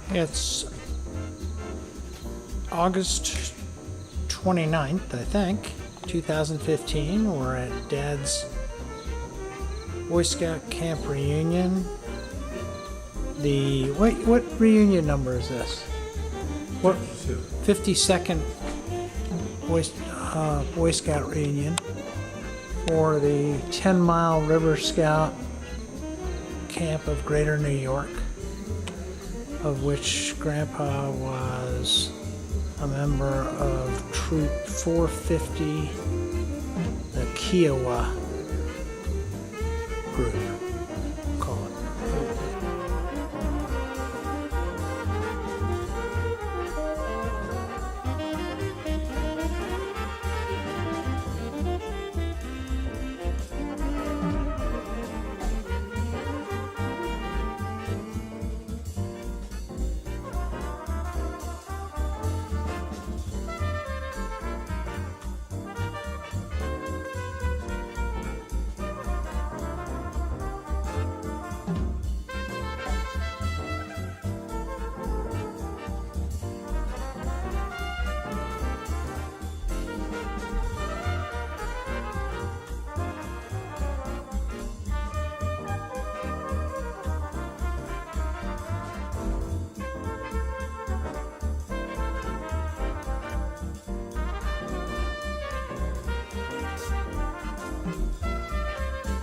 It's August 29th, I think, 2015. We're at Dad's Boy Scout Camp reunion. What reunion number is this? What 52nd Boy Scout reunion for the 10 Mile River Scout Camp of Greater New York, of which Grandpa was a member of Troop 450, the Kiowa group, we'll call it.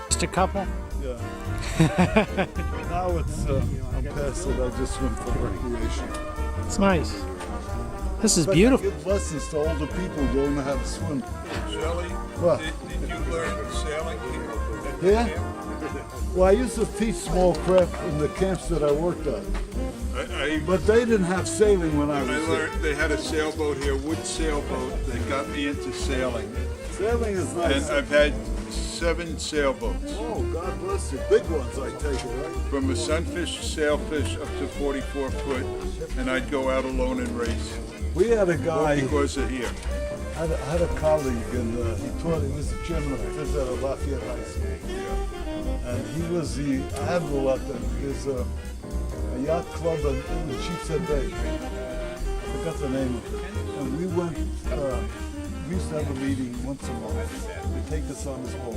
Just a couple? Yeah. Now it's, I'm past it, I just swim for recreation. It's nice. This is But beautiful. I give lessons to older people who don't know how to swim. Shelley, What? did you learn sailing here? Yeah? Well, I used to teach small craft in the camps that I worked on. I But they didn't have sailing when I was there. learned they had a sailboat here, wood sailboat, that got me into sailing. Sailing is nice. And I've had 7 sailboats. Oh, God bless you. Big ones, I take it, right? From a sunfish to sailfish up to 44 foot, and I'd go out alone and race. We had a All guy, because of here. I had a colleague, and he was the chairman of phys at Lafayette High School. And he was the admiral at there's a yacht club in the Sheepshead Bay. I forgot the name of it. And we went, we used to have a meeting once a month. He'd take us on his boat.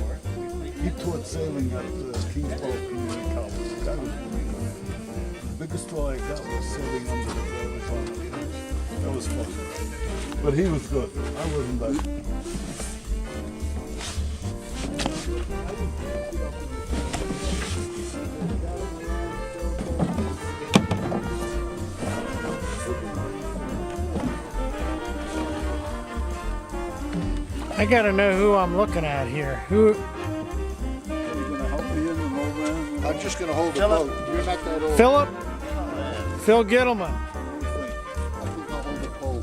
He taught sailing at Kingsborough Community College. That was really good. The biggest story I got was sailing under the Arizona. That was fun. But he was good. I wasn't that good. I gotta know who I'm looking at here. Who? Are you going to help me in the moment? I'm just going to hold the boat. You're not that old. Philip? Phil Gittleman. I think I'll hold the pole.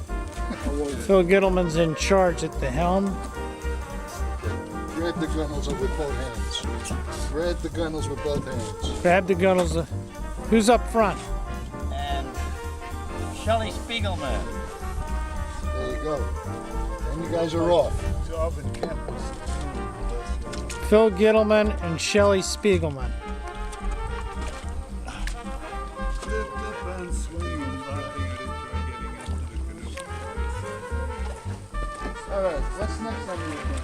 Phil Gittleman's in charge at the helm. Grab the gunnels with both hands. Grab the gunnels with both hands. Grab the gunnels. Who's up front? And Shelley Spiegelman. There you go. And you guys are off. Job in campus. Phil Gittleman and Shelley Spiegelman. All right, what's next on the agenda?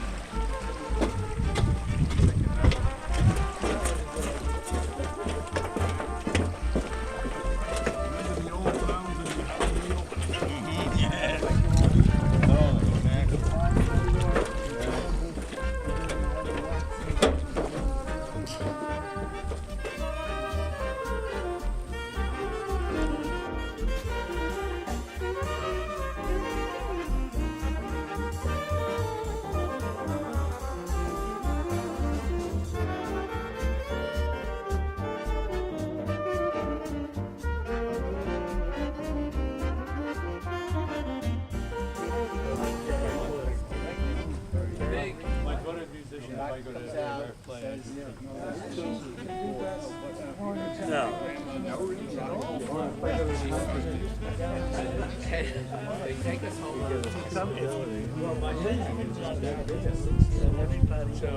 So,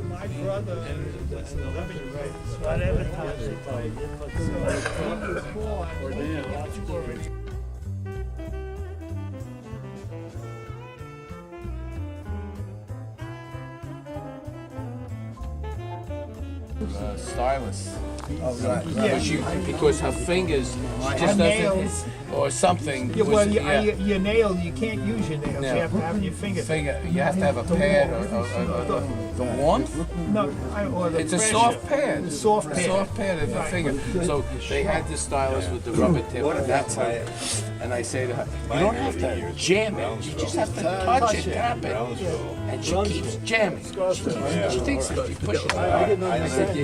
My brother, Not advertising. Stylus. Because her fingers, she just doesn't, or something. Yeah, well, was- yeah. your nail, you can't use your nails. No. You have to have your finger. You have to have a pad or the warmth. No, or the It's a pressure. soft pad. The soft A pad. soft pad of the finger. So they had this stylus with the rubber tip. And I say to her, you don't have to jam it. You just have to touch it, tap it. And she keeps jamming. She thinks that you push it hard. I said,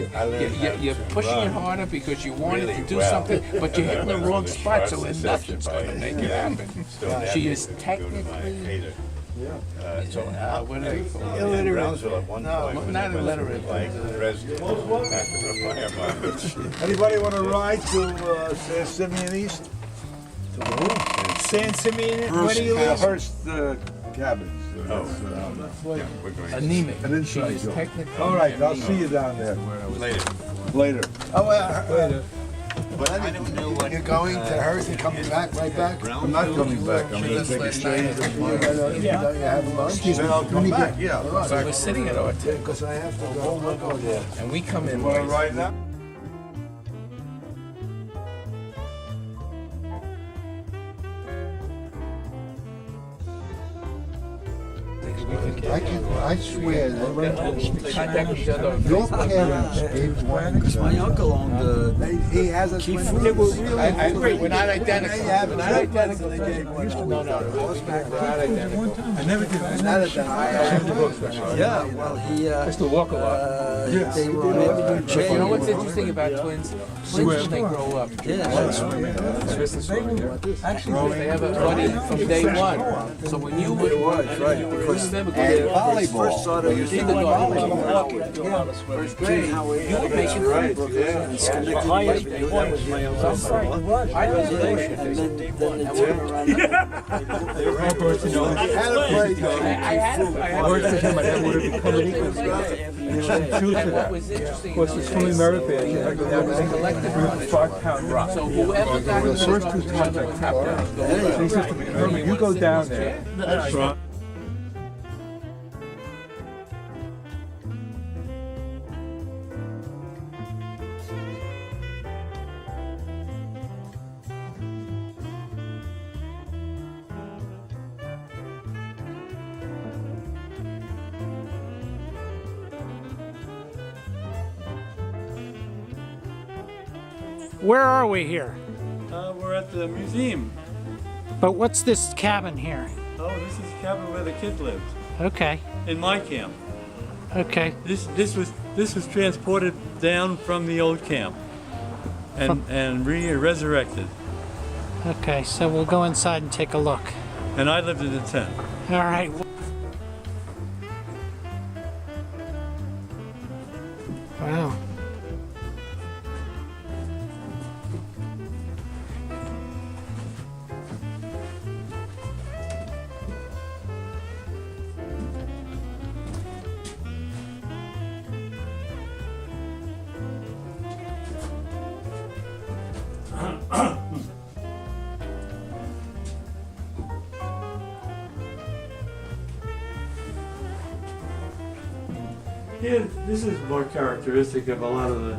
you're pushing it harder because you wanted to do something, but you're hitting the wrong spot, so then nothing's going to make it happen. She is technically, what do they call it? Brownsville at one point. Not illiterate, Like Dresden, after the fire. anybody want to ride to San Simeon East? San Simeon, where do you live? Hurst Cabins. anemic. An She inside is joke. technically All right, I'll see anemic. you down there Later. later. But I don't know what. You're going to Hearst and coming back, right back? I'm not coming back. I'm going to take a train. You have lunch? Then I'll come back, yeah. So we're sitting at our table, Because I have to go, I'll go there. and we come in Want to late. ride now? I swear, they went to Contact each other. your parents gave one. My uncle owned He has a twin. They were really I agree, we're not identical. We're not identical. They gave one. No, no, we're not identical. Yeah, well, he used to walk a lot. They were on Avenue But J. you know what's interesting about twins? Twins, when they grow up, Yeah, they have a buddy from day one. So when you would first never go to volleyball, you see the dog first grade, you would make it right. The highest point was my uncle's. I was there. I had and what was interesting was the swimming marathon. There was a collective punishment. So whoever got the first two times I tapped out. You go down there. That's right. Where are we here? We're at the museum. But what's this cabin here? Oh, this is the cabin where the kid lived. Okay, In my camp. okay. This was transported down from the old camp and resurrected. Okay, so we'll go inside and take a look. And I lived in the tent. All right. Wow. Yeah, this is more characteristic of a lot of the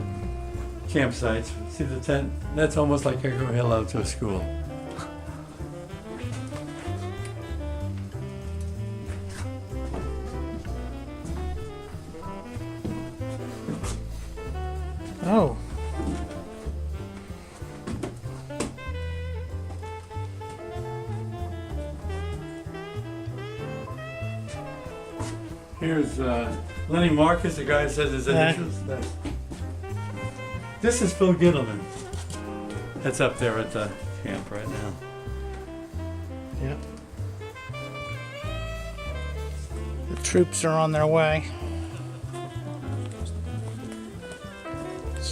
campsites. See the tent? That's almost like Echo Hill out to a school. Oh. Here's Lenny Marcus, the guy that says his initials. This is Phil Gittleman. That's up there at the camp right now. Yeah. The troops are on their way.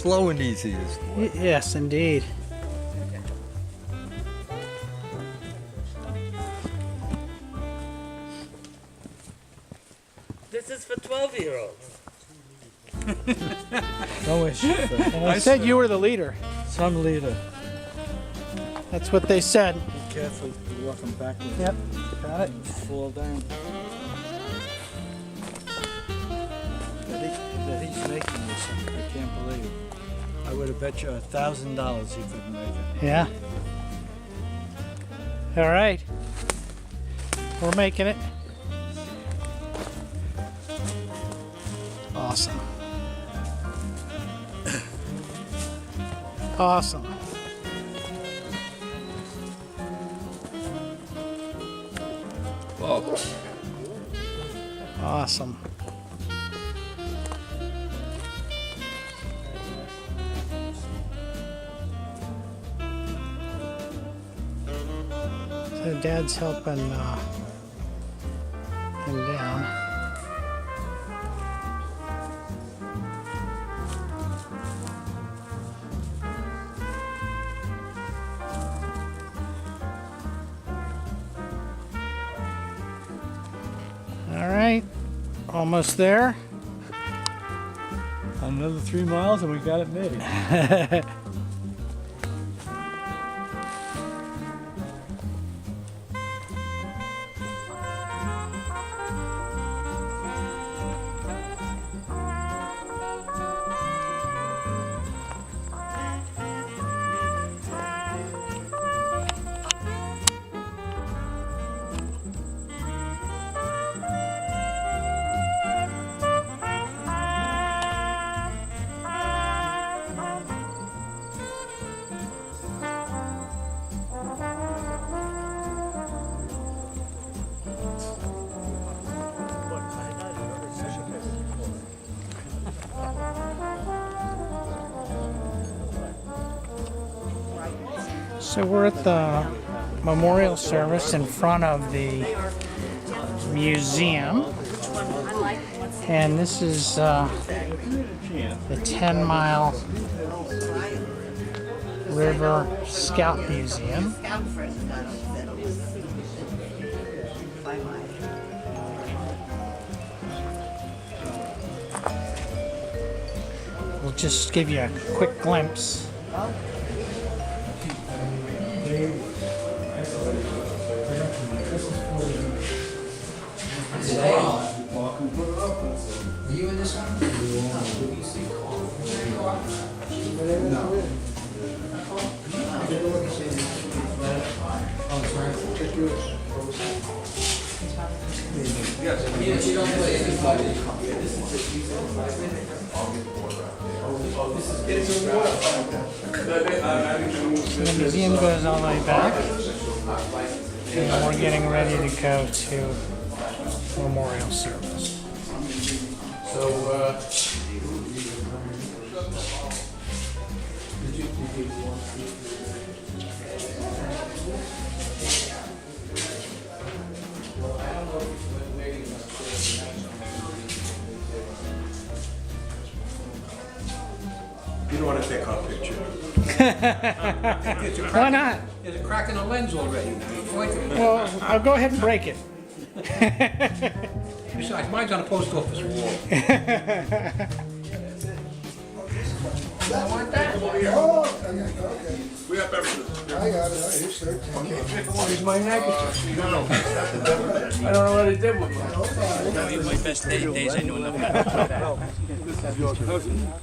Slow and easy is the way. Yes, indeed. This is for 12-year-olds. No issue. And I said you were the leader. Some leader. That's what they said. Be careful, you're walking backwards. Yep. Got it. Fall down. That he's making this, I can't believe it. I would have bet you $1,000 he couldn't make it. Yeah. All right. We're making it. Awesome. Awesome. Whoa. Awesome. So Dad's helping him down. All right, almost there. Another 3 miles and we got it made. So we're at the memorial service in front of the museum, and this is the 10-mile River Scout Museum. We'll just give you a quick glimpse. Were you in this one? Yes, you don't play anybody. So the museum goes all the way back, and we're getting ready to go to memorial service. So, You don't want to take our picture. Why not? There's a crack in the lens already. Well, I'll go ahead and break it. Besides, mine's on a post office wall. We have everything. I got it. Here's 13. Here's my necklace. I don't know what I did with it. My best days, I know nothing about that.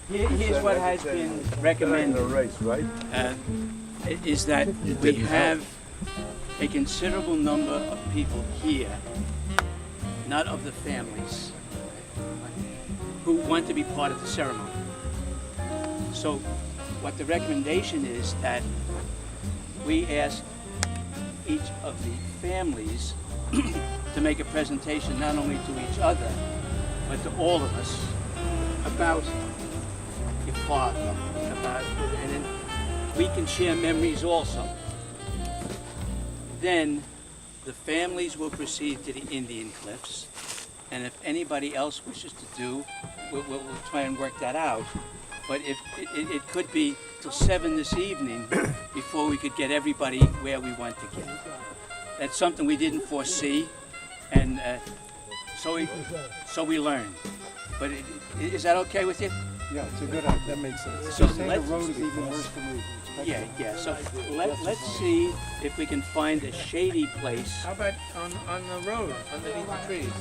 Here's what has been recommended, is that we have a considerable number of people here, not of the families, who want to be part of the ceremony. So what the recommendation is that we ask each of the families to make a presentation not only to each other, but to all of us about your father, and then we can share memories also. Then the families will proceed to the Indian Cliffs, and if anybody else wishes to do, we'll try and work that out. But if it could be till 7 this evening before we could get everybody where we want to get. That's something we didn't foresee, and so we learned. But is that okay with you? Yeah, it's a good idea. That makes sense. So the road is even worse than we. Yeah. So let's see if we can find a shady place. How about on the road, underneath the trees?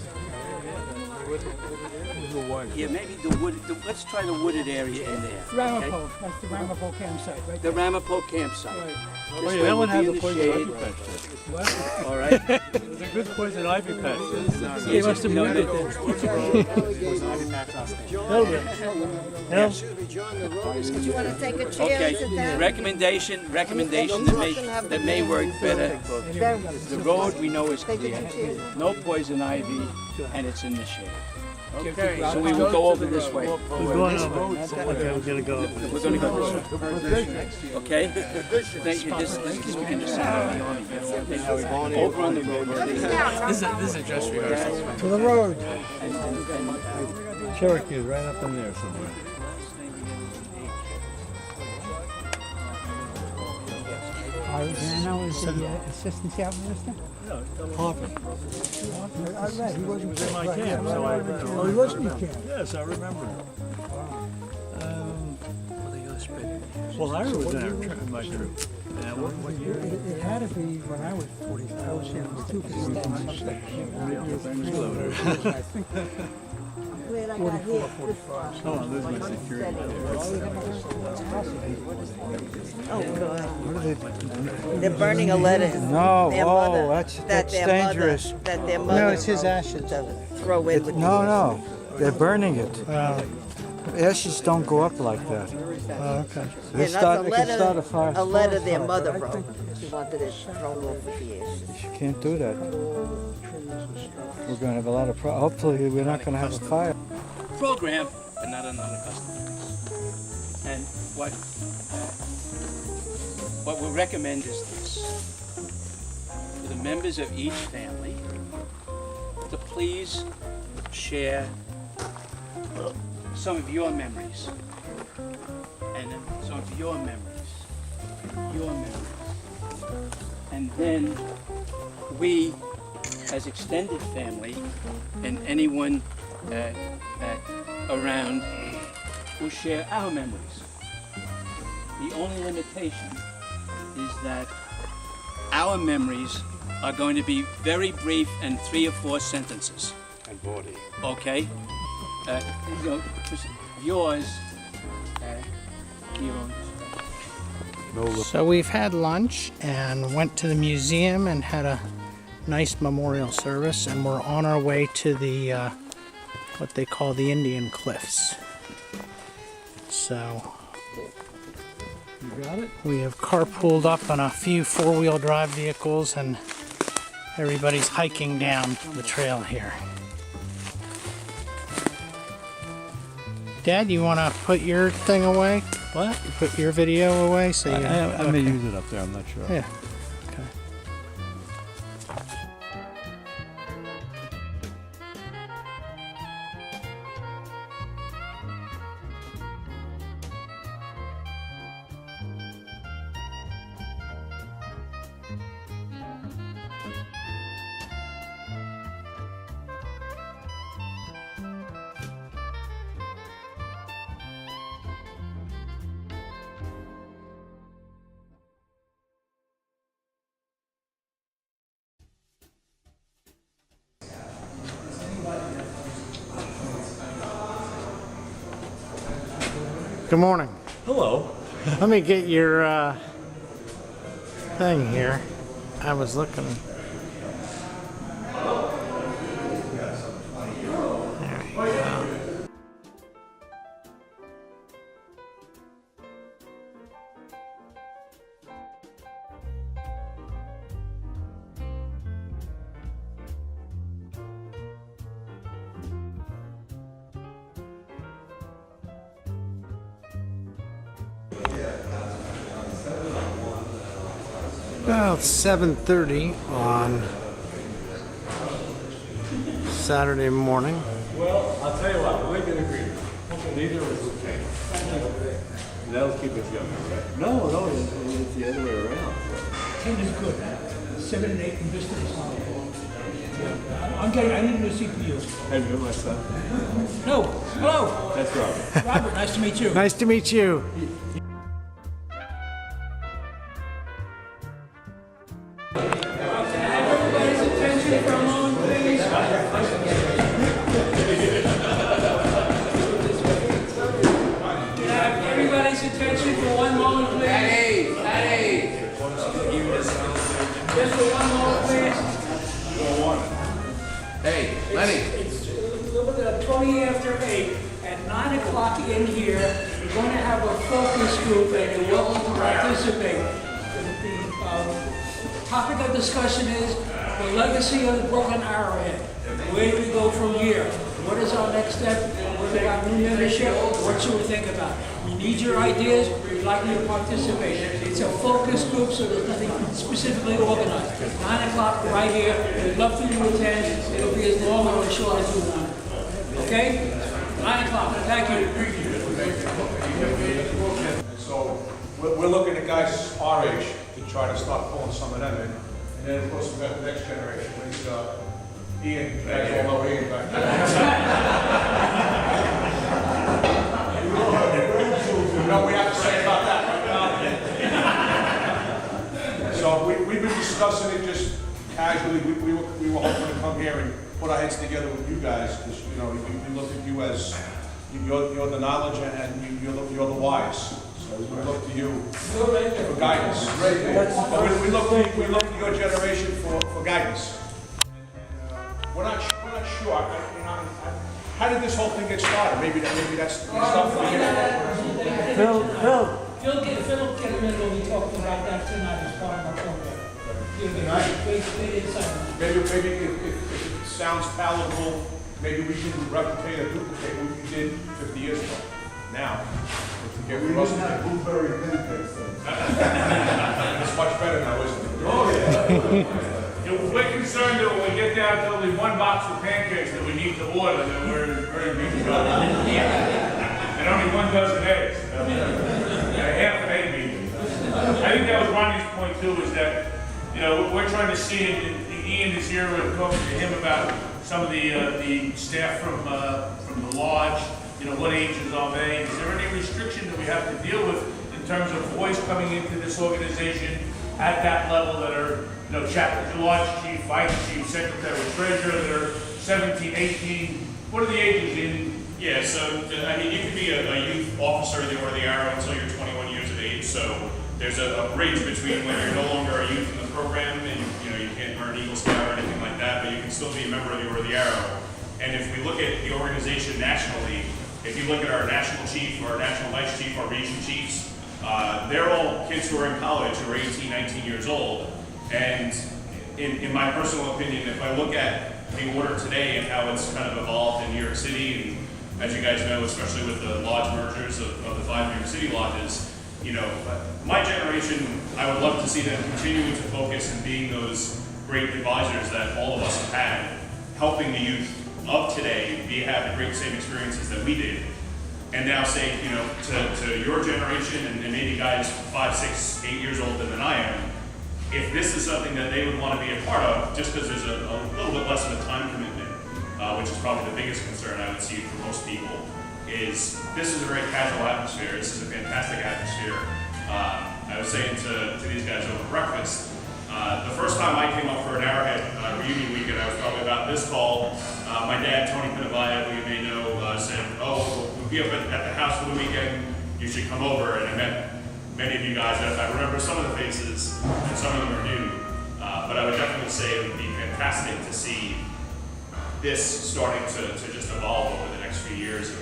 Yeah, maybe the wood. Let's try the wooded area in there. Ramapo, that's the Ramapo campsite, right? The Ramapo campsite. Oh, This yeah, way that one we'll be has in a the poison shade. ivy patch there. All right. There's a good poison ivy patch there. Yes, must have no, moved it Yes. Do you want to take a chair and sit Okay. down? Recommendation that may work better. The road we know is clear. No poison ivy, and it's in the shade. Okay, so we will go over this way. We're going over. Okay, we're gonna go. We're going to go this way. Okay? Thank you. This we can just over on the road. This is a dress rehearsal. To the road. Cherokee, right up in there somewhere. Ariano is the assistant scout minister? Hoffman. I read, he wasn't He was in my camp, so I Oh, he wasn't in camp? Yes, I remember. Well, Larry was in my troop. And what year? It had to be when I was 40, I was here for 2 I think Glad I got here. 45. Oh, there's my security They're burning a letter. No, Their oh, mother, that's their dangerous. Mother, that their mother. No, it's his ashes. To throw in with No, they're burning it. Ashes don't go up like that. Okay. They start, it can start a fire. A letter their mother wrote. She wanted it thrown off with the ashes. You can't do that. We're going to have a lot of hopefully we're not going to have a fire. Program, but not on customers. And what we recommend is this. For the members of each family to please share some of your memories and some of your memories. And then we, as extended family, and anyone around, will share our memories. The only limitation is that our memories are going to be very brief and 3 or 4 sentences. And body. Okay? Yours, So we've had lunch and went to the museum and had a nice memorial service, and we're on our way to the what they call the Indian Cliffs. So You got it? we have carpooled up on a few 4-wheel drive vehicles, and everybody's hiking down the trail here. Dad, you want to put your thing away? What? You put your video away, so you. I may use it up there, I'm not sure. Yeah. Okay. Good morning. Hello. Let me get your thing here. I was looking. There you go. About 7:30 on Saturday morning. Well, I'll tell you what, we'll make an agreement. Neither is okay. That'll keep us young, right? No, it's the other way around. 10 is good. 7 and 8 in Vista is horrible. I need a new CPU. Hey, you're my son. No, hello. That's Robert. Robert, nice to meet you. Nice to meet you. Everybody's attention for a moment, please. Can I have everybody's attention for one moment, please? Just for one moment, please. Hey, Lenny. It's a little bit 20 after 8. At 9 o'clock in here, we're going to have a focus group and you're welcome to participate. The topic of discussion is the legacy of the Brooklyn Arrowhead. Where do we go from here? What is our next step? What about new membership? What should we think about? We need your ideas. We'd like you to participate. It's a focus group, so there's nothing specifically organized. 9 o'clock right here. We'd love for you to attend. It'll be as long or as short as you want. Okay? 9 o'clock. Thank you. So we're looking at guys our age to try to start pulling some of them in. And then of course we got the next generation. He's Ian, you guys all know Ian back there. No, we have to say about that. So we've been discussing it just casually. We were hoping to come here and put our heads together with you guys, because you know we look at you as you're the knowledge and you're the wise. So we look to you for guidance. We look to your generation for guidance. We're not sure. How did this whole thing get started? Maybe that's stuff for you. Phil get a minute when we talked about that tonight as part of our program. Maybe if it sounds palatable, maybe we can replicate or duplicate what we did 50 years ago. Now, to get We didn't have blueberry pancakes then. It's much better now, isn't it? Oh, yeah. We're concerned that when we get down to only one box of pancakes that we need to order, that we're in big trouble. And only 1 dozen eggs. Half an egg maybe. I think that was Ronnie's point too, is that, you know, we're trying to see, and Ian is here, we're talking to him about some of the staff from the lodge, you know, what ages are they? Is there any restriction that we have to deal with in terms of boys coming into this organization at that level that are, you know, chapter lodge chief, vice chief, secretary, treasurer, that are 17, 18, what are the ages in? Yeah, so, I mean, you can be a youth officer in the Order of the Arrow until you're 21 years of age, so there's a bridge between when you're no longer a youth in the program and, you know, you can't earn Eagle Scout or anything like that, but you can still be a member of the Order of the Arrow. And if we look at the organization nationally, if you look at our national chief, our national vice chief, our region chiefs, they're all kids who are in college who are 18, 19 years old. And in my personal opinion, if I look at the order today and how it's kind of evolved in New York City, and as you guys know, especially with the lodge mergers of the 5 New York City lodges, you know, my generation, I would love to see them continuing to focus and being those great advisors that all of us have had, helping the youth of today have the great same experiences that we did. And now say, you know, to your generation and maybe guys 5, 6, 8 years older than I am, if this is something that they would want to be a part of, just because there's a little bit less of a time commitment, which is probably the biggest concern I would see for most people, is this is a very casual atmosphere. This is a fantastic atmosphere. I was saying to these guys over breakfast, the first time I came up for an Arrowhead reunion weekend, I was probably about this tall. My dad, Tony Pinavaya, who you may know, said, "Oh, we'll be up at the house for the weekend. You should come over." And I met many of you guys. I remember some of the faces, and some of them are new. But I would definitely say it would be fantastic to see this starting to just evolve over the next few years.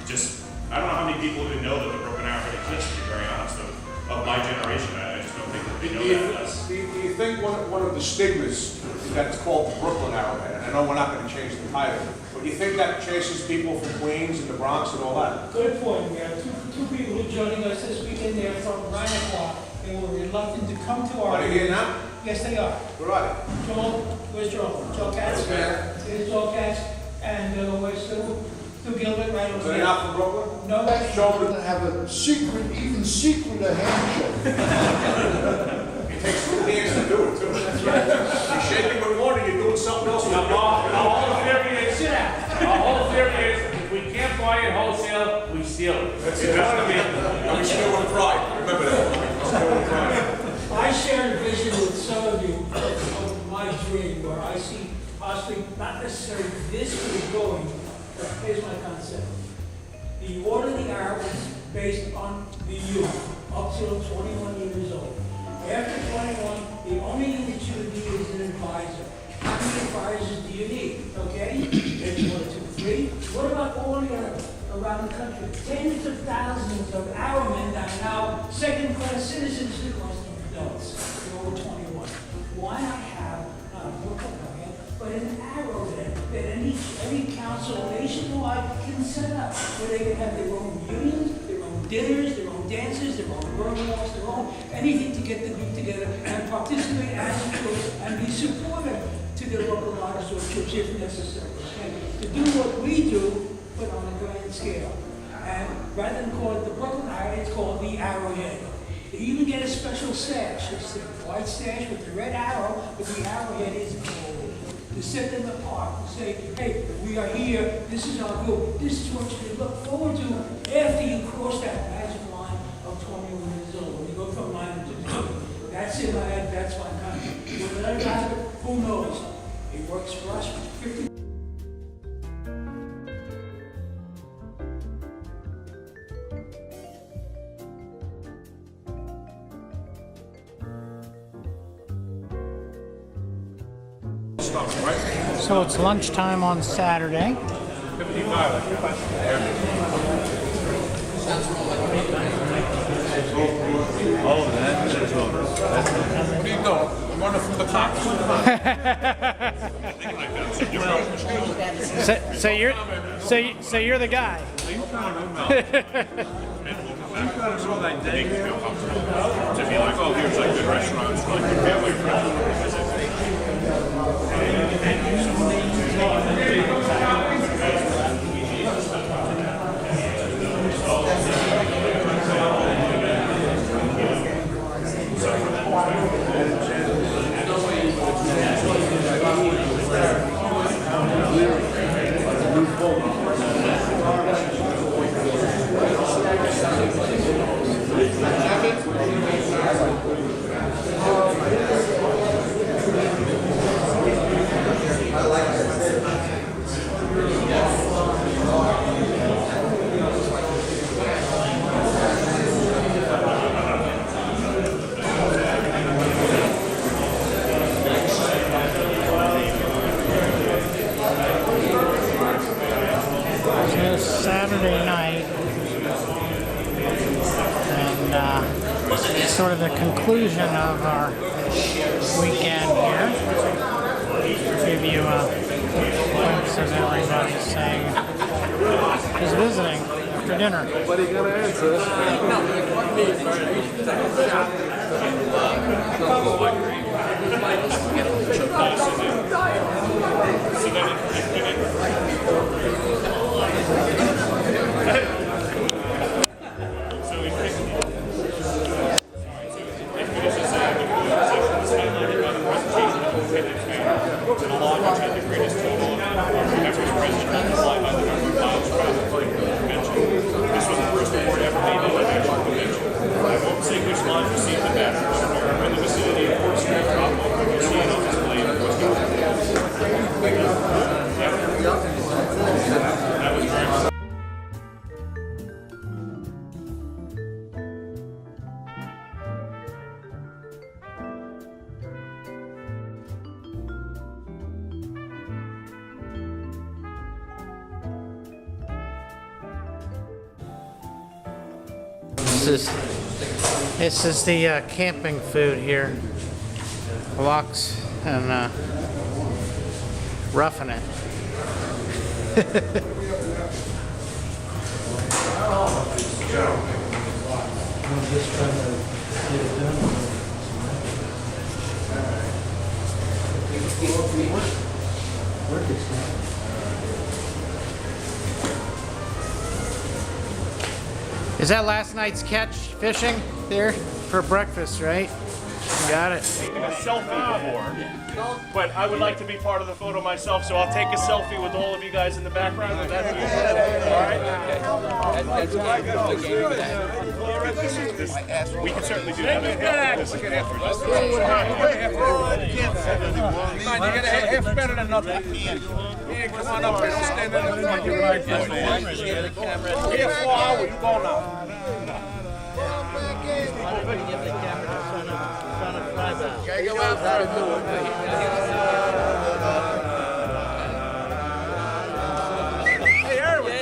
Just, I don't know how many people even know that the Brooklyn Arrowhead exists, to be very honest, of my generation. I just don't think that they know that. Do you think one of the stigmas is that it's called the Brooklyn Arrowhead? And I know we're not going to change the title, but do you think that chases people from Queens and the Bronx and all that? Good point. We have two people who are joining us this weekend. They're from 9 o'clock. They were reluctant to come to our... Are they here now? Yes, they are. Where are they? Joel, where's Joel? Joel Katz? Okay. Here's Joel Katz. And where's Sue? To Gilbert, right over So there. you're not from Brooklyn? No, that's Children have a secret, even secreter handshake. It takes two hands to do it, too. That's right. You're shaking with one and you're doing something else with the other. Our whole theory is, our whole theory is, if we can't buy it wholesale, we steal it. That's it. And we steal with pride. Remember that. We steal with pride. I share a vision with some of you of my dream where I see possibly not necessarily this way going, but here's my concept. The order of the hour is based on the youth up till 21 years old. After 21, the only thing that you would need is an advisor. How many advisors do you need? Okay? Maybe 1, 2, 3. What about all the other around the country? Tens of thousands of our men that are now second-class citizens who are adults. They're over 21. Why not have not a Brooklyn area, but an Arrowhead that any council nationwide can set up, where they can have their own unions, their own dinners, their own dances, their own burger walks, their own anything to get the group together and participate as troops and be supportive to their local artists or troops if necessary. And to do what we do, but on a grand scale. And rather than call it the Brooklyn Arrowhead, it's called the Arrowhead. They even get a special sash. It's the white sash with the red arrow, but the arrowhead is gold. To set them apart, to say, hey, we are here, this is our group, this is what you can look forward to after you cross that magic line of 21 years old. When you go from line to 2. That's in my head, that's my concept. Will it ever happen? Who knows? It works for us for 50. So it's lunchtime on Saturday. 55. All of that is over. What are you doing? I'm running from the cops. So you're the guy. You kind of roll that day. To be like, oh, here's like good restaurants, like good family friendly. Saturday night, and sort of the conclusion of our weekend here. Give you a glimpse of everybody saying who's visiting after dinner. What are you gonna answer? This is the camping food here. Lox and Roughing It. Is that last night's catch fishing there for breakfast, right? Got it. Taking a selfie before, but I would like to be part of the photo myself, so I'll take a selfie with all of you guys in the background. Would that be all right? We can certainly do that. Come on, you get a half better than nothing. Yeah, come on up here. Don't stand there and like you're right. Here, 4 hours. You go now. Gotta go out there and do it. Hey, Erwin.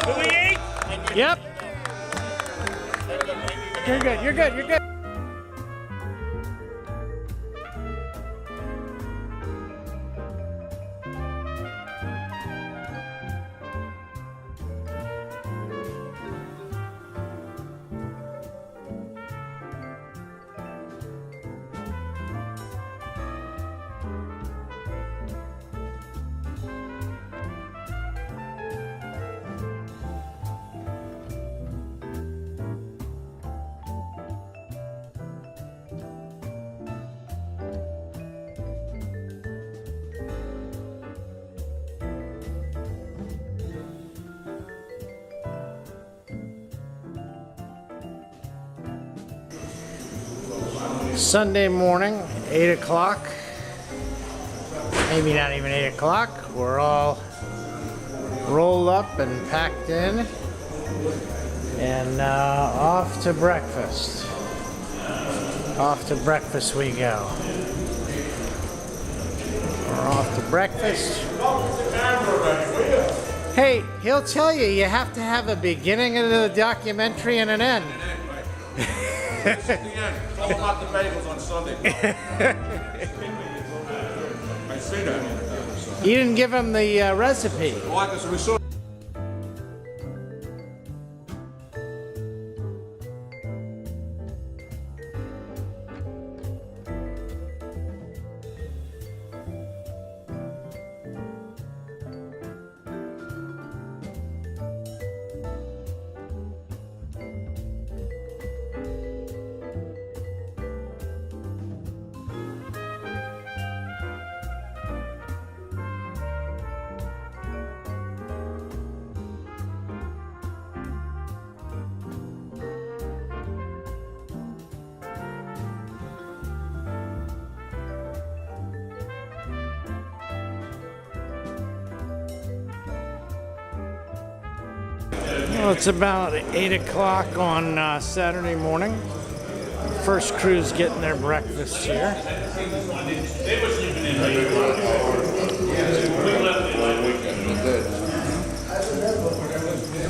Do we eat? Yep. You're good. You're good. You're good. Sunday morning, 8 o'clock. Maybe not even 8 o'clock. We're all rolled up and packed in and off to breakfast. Off to breakfast we go. We're off to breakfast. Hey, he'll tell you, you have to have a beginning of the documentary and an end. This is the end. It's all about the bagels on Sunday. I see that. You didn't give him the recipe. Well, because we saw. Well, it's about 8 o'clock on Saturday morning. First crew's getting their breakfast here.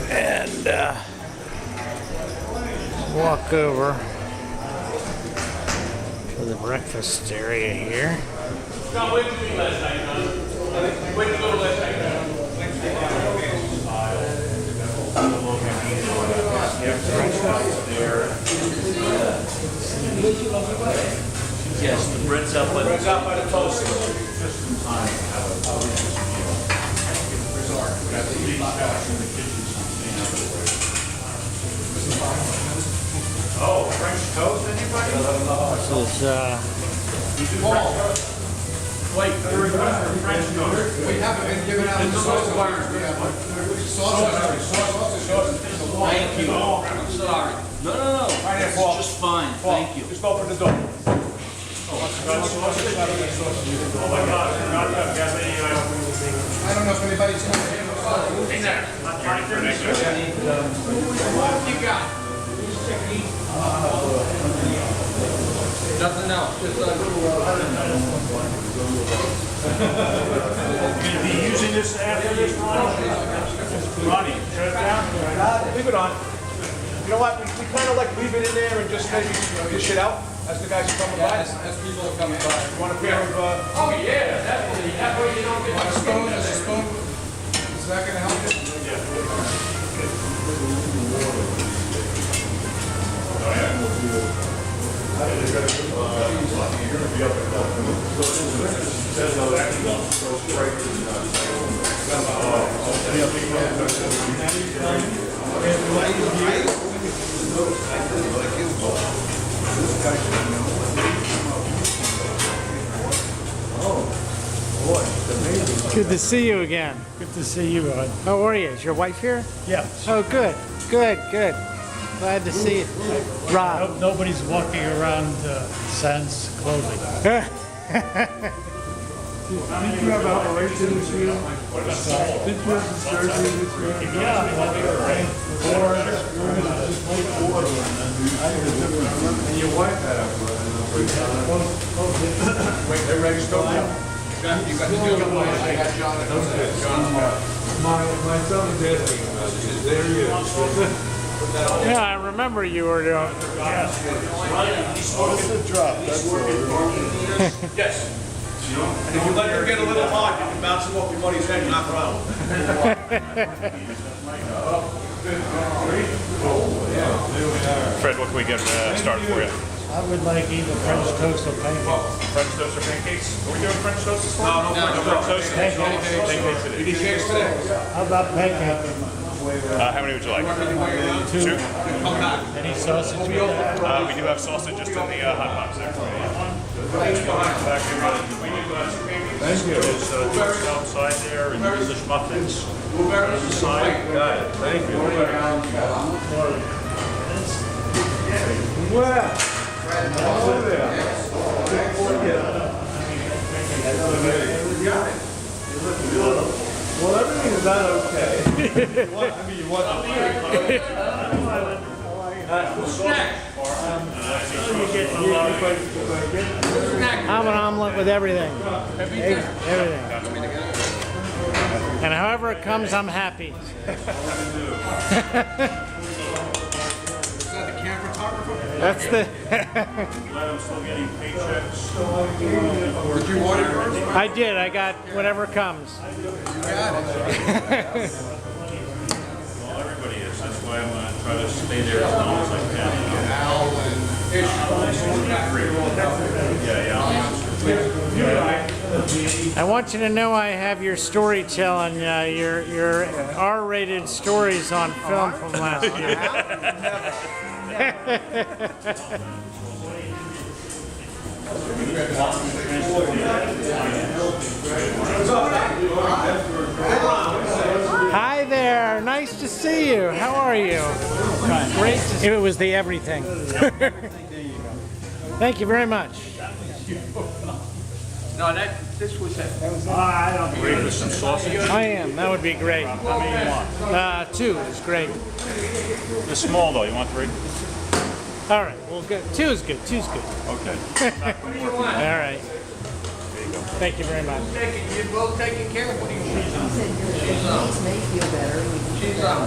And walk over to the breakfast area here. John, where did you be last night, John? Where did you go last night, John? Yes, the bread's up by the toast. Oh, French toast, anybody? This is Wait, request for French toast. We haven't been given out the sauce bars. Thank you. I'm sorry. No. Right here, Paul. Just fine, Paul, thank you. just open the door. Oh my God, I don't know if anybody's going to have a sauce. Hey, there. What you got? Nothing else. Just Gonna be using this after this, Ronnie, turn it down. Leave it on. You know what? We kind of like leave it in there and just maybe dish it out as the guys are coming by. as people are coming by. You want a pair of? Oh, yeah, definitely. That way you don't get. Want a spoon? Is a spoon? Is that going to help you? You're going to be up at Good to see you again. Good to see you, Rod. How are you? Is your wife here? Yeah. Oh, good. Good, good. Glad to see you. Rob. Nobody's walking around sans clothing. Did you have an operation this year? Did you have some surgery this year? Yeah. And your wife had an operation. Wait, they're ready to go now? You got the deal. I got John. My son is asking about it. There he is. Yeah, I remember you were doing. What's the drop? That's Yes. And if you let her get a little hard, you can bounce him off your buddy's head and knock her out. Fred, what can we get started for you? I would like either French toast or pancakes. French toast or pancakes? Are we doing French toast this morning? No, French toast. Pancakes. You need cakes today? How about pancakes? How many would you like? Two. Any sausage with that? We do have sausage just in the hot box there for you. Thank you. There's toast outside there and English muffins on the side. Got it. Thank you. Well, hello there. Well, everything is not okay. You want I'm an omelet with everything. Everything. And however it comes, I'm happy. That's the. I'm still getting paychecks. Did you order first? I did. I got whatever comes. You got it. Well, everybody is. That's why I'm going to try to stay there as long as I can. Al and Ish. I want you to know I have your storytelling, your R-rated stories on film from last year. Hi there, nice to see you. How are you? Great to see you. It was the everything. Thank you very much. No, this was a... Ready with some sausage? I am, that would be great. How many you want? 2 is great. The small though, you want 3? All right, well, good. 2 is good. 2's good. Okay. All right. Thank you very much. You're both taking care of what do you want? She's may feel better. She's on.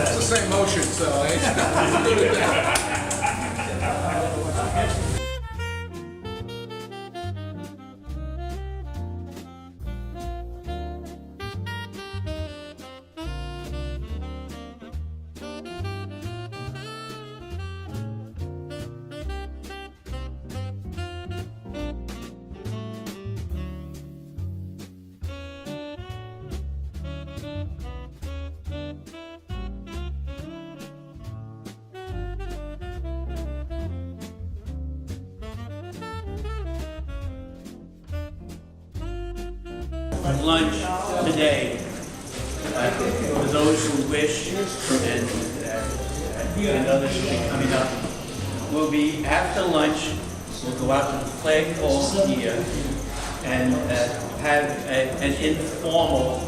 It's the same motion, so it's good at that. Lunch today for those who wish and others will be coming up. Will be after lunch. We'll go out to the flagpole here and have an informal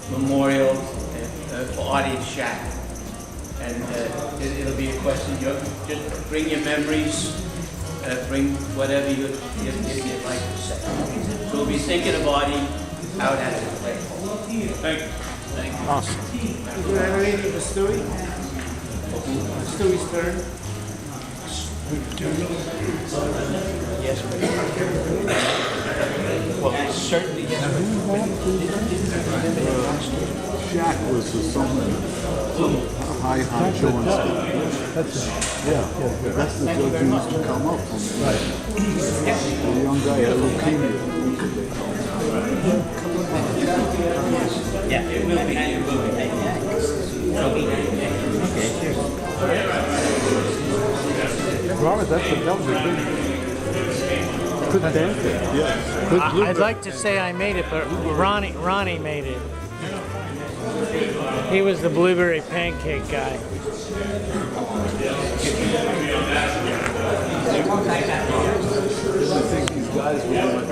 memorial for Artie and Shaq. And it'll be a question. Just bring your memories. Bring whatever you'd like to say. So we'll be thinking of Artie out at the flagpole. Thank you. Thank you. Awesome. Did you have anything for Stewie? Stewie's turn. Yes, well, certainly, yes. Shaq was some high honcho and stuff. That's the judge who used to come up from there. The young guy had leukemia. Yeah, it will be. Robert, that was a good dance. Yeah. I'd like to say I made it, but Ronnie made it. He was the blueberry pancake guy. I think these guys were like,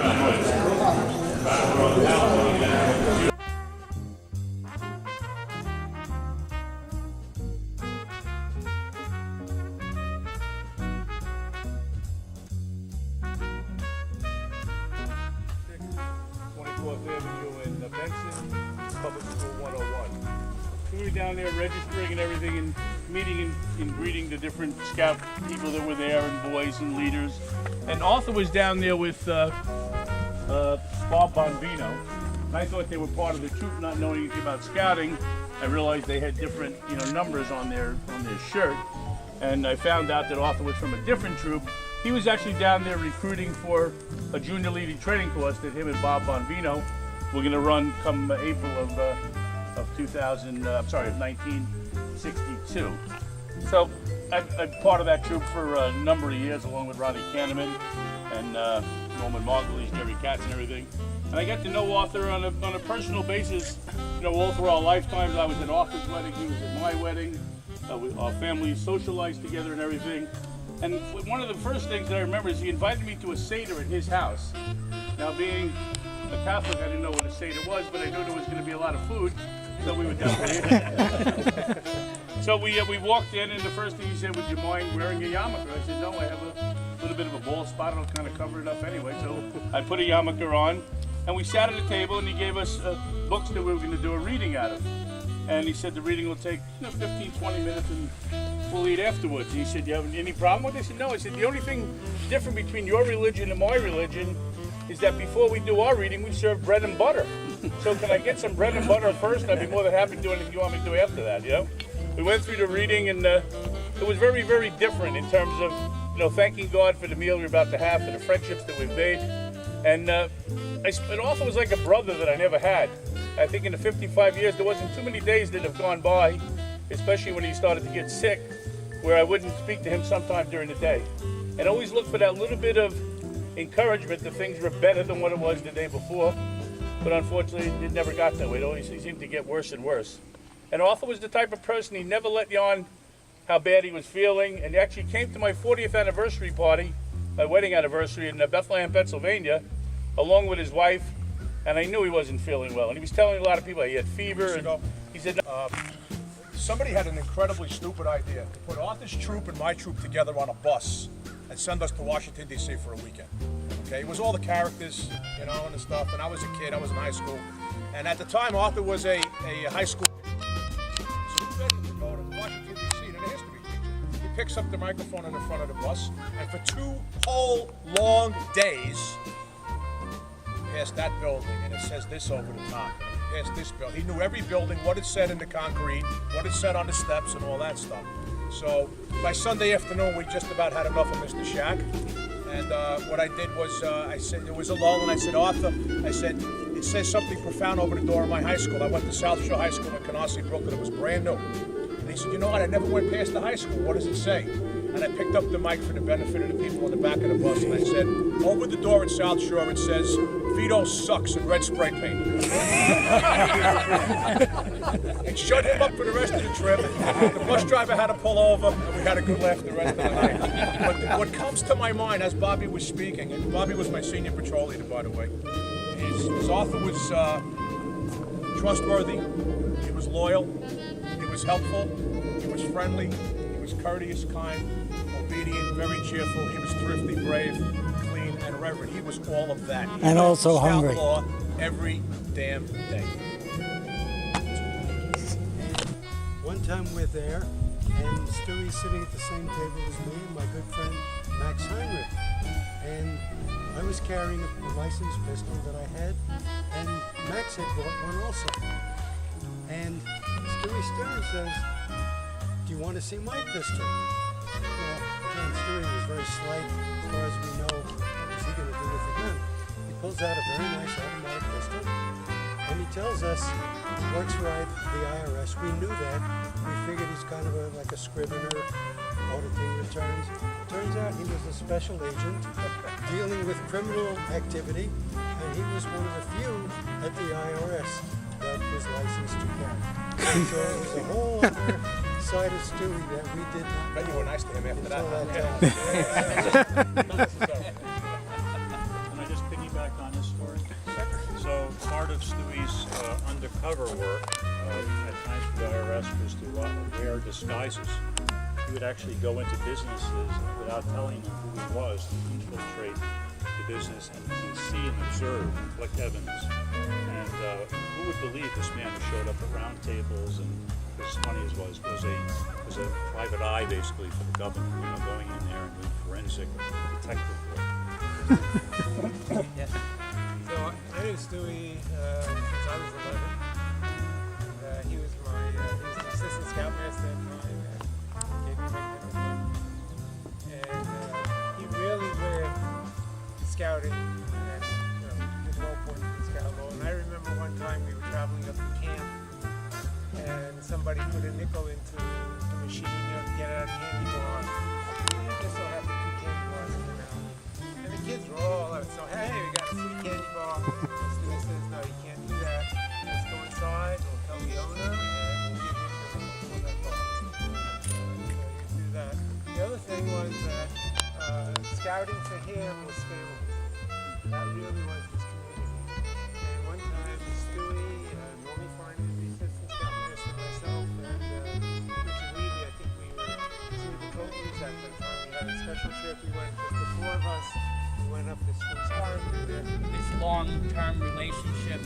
We were down there registering and everything and meeting and greeting the different scout people that were there and boys and leaders. And Arthur was down there with Bob Bonvino. And I thought they were part of the troop, not knowing anything about scouting. I realized they had different, numbers on their shirt. And I found out that Arthur was from a different troop. He was actually down there recruiting for a junior leading training course that him and Bob Bonvino were going to run come April of 1962. So I'm part of that troop for a number of years, along with Ronnie Kahneman and Norman Margulies, Jerry Katz, and everything. And I got to know Arthur on a personal basis. All through our lifetimes. I was at Arthur's wedding, he was at my wedding. Our families socialized together and everything. And one of the first things that I remember is he invited me to a Seder at his house. Now, being a Catholic, I didn't know what a Seder was, but I knew there was going to be a lot of food, so we went down there. So we walked in, and the first thing he said, "Would you mind wearing a yarmulke?" I said, "No, I have a little bit of a bald spot. It'll kind of cover it up anyway." So I put a yarmulke on, and we sat at a table, and he gave us books that we were going to do a reading out of. And he said the reading will take 15, 20 minutes, and we'll eat afterwards. And he said, "You have any problem with it?" I said, "No." I said, "The only thing different between your religion and my religion is that before we do our reading, we serve bread and butter. So can I get some bread and butter first? I'd be more than happy to do anything you want me to do after that, We went through the reading, and it was very, very different in terms of, thanking God for the meal we're about to have, for the friendships that we've made. And it also was like a brother that I never had. I think in the 55 years, there wasn't too many days that have gone by, especially when he started to get sick, where I wouldn't speak to him sometime during the day. And always look for that little bit of encouragement that things were better than what it was the day before. But unfortunately, it never got that way. It always seemed to get worse and worse. And Arthur was the type of person, he never let you on how bad he was feeling. And he actually came to my 40th anniversary party, my wedding anniversary in Bethlehem, Pennsylvania, along with his wife. And I knew he wasn't feeling well. And he was telling a lot of people he had fever. And he said, somebody had an incredibly stupid idea to put Arthur's troop and my troop together on a bus and send us to Washington, D.C. for a weekend. Okay, it was all the characters, and the stuff. And I was a kid, I was in high school. And at the time, Arthur was a high school teacher. So we begged him to go to Washington, D.C. and a history teacher. He picks up the microphone in the front of the bus, and for 2 whole long days, past that building, and it says this over the top. Past this building. He knew every building, what it said in the concrete, what it said on the steps, and all that stuff. So by Sunday afternoon, we just about had enough of Mr. Shack. And what I did was, I said, it was a lull, and I said, "Arthur," I said, "it says something profound over the door of my high school." I went to South Shore High School in Canarsie, Brooklyn. It was brand new. And he said, "You know what? I never went past the high school. What does it say?" And I picked up the mic for the benefit of the people in the back of the bus, and I said, "Over the door at South Shore, it says, Vito sucks," in red spray paint. And shut him up for the rest of the trip. The bus driver had to pull over, and we had a good laugh the rest of the night. But what comes to my mind as Bobby was speaking, and Bobby was my senior patrol leader, by the way, is Arthur was trustworthy, he was loyal, he was helpful, he was friendly, he was courteous, kind, obedient, very cheerful, he was thrifty, brave, clean, and reverent. He was all of that. He And also scout hungry. law every damn day. One time we're there, and Stewie's sitting at the same table as me and my good friend Max Heinrich. And I was carrying a licensed pistol that I had, and Max had bought one also. And Stewie Stern says, do you want to see my pistol? Well, again, Stewie was very slight as far as we know. What was he going to do with the gun? He pulls out a very nice automatic pistol, and he tells us he works for the IRS. We knew that. We figured he's kind of like a scrivener, auditing returns. Turns out he was a special agent dealing with criminal activity, and he was one of the few at the IRS that was licensed to carry. So it was a whole other side of Stewie that we did not know. Bet you were nice to him after until that. Can I just piggyback on this story? So part of Stewie's undercover work at times for the IRS was to wear disguises. He would actually go into businesses without telling them who he was to infiltrate the business and see and observe, collect evidence. And who would believe this man who showed up at round tables and, as funny as was a private eye basically for the government, going in there and doing forensic detective work. Yes. So I knew Stewie since I was 11. He was the assistant scoutmaster at the time. And he really lived scouting and his whole point in scout role. And I remember one time we were traveling up to camp and somebody put a nickel into the machine to get out a candy bar. And just so happened 2 candy bars in the mouth. And the kids were all out. So, hey, we got a free candy bar. Stewie says, no, you can't do that. Let's go inside, we'll tell the owner, and we'll give you a nickel for that bar. That. The other thing was that scouting for him was family. That really was his community. And one time, Stewie, Normie Farney, the assistant scoutmaster, myself, and Richard Levy, I think we were two of the co-leaders at the time. We had a special trip. We went, just the 4 of us, we went up to Stewie's farm. This long-term relationship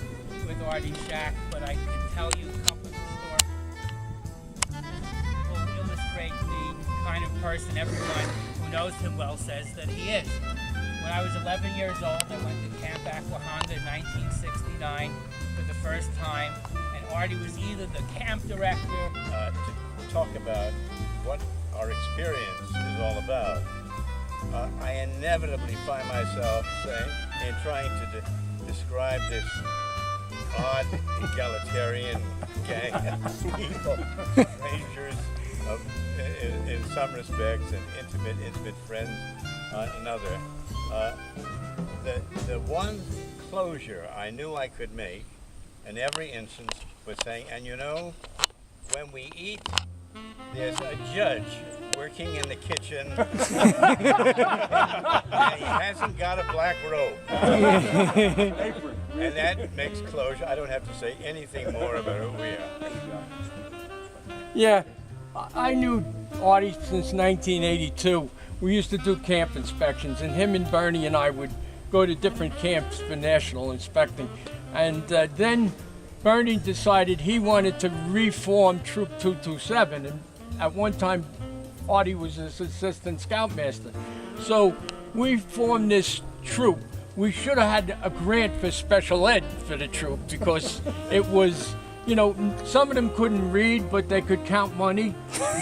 with Artie Shack, but I can tell you a couple of stories will illustrate the kind of person everyone who knows him well says that he is. When I was 11 years old, I went to Camp Aquahonga in 1969 for the first time, and Artie was either the camp director. To talk about what our experience is all about, I inevitably find myself saying, in trying to describe this odd egalitarian gang of people, strangers, in some respects, and intimate friends in other. The one closure I knew I could make in every instance was saying, and when we eat, there's a judge working in the kitchen, and he hasn't got a black robe. And that makes closure. I don't have to say anything more about who we are. Yeah, I knew Artie since 1982. We used to do camp inspections, and him and Bernie and I would go to different camps for national inspecting. And then Bernie decided he wanted to reform Troop 227, and at one time Artie was his assistant scoutmaster. So we formed this troop. We should have had a grant for special ed for the troop because it was, some of them couldn't read, but they could count money.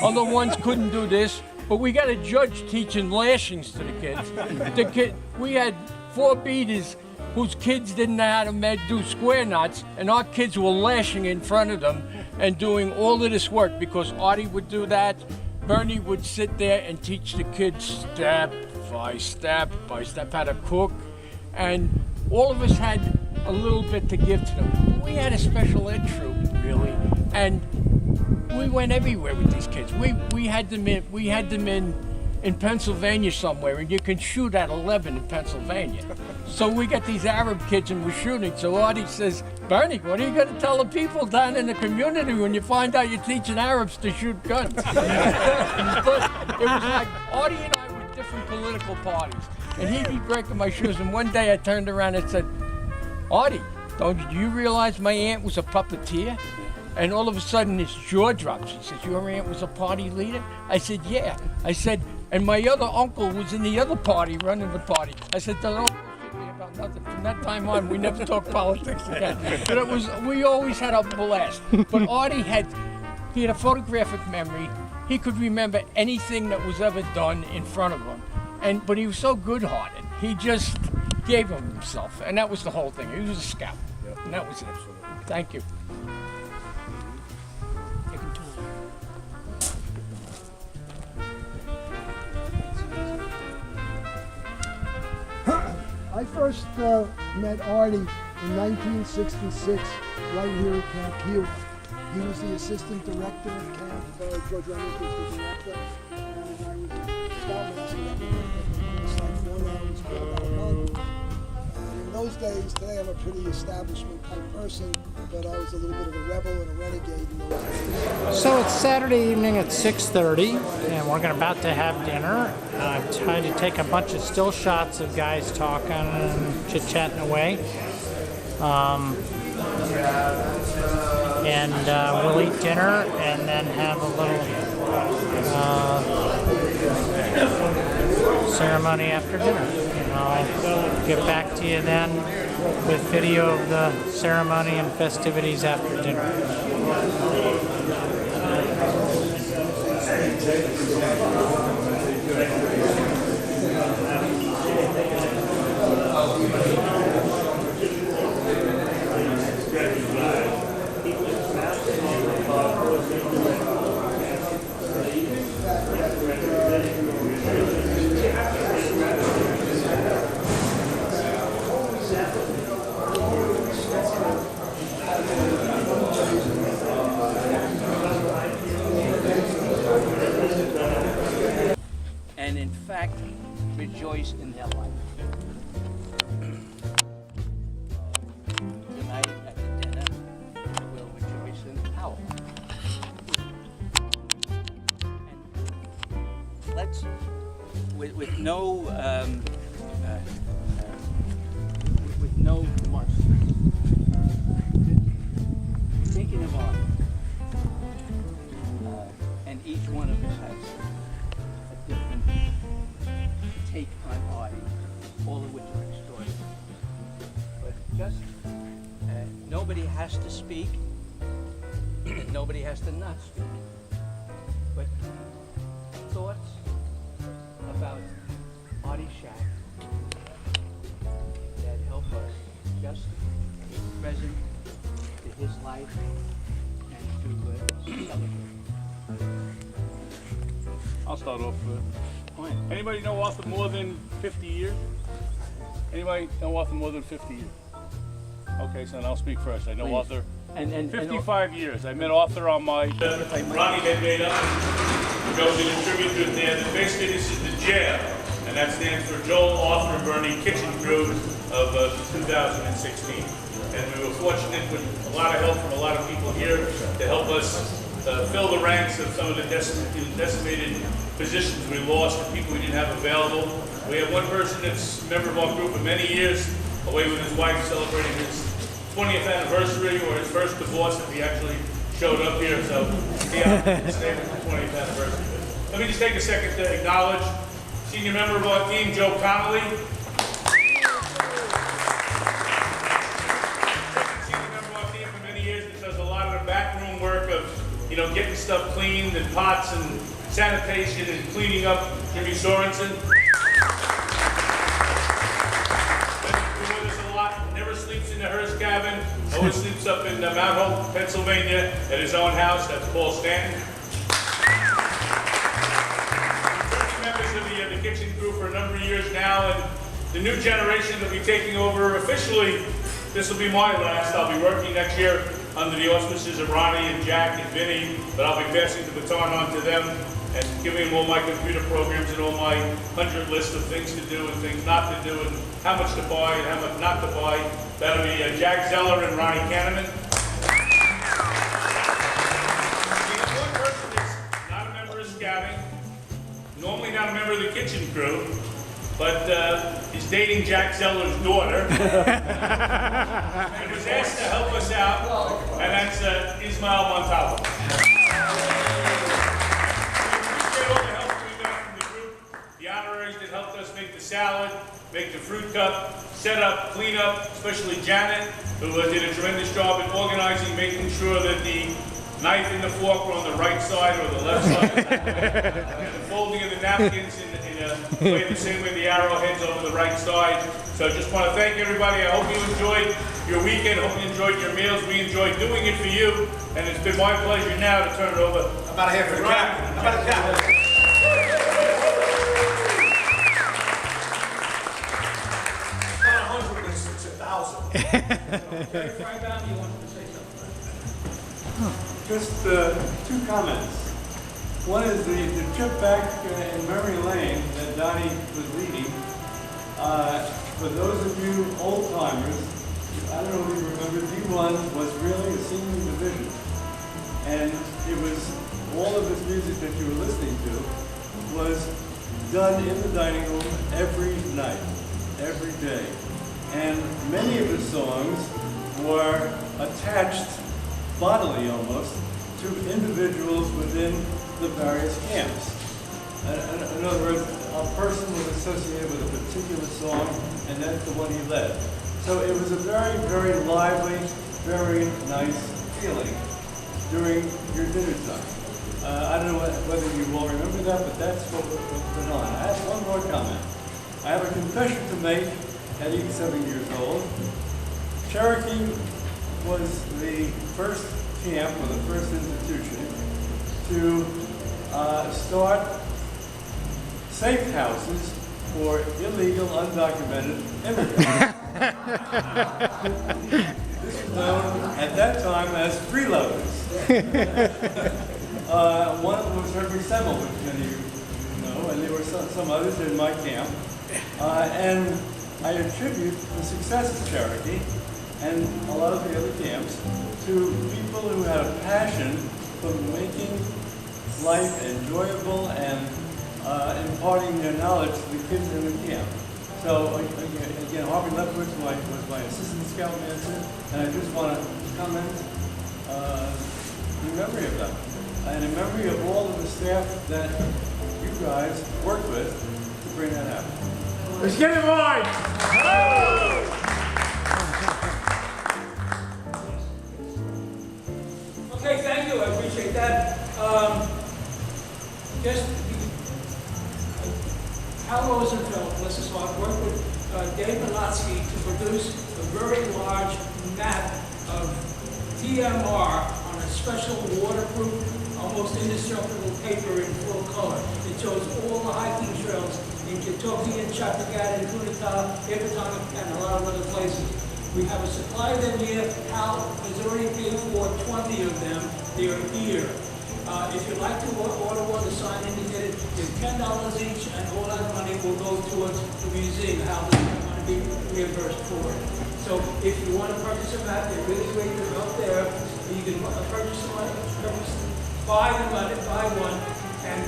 Other ones couldn't do this. But we got a judge teaching lashings to the kids. We had 4 beaters whose kids didn't know how to do square knots, and our kids were lashing in front of them and doing all of this work because Artie would do that. Bernie would sit there and teach the kids step by step how to cook. And all of us had a little bit to give to them. We had a special ed troop, really, and we went everywhere with these kids. We had them in Pennsylvania somewhere, and you can shoot at 11 in Pennsylvania. So we got these Arab kids and we're shooting. So Artie says, Bernie, what are you going to tell the people down in the community when you find out you're teaching Arabs to shoot guns? But it was like Artie and I were different political parties, and he'd be breaking my shoes. And one day I turned around and said, Artie, don't you realize my aunt was a puppeteer? And all of a sudden his jaw drops. He says, your aunt was a party leader? I said, yeah. I said, and my other uncle was in the other party, running the party. I said, don't bullshit me about nothing. From that time on, we never talked politics again. But we always had a blast. But Artie had He had a photographic memory. He could remember anything that was ever done in front of him. But he was so good-hearted. He just gave himself, and that was the whole thing. He was a scout, and that was it. Thank you. I first met Artie in 1966 right here at Camp Hugh. He was the assistant director of Camp. George Reynolds was the director. And I was the scoutmaster at the site for that. It was called about a month. And in those days, today I'm a pretty establishment type person, but I was a little bit of a rebel and a renegade in those days. So it's Saturday evening at 6:30, and we're about to have dinner. I've tried to take a bunch of still shots of guys talking and chit-chatting away. We'll eat dinner and then have a little ceremony after dinner. And I'll get back to you then with video of the ceremony and festivities after dinner. And in fact, rejoice in their life. Tonight at the dinner, we'll rejoice in our life. And let's, with no must, thinking of art, and each one of us has a different take on art, all of which are extraordinary. But just nobody has to speak, and nobody has to not speak. But thoughts about Artie Shack that help us just be present to his life and to celebrate. I'll start off. Anybody know Arthur more than 50 years? Anybody know Arthur more than 50 years? Okay, so then I'll speak first. I know Please. Arthur And 55 years. I met Arthur on my... Ronnie had made up, Joe did a tribute to it there. Basically, this is the jail, and that stands for Joel, Arthur, and Bernie Kitchen Crew of 2016. And we were fortunate with a lot of help from a lot of people here to help us fill the ranks of some of the decimated positions we lost and people we didn't have available. We have one person that's a member of our group for many years, away with his wife celebrating his 20th anniversary or his first divorce if he actually showed up here. So yeah, stay with the 20th anniversary. Let me just take a second to acknowledge senior member of our team, Joe Connolly. Senior member of our team for many years that does a lot of the backroom work of, getting stuff cleaned and pots and sanitation and cleaning up. Jimmy Sorensen. Been with us a lot. Never sleeps in the Hearst cabin. Always sleeps up in Mount Hope, Pennsylvania, at his own house. That's Paul Stanton. Members of the kitchen crew for a number of years now, and the new generation that will be taking over officially. This will be my last. I'll be working next year under the auspices of Ronnie and Jack and Vinny, but I'll be passing the baton on to them and giving them all my computer programs and all my 100 list of things to do and things not to do and how much to buy and how much not to buy. That'll be Jack Zeller and Ronnie Kahneman. The one person that's not a member of Scouting, normally not a member of the kitchen crew, but is dating Jack Zeller's daughter. And was asked to help us out, and that's Ismail Montalvo. We appreciate all the help we got from the group, the honoraries that helped us make the salad, make the fruit cup, set up, clean up, especially Janet, who did a tremendous job in organizing, making sure that the knife and the fork were on the right side or the left side. And the folding of the napkins the same way the arrowheads over the right side. So I just want to thank everybody. I hope you enjoyed your weekend. I hope you enjoyed your meals. We enjoyed doing it for you. And it's been my pleasure now to turn it over. How about a hand for the captain? How about the captain? It's 1,000. Just two comments. One is the trip back in memory lane that Donnie was leading. For those of you old timers, I don't know if you remember, D1 was really a senior division. And it was all of this music that you were listening to was done in the dining room every night, every day. And many of the songs were attached bodily almost to individuals within the various camps. In other words, a person was associated with a particular song, and that's the one he led. So it was a very, very lively, very nice feeling during your dinner time. I don't know whether you all remember that, but that's what went on. I have one more comment. I have a confession to make at 87 years old. Cherokee was the first camp, or the first institution, to start safe houses for illegal, undocumented immigrants. This was known at that time as freeloaders. One of them was Herbie Semmel, which many of you know, and there were some others in my camp. And I attribute the success of Cherokee and a lot of the other camps to people who had a passion for making life enjoyable and imparting their knowledge to the kids in the camp. So again, Harvey Lefkowitz was my assistant scoutmaster, and I just want to comment in memory of them, and in memory of all of the staff that you guys worked with to bring that out. Let's get it right! Okay, thank you. I appreciate that. Hal Rosenfeld, bless his heart, worked with Dave Malatsky to produce a very large map of TMR on a special waterproof, almost indestructible paper in full color. It shows all the hiking trails in Kentucky and Chapagat and Punta, Epatonic, and a lot of other places. We have a supply of them here. Hal has already paid for 20 of them. They are here. If you'd like to order one, the sign indicated is $10 each, and all that money will go towards the museum. Hal is going to be reimbursed for it. So if you want to purchase a map, they're really great. They're up there. You can purchase one, buy one, and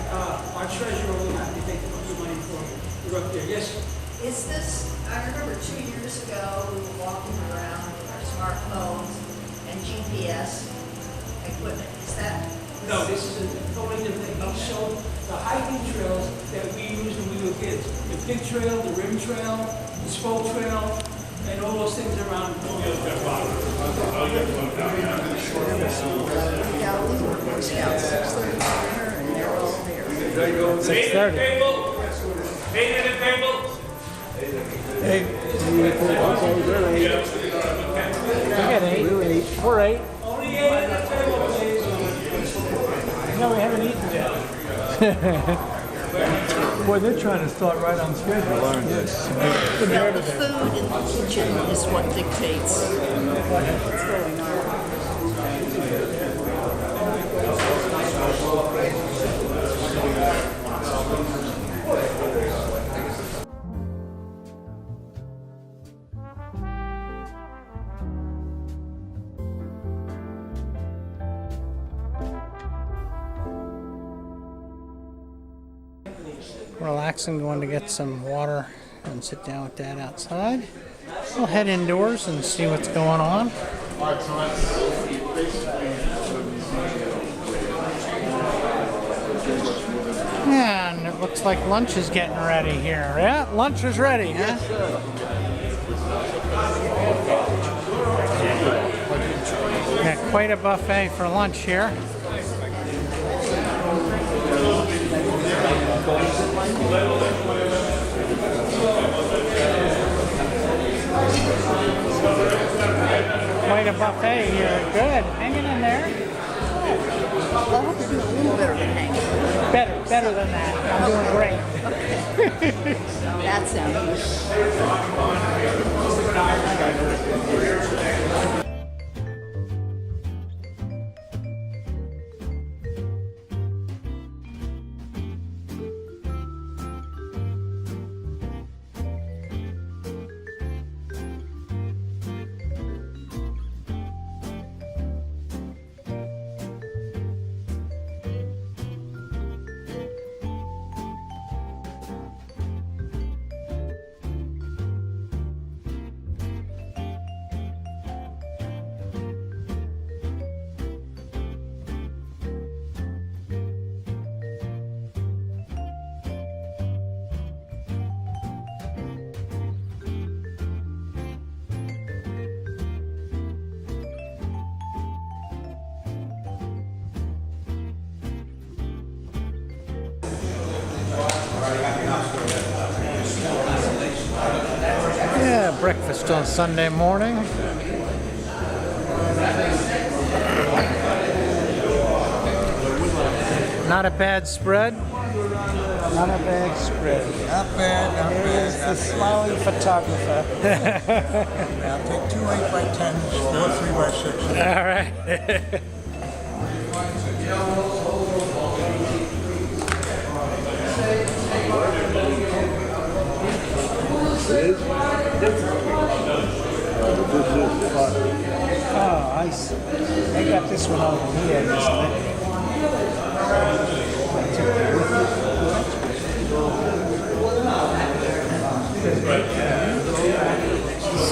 our treasurer will have to take your money for you. You're up there. Yes? Is this, I remember 2 years ago, we were walking around with our smartphones and GPS equipment. Is that? No, this is a totally different thing. He showed the hiking trails that we used when we were kids. The pig trail, the rim trail, the spoke trail, and all those things around. Scouts, 6:30 and they're all there. 6:30. Eight at the table. We're 8. Only 8 at the table, please. No, we haven't eaten yet. Boy, they're trying to start right on schedule, aren't they? Well, the food in the kitchen is what dictates what's going on. Relaxing, going to get some water and sit down with Dad outside. We'll head indoors and see what's going on. And it looks like lunch is getting ready here. Yeah, lunch is ready, huh? Nick. Quite a buffet for lunch here. Quite a buffet here. Good. Hanging in there. Well, I hope you're doing a little better than hanging. Better than that. I'm doing great. That sounds good. Yeah, breakfast on Sunday morning. Not a bad spread. Not a bad spread. Not bad, not bad. Here's the smiling photographer. I'll take 2 8x10s, 4 3x6s. All right. Oh, I see. They got this one over here.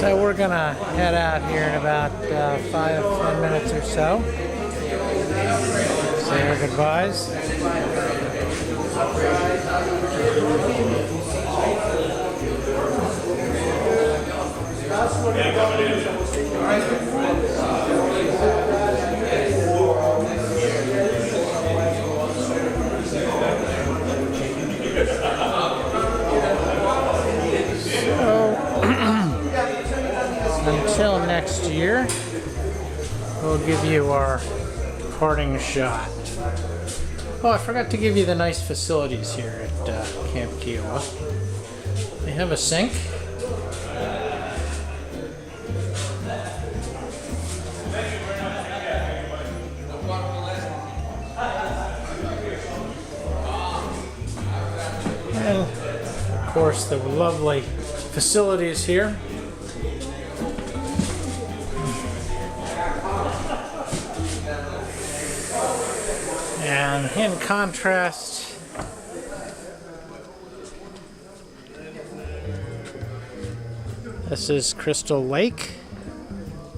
So we're gonna head out here in about 5-10 minutes or so. Say our goodbyes. Until next year, we'll give you our parting shot. Oh, I forgot to give you the nice facilities here at Camp Kiowa. They have a sink. And, of course, the lovely facilities here. And in contrast, this is Crystal Lake,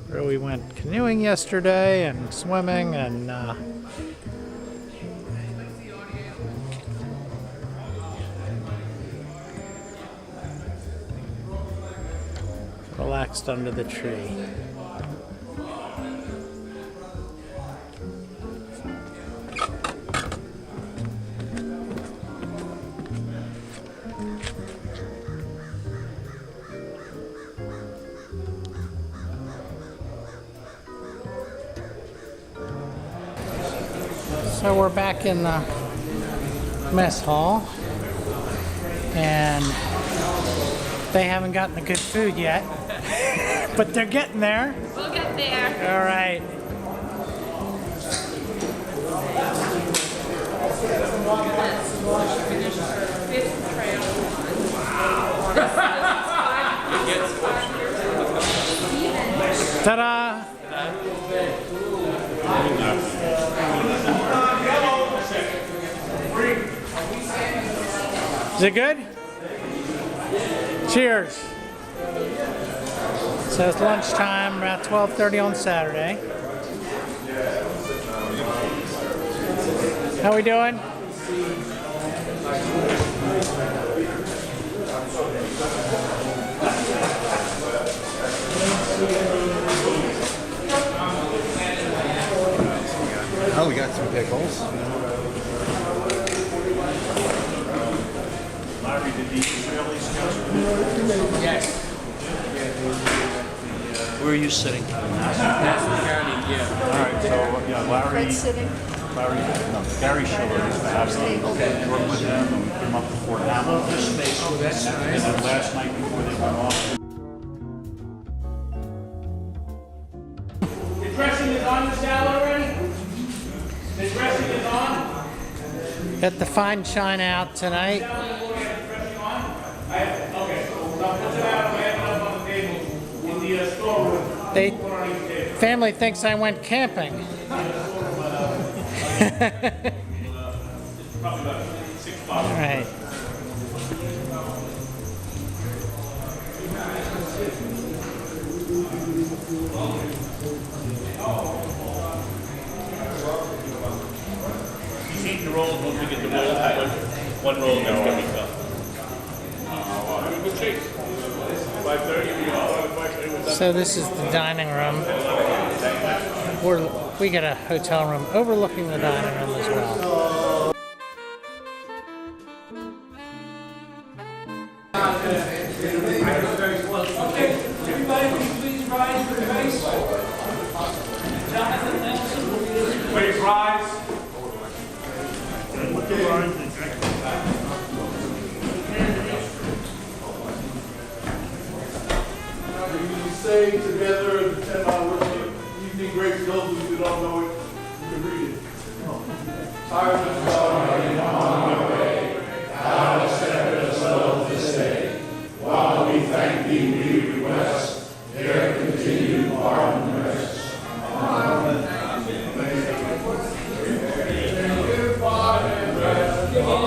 where we went canoeing yesterday and swimming and relaxed under the tree. So we're back in the mess hall, and they haven't gotten the good food yet, but they're getting there. We'll get there. All right. Ta-da! Is it good? Cheers. So it's lunchtime, about 12:30 on Saturday. How we doing? Oh, we got some pickles. Larry, did the Israeli scouts? Yes. Where are you sitting? That's the county, yeah. All right, so yeah, Larry, sitting. Larry, no, Gary Schiller is the house. Okay. Worked with them, and we put him up to Fort Hamilton. Oh, that's And nice. then last night before they went off. The dressing is on the salad already? The dressing is on? Got the fine china out tonight. Okay, so now put it out, I have it up on the table in the storeroom. They family thinks I went camping. All right. He's eating the rolls once we get the roll. One roll and then we go. Good shape. 5:30. So this is the dining room. We got a hotel room overlooking the dining room as well. Okay, everybody, will you please rise for the base? Jonathan Nelson. Please rise. We say together the 10-hour worship. Evening grace, those of you who don't know it, you can read it. Tired of God, on our way, thou hast kept us all this day. While we thank thee, we request their continued pardon and rest. Amen. Pardon and rest. Amen.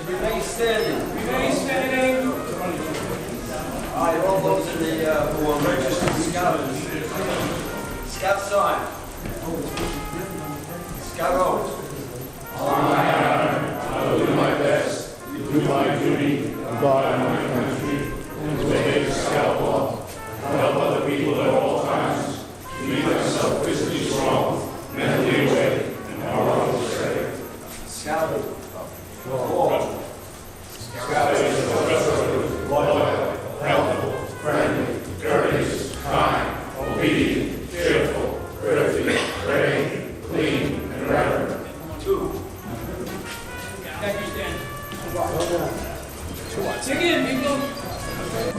Remain standing. Remain standing. All right, all those in the who are registered scouts. Scout sign. Scout oath. On my honor, I will do my best to do my duty, God and my country, and to obey the scout law, help other people at all times, to be myself physically strong, mentally awake, and morally straight. Scout oath. Scout is trustworthy, loyal, helpful, friendly, courteous, kind, obedient, cheerful, thrifty, praying, clean, and reverent. Thank you, Stan. Dig in, people.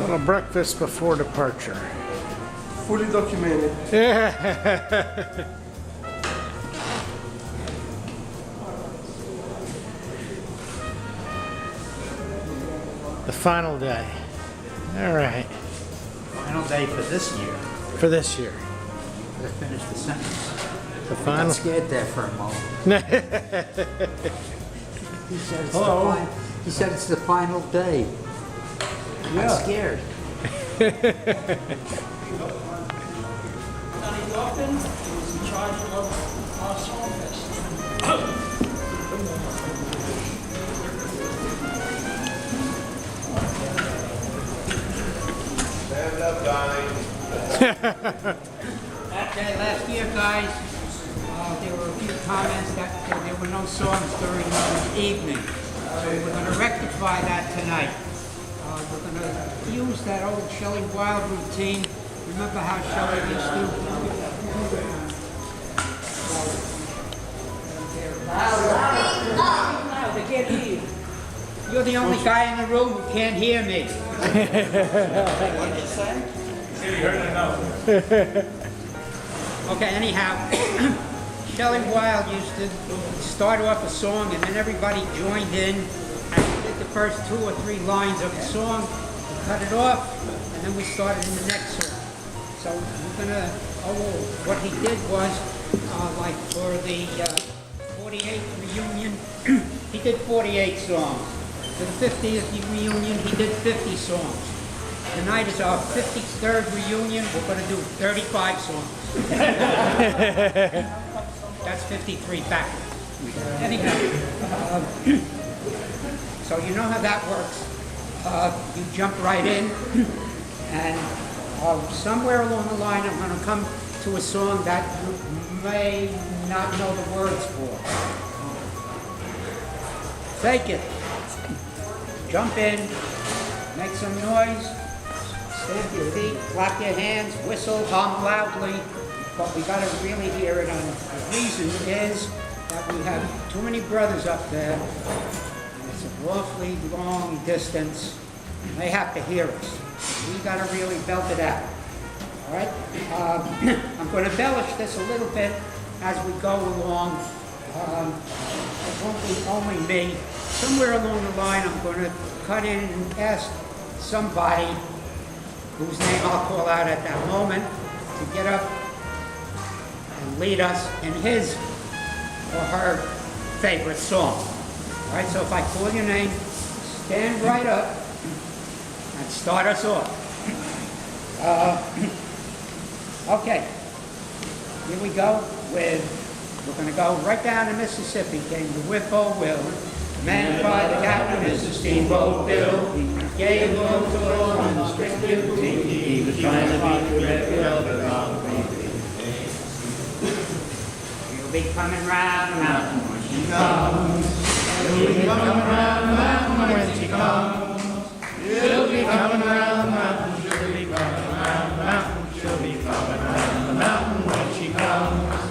Little breakfast before departure. Fully documented. The final day. All right. Final day for this year. For this year. Gotta finish the sentence. The I final. got scared there for a moment. He said it's Hello? the he said it's the final day. Yeah. I'm scared. Donnie Lofton is in charge of our song fest. Stand up, Donnie. That day last year, guys, there were a few comments that there were no songs during the evening. So we're going to rectify that tonight. We're going to use that old Shelley Wild routine. Remember how Shelley used to? Loud, they can't hear you. You're the only guy in the room who can't hear me. Okay, anyhow, Shelley Wild used to start off a song and then everybody joined in and we did the first 2 or 3 lines of the song, we cut it off, and then we started in the next song. So we're gonna, what he did was, like for the 48th reunion, he did 48 songs. For the 50th reunion, he did 50 songs. Tonight is our 53rd reunion. We're going to do 35 songs. That's 53 backwards. Anyhow, so you know how that works. you jump right in, and somewhere along the line I'm going to come to a song that you may not know the words for. Fake it. Jump in, make some noise, stamp your feet, clap your hands, whistle, hum loudly, but we got to really hear it. And the reason is that we have too many brothers up there, and it's an awfully long distance. They have to hear us. We got to really belt it out. All right? I'm going to embellish this a little bit as we go along. It won't be only me. Somewhere along the line, I'm going to cut in and ask somebody whose name I'll call out at that moment to get up and lead us in his or her favorite song. All right, so if I call your name, stand right up and start us off. Okay, here we go we're going to go right down to Mississippi. Came the whippoorwill, the man by the captain is the steamboat Bill. He gave a little tour on the strict duty. He was trying to beat the red velvet mountain. He'll be coming round the mountain when she comes. He'll be coming round the mountain when she comes. She'll be coming round the mountain. She'll be coming round the mountain. She'll be coming round the mountain when she comes.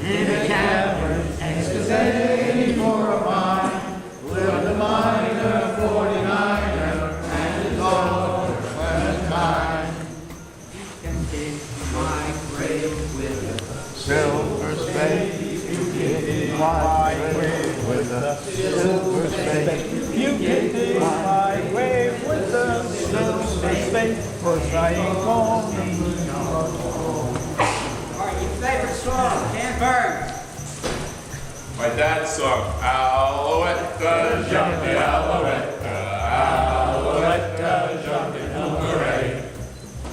In a cavern, excavating for a mine, lived a miner, 49er, and his daughter, Clementine. You can dig my grave with a silver spade. You can dig my grave with a silver spade. You can dig my grave with a silver spade. 'Cause I ain't gonna move no more. Favorite song, Dan Bird. My dad's song, Alouette, jumping Alouette, Alouette, jumping hooray.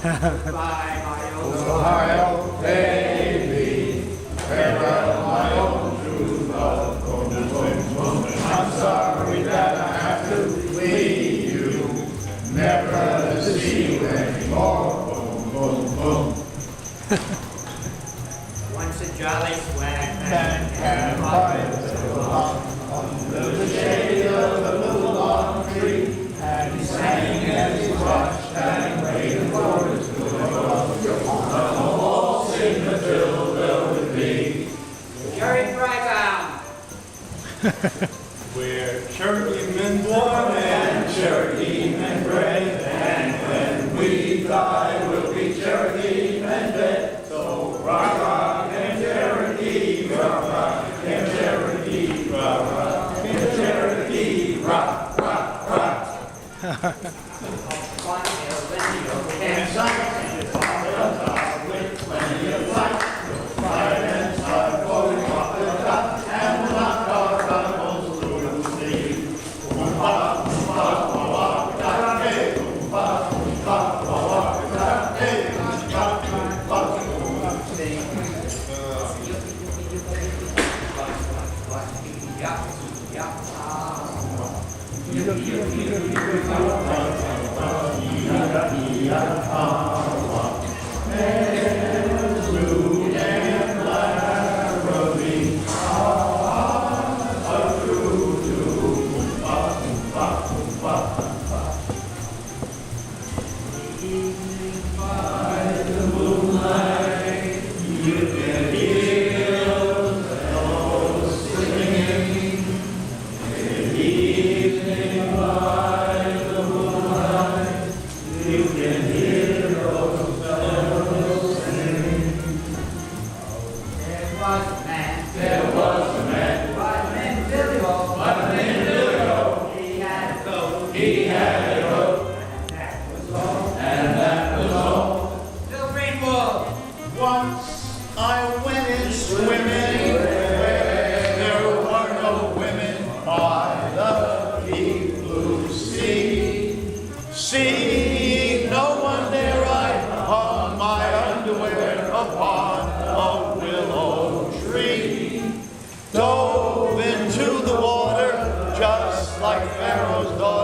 Goodbye, my old Ohio, baby, farewell, my old true love. I'm sorry that I have to leave you, never to see you anymore. Boom, boom, boom. Once a jolly swag Man can hide under the shade of the little long tree, and he sang as he watched and waited for his good luck. Come all sing Matilda with me. Jerry Frybound. We're Cherokee men born and Cherokee men bred, and when we die, we'll be Cherokee men dead. So rock, rock, and Cherokee, rock, rock, and Cherokee, rock, rock, and Cherokee, rock, rock, rock. And sunshine is on the top with plenty of light. We'll fight and start going off the top, and we'll knock our rivals through the sea. Boom, bop, boom, bop, boom, bop, da, hey, boom, bop, boom, bop, boom, bop, da, hey, boom, bop, boom, bop, boom, bop, sing. Dove into the water just like Pharaoh's daughter.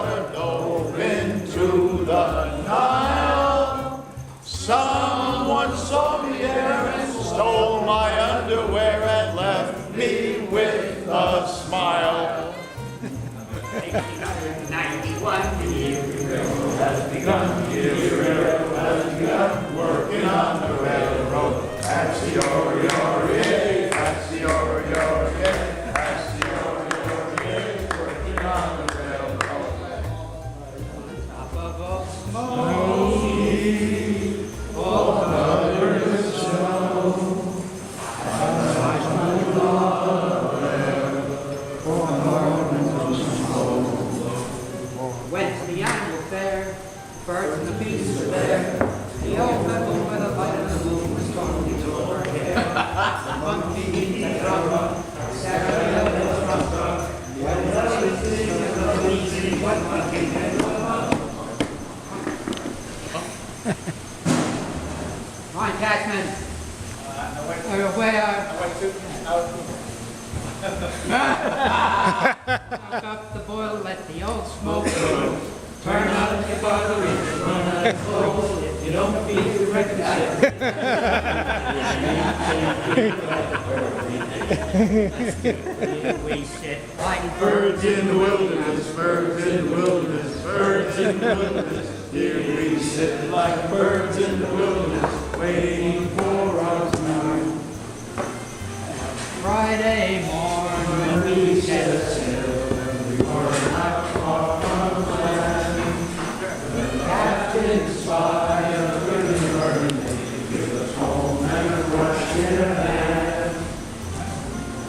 the Nile. Someone saw me there and stole my underwear and left me with a smile. 1891, the year Has begun, the railroad has begun, working on the railroad. That's the Ori-Ori, that's the Ori-Ori, that's the Ori-Ori, working on the railroad. top of all Smoky, all covered with snow. Went to the animal fair, birds and the beasts were there. The old rebel with a light of the moon was talking to her hair. The monkey, the drummer, Sarah, the drummer. What monkey can do about? Come on, Cashman. Where? Knock up the boil, let the old smoke go. Turn out your bottle, run out of coal. If you don't beat the record, we sit like Birds in the wilderness, birds in the wilderness, birds in the wilderness. Here we sit like birds in the wilderness, waiting for our time. Friday morn when we set sail, and we were not far from land. The captain's fire really burned, give us home and a rush in a hand.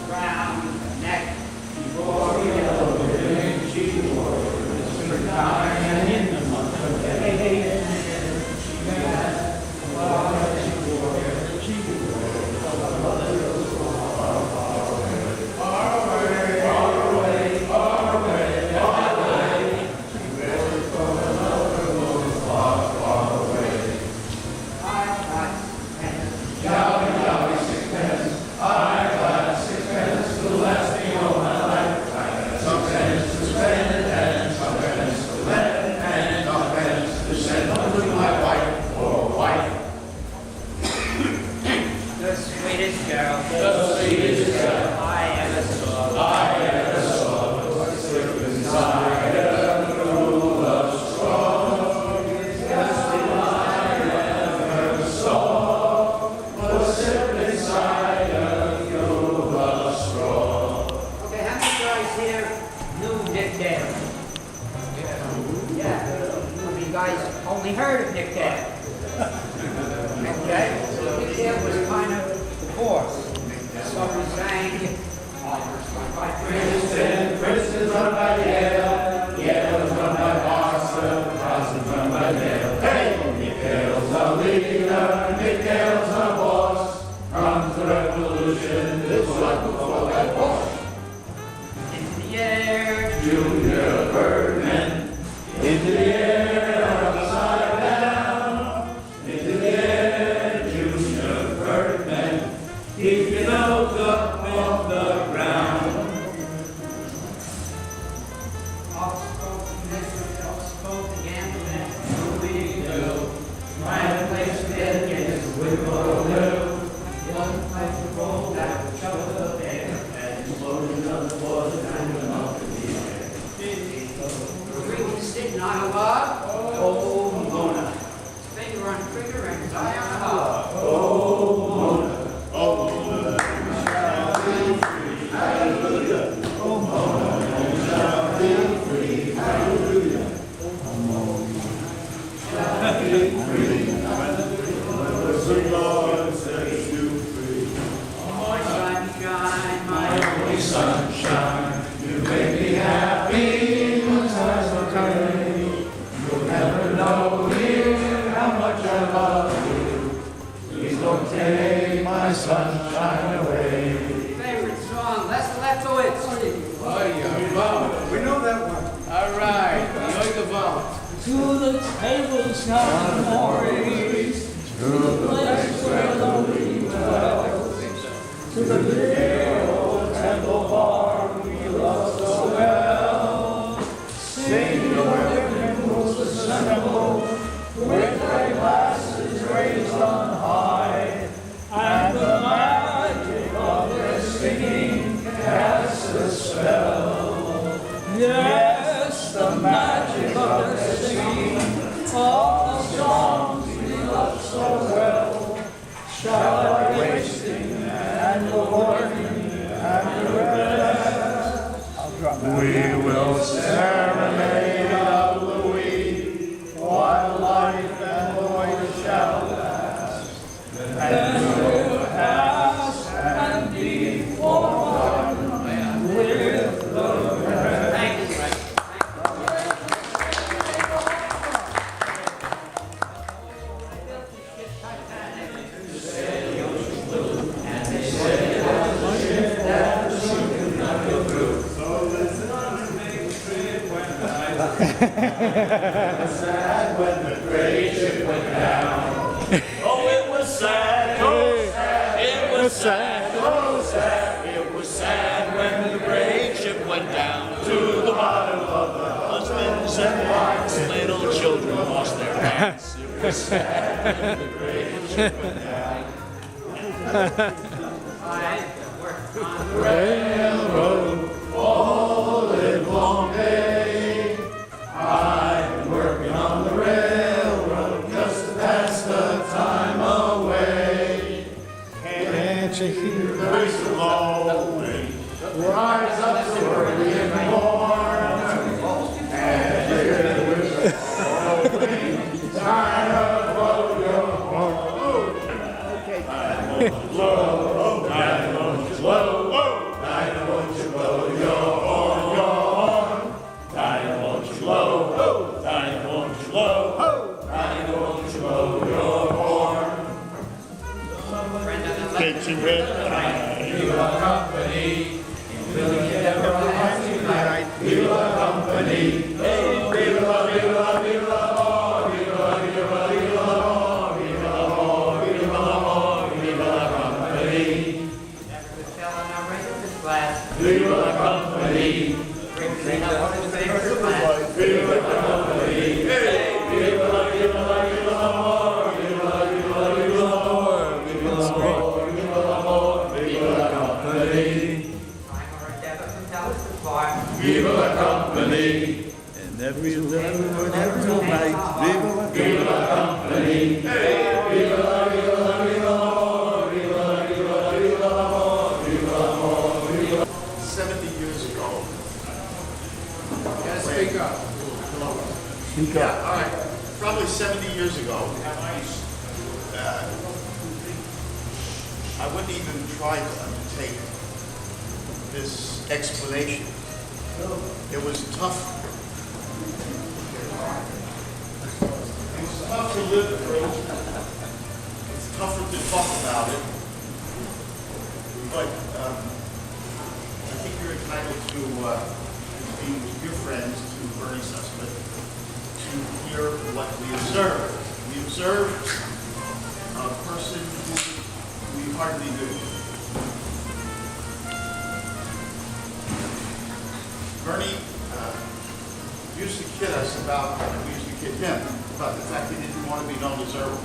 Round the neck, she wore a yellow ribbon, she wore the springtime, and in the month of May, she had a lot she wore, she wore a little only heard of Nick Dale. Okay? So Nick Dale was kind of the boss. So we sang, Princeton's run by Yale, Yale's run by Boston, Boston's run by Yale. Hey! Nick Dale's a leader, Nick Dale's a boss. Comes the revolution, it's like before that war. into the air, Junior Birdman, into the air. Keep your nose up off the ground. off spoke again, we do. Trying to place bed against the whippoorwill. Young like the roll that would shovel the bear, and floating on the water and the mouth of the air. Three was sitting on a log, oh Mona. Finger on trigger and eye on hog. Oh, Mona. Oh, Mona, you shall be free, hallelujah. Oh, Mona, you shall be free, hallelujah. Oh, Mona, shall be free, hallelujah. The Lord sets you free. My sunshine, my only sunshine, you make me happy when times are gray. You'll never know, dear, how much I love you. Please don't take my sunshine away. favorite song, Les Lefkowitz. We know that one. All right, enjoy the vote. To the tables now memories, to the place where we dwell, to the dear old temple bar we love so well. Sing your hymns assemble All the songs we love so well shall be wasting, and the mourning and the rest. We will serenade of the weak while life and voice shall last, and will pass and be forgotten with the rest. Thank you. Sad when the great ship went down. Oh, it was sad, oh sad, it was sad, oh sad, it was sad when the great ship went down to the bottom of the husbands and wives, little children lost their hands. It was sad when the great ship went down. On the railroad all the long day. I've been working on the railroad just to pass the time away. Can't you hear the whistle blowing? Rise up so early in the morning. And you hear the whistle blowing. Time to blow your horn. Time won't blow, time won't blow, time won't blow your horn. Time won't blow, time won't blow, time won't blow your horn. Get you ready. You are company. Will you ever rise tonight? You are company. Hey, viva, viva, viva, oh, viva, viva, viva, oh, viva, oh, viva, oh, viva la company. Never could tell on our regular class. Viva la company. Bring up his favorite class. Viva la company. Hey, viva la, viva la, viva la more. Viva la, viva la, viva la more. Viva la more, viva la more. Viva la company. Viva la company. And every little and every night. Viva la company. Hey, viva la, viva la, viva la more. Viva la, viva la, viva la more. Viva la more, viva la. 70 years ago. Gotta speak up. Yeah, all right. Probably 70 years ago. I wouldn't even try to undertake this explanation. It was tough. It's tough to live through. It's tougher to talk about it. But I think you're entitled to be with your friends, to Bernie Sussman, to hear what we observed. We observed a person who we hardly knew. Bernie used to kid us about, and we used to kid him, about the fact he didn't want to be known as Earl.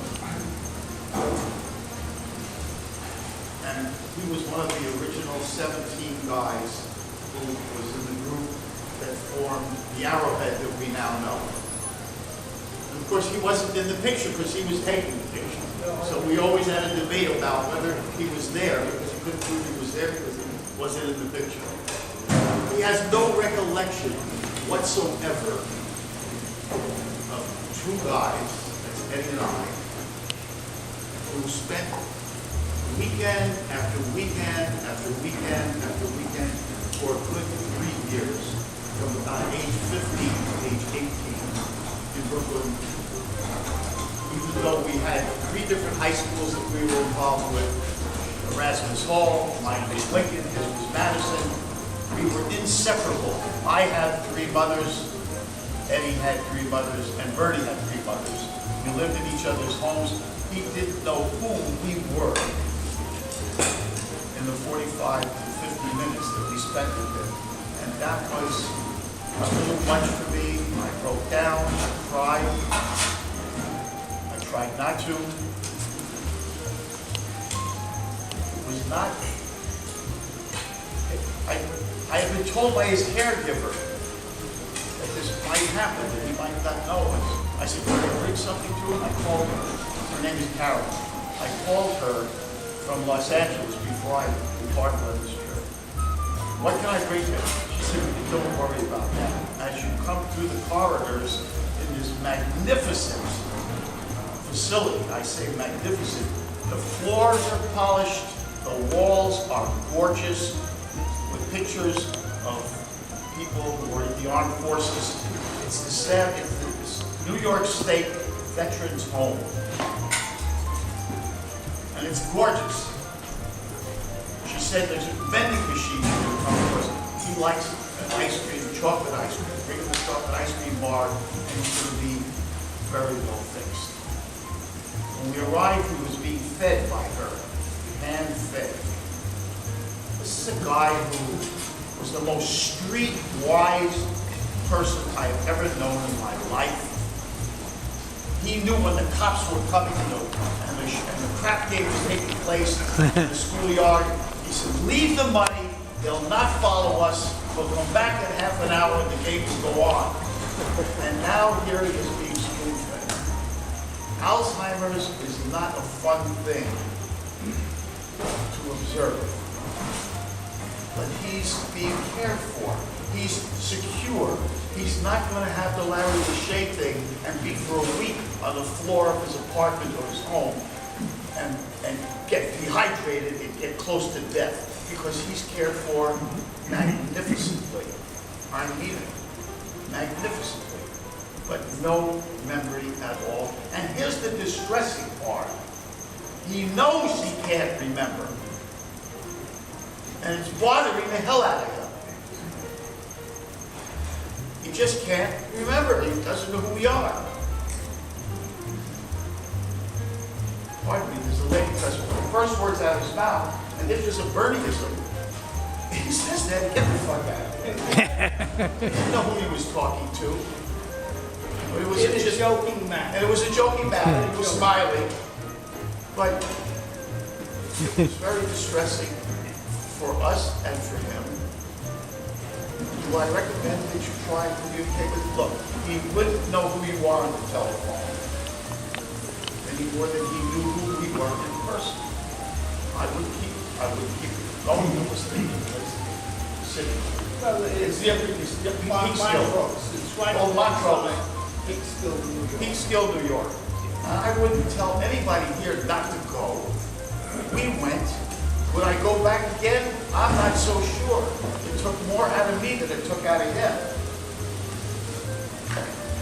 And he was one of the original 17 guys who was in the group that formed the Arrowhead that we now know. And of course, he wasn't in the picture because he was taking the picture. So we always had a debate about whether he was there, because he couldn't prove he was there because he wasn't in the picture. He has no recollection whatsoever of two guys, that's Eddie and I, who spent weekend after weekend after weekend after weekend for a good 3 years, from about age 15 to age 18 in Brooklyn. Even though we had 3 different high schools that we were involved with, Erasmus Hall, mine was Lincoln, his was Madison. We were inseparable. I had 3 mothers, Eddie had 3 mothers, and Bertie had 3 mothers. We lived in each other's homes. He didn't know who we were in the 45 to 50 minutes that we spent with him. And that was a little much for me. I broke down, I cried. I tried not to. It was not, I had been told by his caregiver that this might happen, that he might not know us. I I said, "Can I bring something to him?" I called her. Her name is Carol. I called her from Los Angeles before I departed on this trip. "What can I bring you?" She said, "Don't worry about that. As you come through the corridors in this magnificent facility," I say magnificent, "the floors are polished, the walls are gorgeous, with pictures of people who were in the armed forces. It's the New York State Veterans Home. And it's gorgeous." She said there's a vending machine in the because he likes ice cream, chocolate ice cream. Bring him a chocolate ice cream bar, and he's going to be very well fixed. When we arrived, he was being fed by her, hand-fed. This is a guy who was the most street-wise person I've ever known in my life. He knew when the cops were coming and the crap game was taking place in the schoolyard. He said, "Leave the money, they'll not follow us, we'll come back in half an hour and the game will go on." And now here he is being spoon-fed. Alzheimer's is not a fun thing to observe. But he's being cared for. He's secure. He's not going to have the Larry Lachey thing and be for a week on the floor of his apartment or his home and get dehydrated and get close to death, because he's cared for magnificently. I mean it, magnificently, but no memory at all. And here's the distressing part. He knows he can't remember. And it's bothering the hell out of him. He just can't remember. He doesn't know who we are. Pardon me, there's a lady present. The first words out of his mouth, and this is a Bernieism. He says that, "Get the fuck out of here." He didn't know who he was talking to. It was just a joking matter. And it was a joking matter. He was smiling. But it was very distressing for us and for him. Do I recommend that you try and communicate with him? Look, he wouldn't know who you are on the telephone any more than he knew who we were in person. I would keep going to listening because sitting. Well, it's Montrose. It's right on Montrose. Peekskill, New York. Peekskill, New York. I wouldn't tell anybody here not to go. We went. Would I go back again? I'm not so sure. It took more out of me than it took out of him.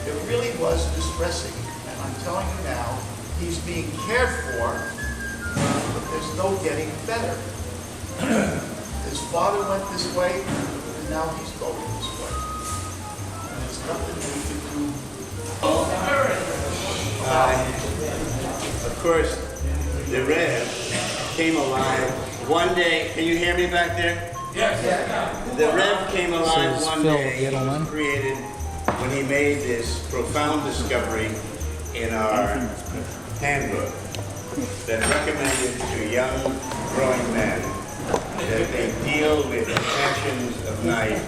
It really was distressing. And I'm telling you now, he's being cared for, but there's no getting better. His father went this way, and now he's going this way. And there's nothing we can do. Of course, the Rev came alive one day. Can you hear me back there? Yes. The Rev came alive one day. He was created when he made this profound discovery in our handbook that recommended to young growing men that they deal with the passions of night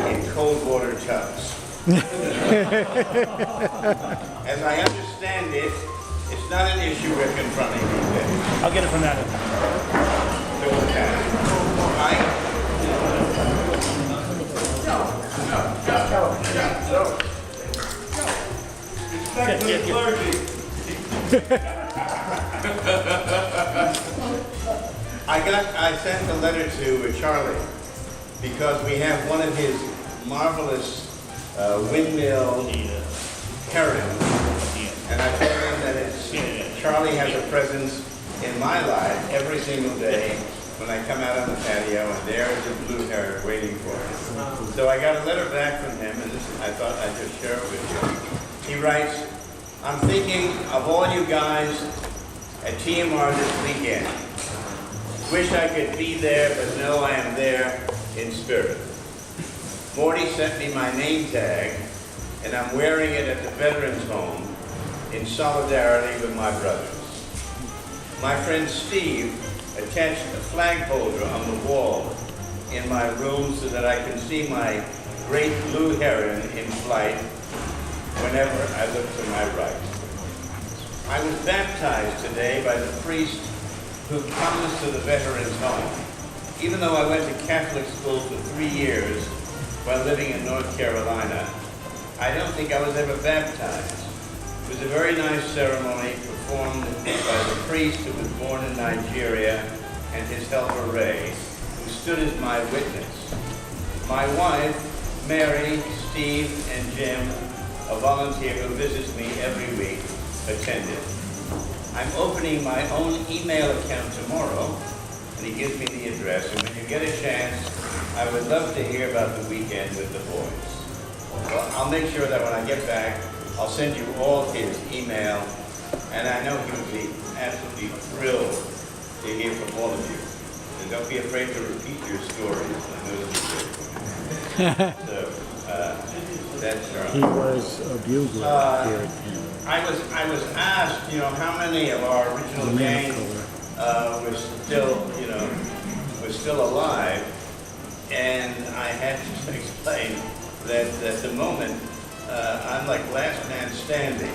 in cold water tubs. As I understand it, it's not an issue we're confronting these days. I'll get it from that. Respect to the clergy. I sent a letter to Charlie because we have one of his marvelous windmill herons, and I told him that Charlie has a presence in my life every single day when I come out on the patio, and there is a blue heron waiting for me. So I got a letter back from him, and I thought I'd just share it with you. He writes, "I'm thinking of all you guys at TMR this weekend. Wish I could be there, but know I am there in spirit. Morty sent me my name tag, and I'm wearing it at the Veterans Home in solidarity with my brothers. My friend Steve attached a flag holder on the wall in my room so that I can see my great blue heron in flight whenever I look to my right. I was baptized today by the priest who comes to the veterans' home. Even though I went to Catholic school for 3 years while living in North Carolina, I don't think I was ever baptized. It was a very nice ceremony performed by the priest who was born in Nigeria and his helper Ray, who stood as my witness. My wife, Mary, Steve, and Jim, a volunteer who visits me every week, attended. I'm opening my own email account tomorrow, and he gives me the address, and when you get a chance, I would love to hear about the weekend with the boys. Well, I'll make sure that when I get back, I'll send you all his email, and I know he would be absolutely thrilled to hear from all of you. And don't be afraid to repeat your stories. I know this is good. So, that's Charlie. He was a bugler here at Penn. I was asked, how many of our original gang were still alive, and I had to explain that at the moment I'm like last man standing.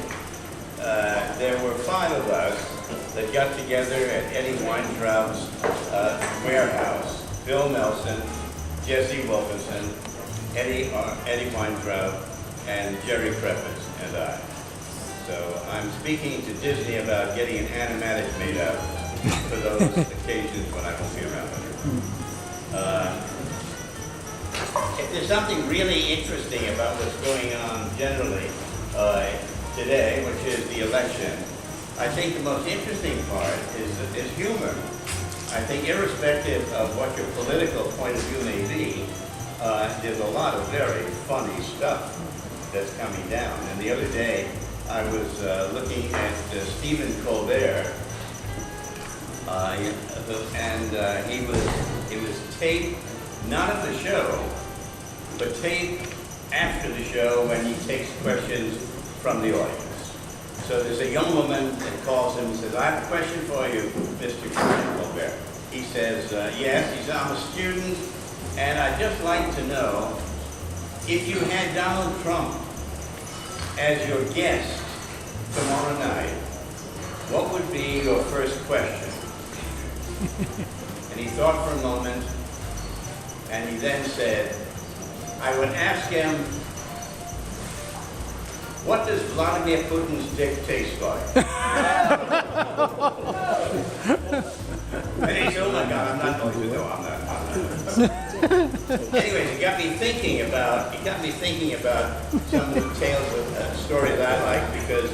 There were 5 of us that got together at Eddie Weintraub's warehouse. Bill Nelson, Jesse Wilkinson, Eddie Weintraub, and Jerry Prepis and I. So I'm speaking to Disney about getting an animatic made up for those occasions when I won't be around. If there's something really interesting about what's going on generally today, which is the election, I think the most interesting part is humor. I think irrespective of what your political point of view may be, there's a lot of very funny stuff that's coming down. And the other day, I was looking at Stephen Colbert, and it was taped, not of the show, but taped after the show when he takes questions from the audience. So there's a young woman that calls him and says, I have a question for you, Mr. Colbert. He says, yes. He says, I'm a student, and I'd just like to know, if you had Donald Trump as your guest tomorrow night, what would be your first question? And he thought for a moment, and he then said, I would ask him, what does Vladimir Putin's dick taste like? And he said, oh my God, I'm not going to know, I'm not. Anyways, it got me thinking about some of the tales of stories I like, because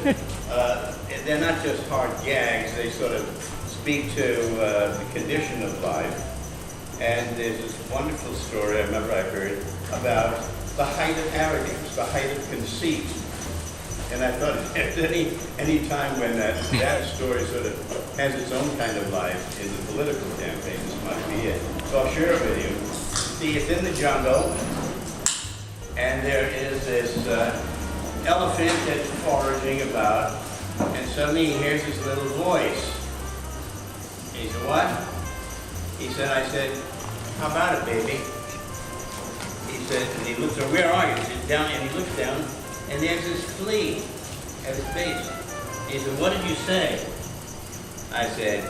they're not just hard gags, they sort of speak to the condition of life. And there's this wonderful story I remember I heard about the height of arrogance, the height of conceit. And I thought at any time when that story sort of has its own kind of life in the political campaign, this might be it. So I'll share it with you. See, it's in the jungle, and there is this elephant that's foraging about, and suddenly he hears this little voice. He said, what? He said, I said, how about it, baby? He said, and he looks, where are you? He said, down, and he looks down, and there's this flea at his face. He said, what did you say? I said,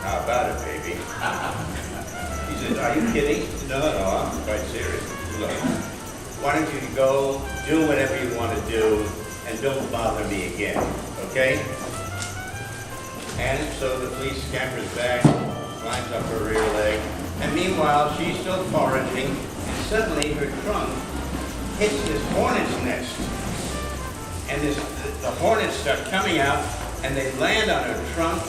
how about it, baby? He said, are you kidding? No, I'm quite serious. Look, why don't you go do whatever you want to do and don't bother me again, okay? And so the flea scampers back, climbs up her rear leg, and meanwhile she's still foraging, and suddenly her trunk hits this hornet's nest. And the hornets start coming out, and they land on her trunk,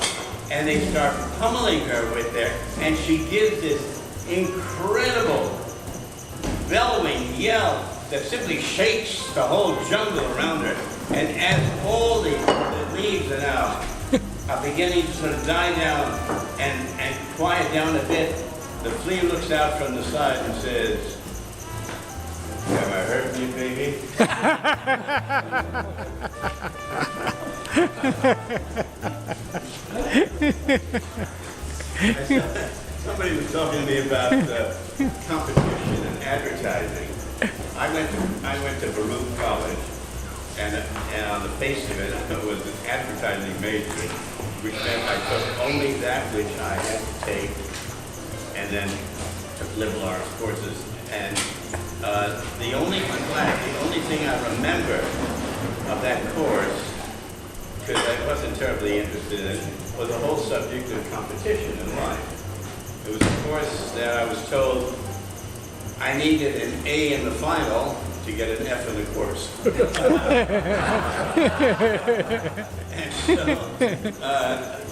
and they start pummeling her with their, and she gives this incredible bellowing yell that simply shakes the whole jungle around her. And as all the leaves are now are beginning to sort of die down and quiet down a bit, the flea looks out from the side and says, have I hurt you, baby? Somebody was talking to me about competition and advertising. I went to Baruch College, and on the face of it was an advertising major, which meant I took only that which I had to take, and then took liberal arts courses. And the only thing I remember of that course, because I wasn't terribly interested in it, was the whole subject of competition in life. It was a course that I was told I needed an A in the final to get an F in the course. And so,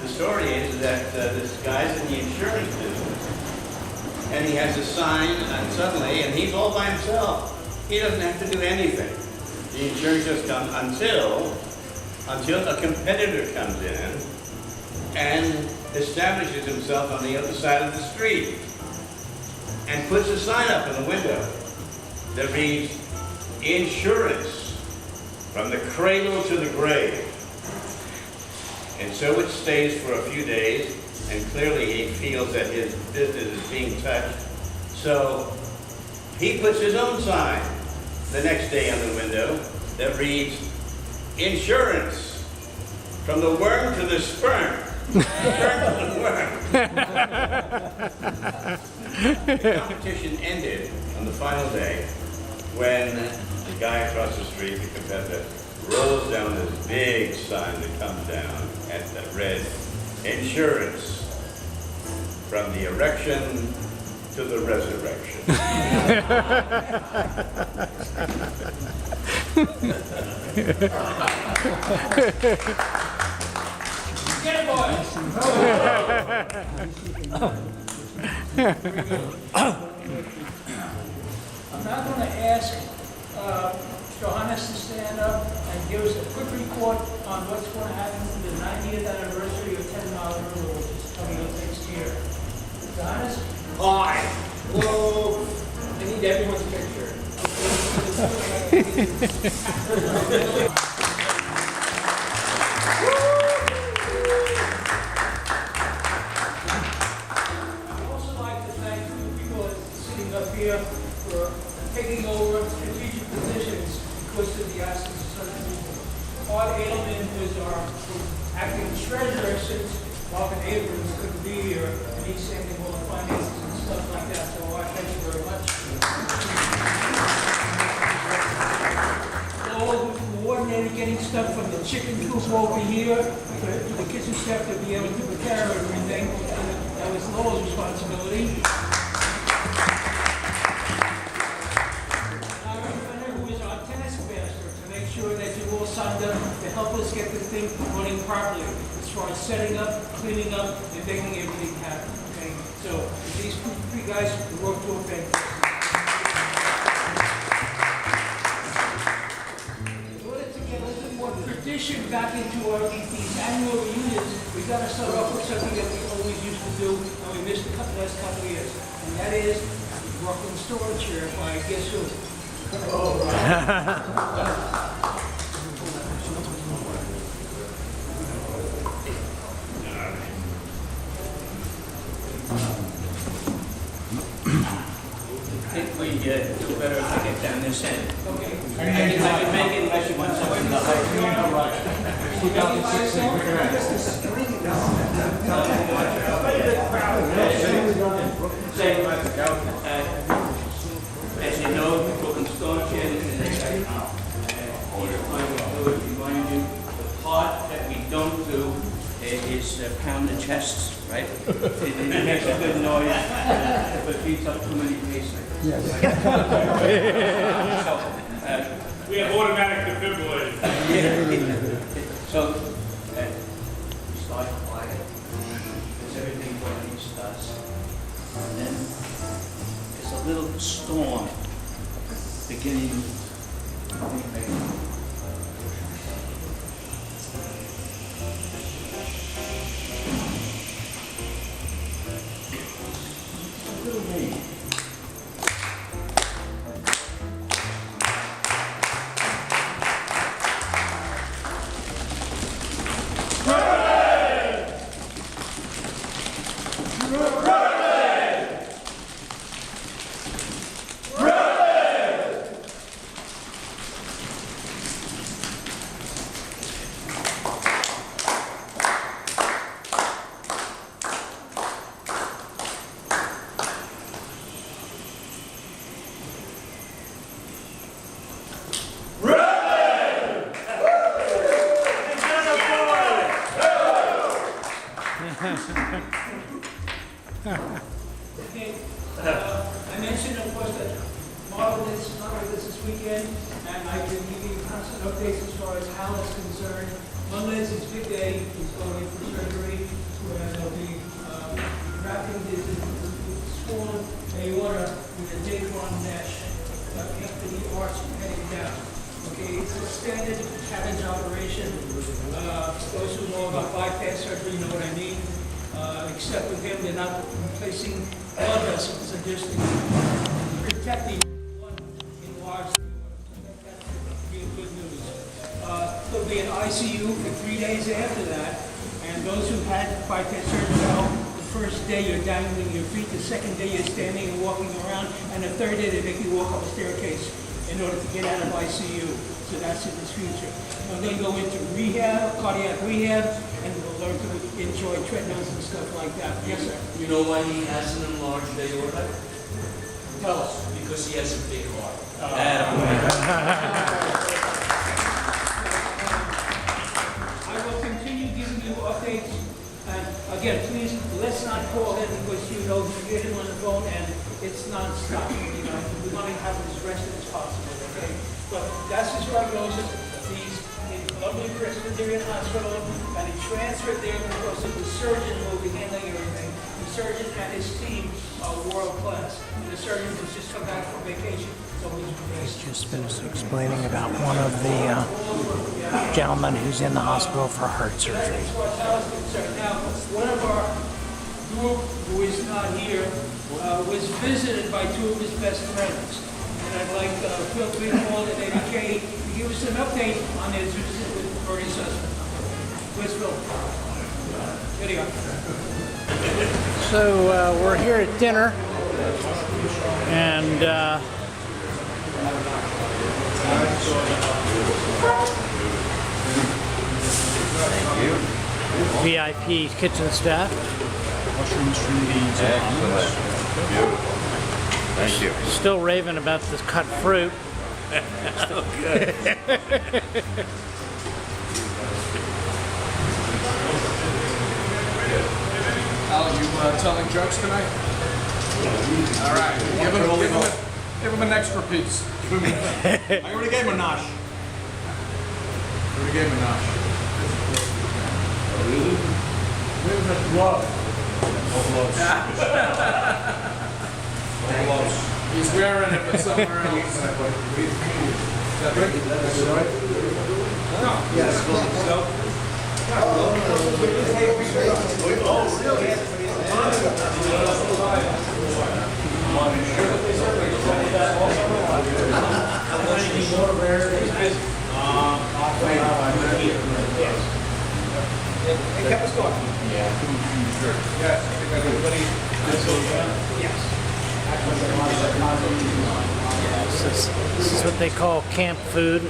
the story is that this guy's in the insurance business, and he has a sign, and suddenly, and he's all by himself. He doesn't have to do anything. The insurance just comes until a competitor comes in and establishes himself on the other side of the street and puts a sign up in the window that reads, "Insurance from the cradle to the grave." And so it stays for a few days, and clearly he feels that his business is being touched. So he puts his own sign the next day on the window that reads, "Insurance from the worm to the sperm." Sperm to the worm. The competition ended on the final day when the guy across the street, the competitor, rolls down this big sign that comes down and that read, "Insurance from the erection to the resurrection." Get it, boys. I'm now going to ask Johannes to stand up and give us a quick report on what's going to happen for the 90th anniversary of 10 Mile River, which is coming up next year. Johannes? Hi. Hello. I need everyone's picture. I'd also like to thank the people sitting up here for taking over strategic positions because of the absence of certain people. Art Adelman was our acting treasurer since Marvin Abrams couldn't be here, and he's handling all the finances and stuff like that, so Art, thank you very much. All who coordinated getting stuff from the chicken coop over here to the kitchen chef to be able to prepare everything, that was Lowell's responsibility. Who is our taskmaster to make sure that you all signed up to help us get this thing running properly, as far as setting up, cleaning up, and making everything happen. Okay, so these three guys work to a fantastic. In order to get a little bit more tradition back into these annual reunions, we got to start off with something that we always used to do, and we missed the last couple of years, and that is Brooklyn Storage here by guess who? I think we do better if I get down this end. Okay. I can make it unless you want something to hide. As you know, Brooklyn Storage Shed is remind you, the part that we don't do is pound the chests, right? It makes a good noise, but it beats up too many patients. Yes. We have automatic defibrillators. So, we start quiet, because everything needs us. And then there's a little storm beginning. A little rain. Okay, I mentioned, of course, that Marvin is with us this weekend, and I've been giving you constant updates as far as Hal is concerned. Monday is his big day. He's going in for surgery, where they'll be wrapping his swollen aorta with a Dacron mesh after the arch heading down. Okay, it's a standard cabbage operation. Those who know about bypass surgery know what I mean. Except with him, they're not replacing blood vessels, they're just protecting one enlarged. That's real good news. There'll be an ICU for 3 days after that, and those who had bypass surgery know the first day you're dangling your feet, the second day you're standing and walking around, and the third day they make you walk up a staircase in order to get out of ICU. So that's in his future. And then go into rehab, cardiac rehab, and we'll learn to enjoy treadmills and stuff like that. Yes, sir. You know why he has an enlarged aorta? Tell us. Because he has a big heart. I will continue giving you updates. And again, please, let's not call him because you know you get him on the phone and it's non-stop. You know, we want to have him as rested as possible, okay? But that's his prognosis. He's in Columbia Presbyterian Hospital, and he transferred there because of the surgeon who will be handling everything. The surgeon and his team are world class. And the surgeon has just come back from vacation. So He's just finished explaining about one of the gentlemen who's in the hospital for heart surgery. Now, one of our group who is not here was visited by two of his best friends. And I'd like Phil Greenwald and Eddie Kay to give us an update on their visit with Bernie Sussman. Where's Phil? There you go. So we're here at dinner, and VIP kitchen staff. Excellent. Beautiful. Thank you. Still raving about this cut fruit. So good. Al, you telling jokes tonight? All right. Give him an extra piece. I already gave him a nosh. Where's the glove? No gloves. He's wearing it, but somewhere else. Is that right? That's right. No. Yes. They kept us going. Yeah. Sure. Yes. I think everybody. Yes. This is what they call camp food.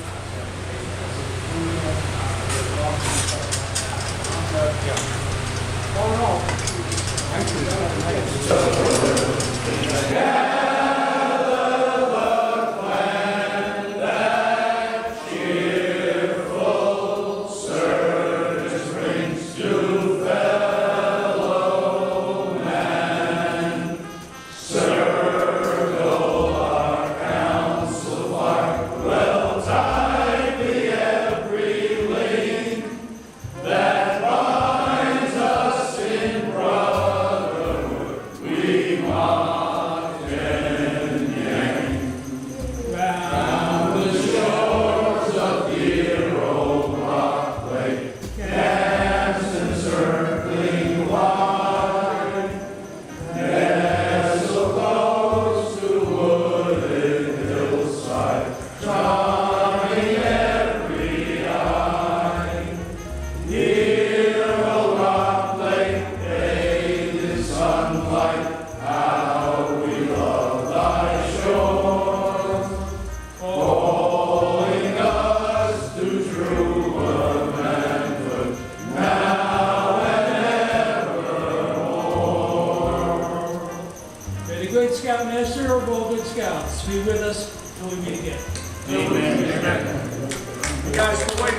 Scoutmaster of all good scouts, be with us till we meet again. Amen. Amen. You guys, wait.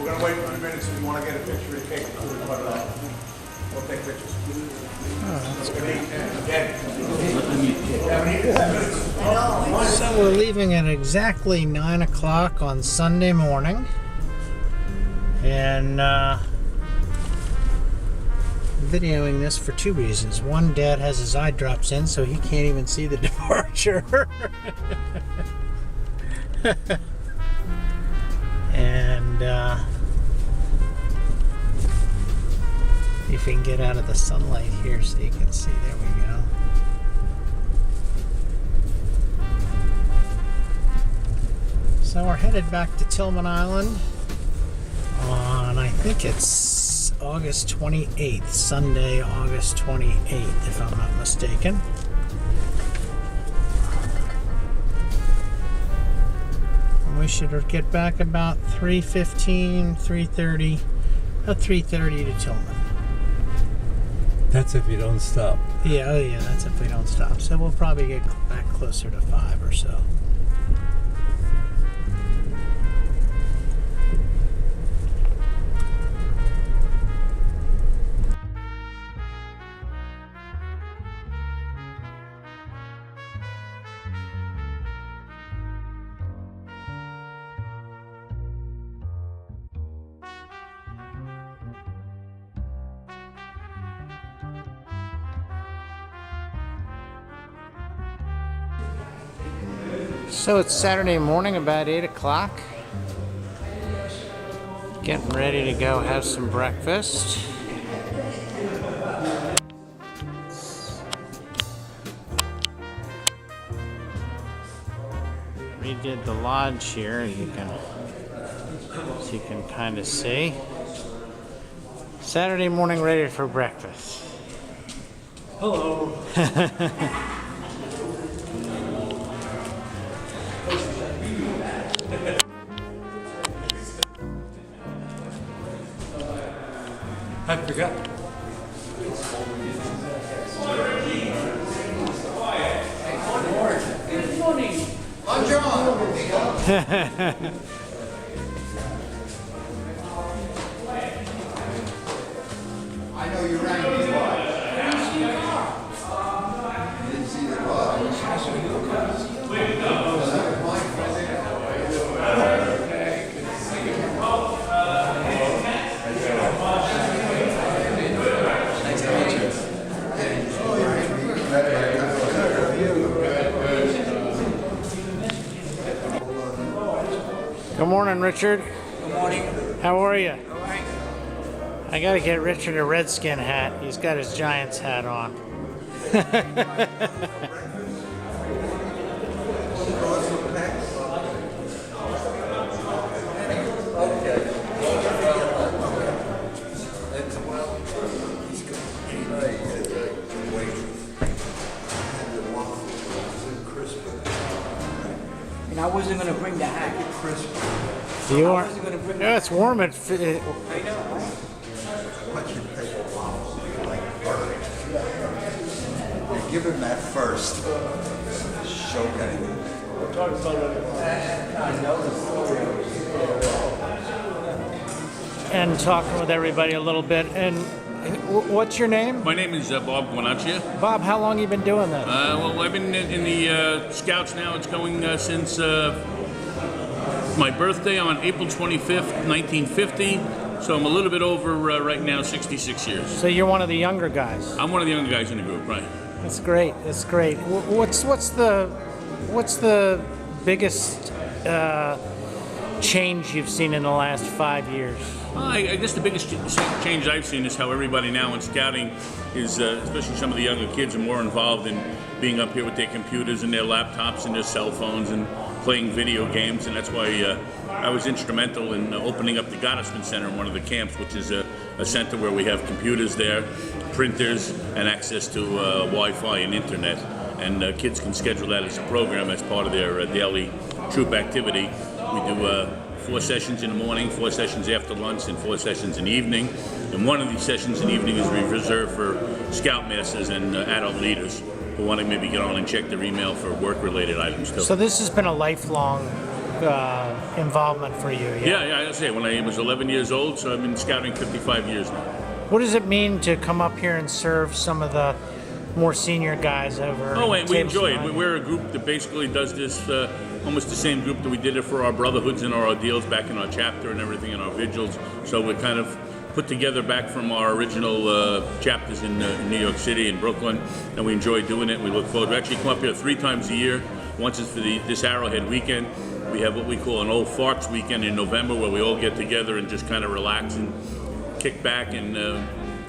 gonna wait for a minute, so you wanna get a picture of the cake before we cut it up. We'll take pictures. So we're leaving at exactly 9 o'clock on Sunday morning. And videoing this for two reasons. One, Dad has his eye drops in, so he can't even see the departure. And if we can get out of the sunlight here so you can see, there we go. So we're headed back to Tillman Island on, I think it's August 28th, Sunday, August 28th, if I'm not mistaken. And we should get back about 3:15, 3:30, about 3:30 to Tillman. That's if you don't stop. Yeah, oh yeah, that's if we don't stop. So we'll probably get back closer to 5 or so. So it's Saturday morning, about 8 o'clock. Getting ready to go have some breakfast. Redid the lodge here, so you can kind of see. Saturday morning, ready for breakfast. Hello. I forgot. Good morning. I'm John. I know you rang me. You didn't see the car. Good morning, Richard. Good morning. How are you? All right. I gotta get Richard a Redskin hat. He's got his Giants hat on. And I wasn't going to bring the hat. You I are. wasn't going to bring No, it's warm. I know, right? Give him that first. Show him. And talking with everybody a little bit. And what's your name? My name is Bob Guanaccia. Bob, how long you been doing this? Well, I've been in the Scouts now. It's going since my birthday on April 25th, 1950. So I'm a little bit over right now, 66 years. So you're one of the younger guys. I'm one of the younger guys in the group, right? That's great. That's great. What's the biggest change you've seen in the last 5 years? I guess the biggest change I've seen is how everybody now in scouting is, especially some of the younger kids, are more involved in being up here with their computers and their laptops and their cell phones and playing video games. And that's why I was instrumental in opening up the Gottesman Center in one of the camps, which is a center where we have computers there, printers, and access to Wi-Fi and internet. And kids can schedule that as a program as part of their daily troop activity. We do 4 sessions in the morning, 4 sessions after lunch, and 4 sessions in the evening. And one of these sessions in the evening is reserved for Scoutmasters and adult leaders who want to maybe get on and check their email for work-related items too. So this has been a lifelong involvement for you. Yeah, I say when I was 11 years old, so I've been scouting 55 years now. What does it mean to come up here and serve some of the more senior guys over? Oh, in and we Tibbs enjoy it. Line? We're a group that basically does this, almost the same group that we did it for our brotherhoods and our ordeals back in our chapter and everything and our vigils. So we're kind of put together back from our original chapters in New York City and Brooklyn, and we enjoy doing it. We look forward. We actually come up here 3 times a year. Once is for this Arrowhead weekend. We have what we call an old farts weekend in November where we all get together and just kind of relax and kick back and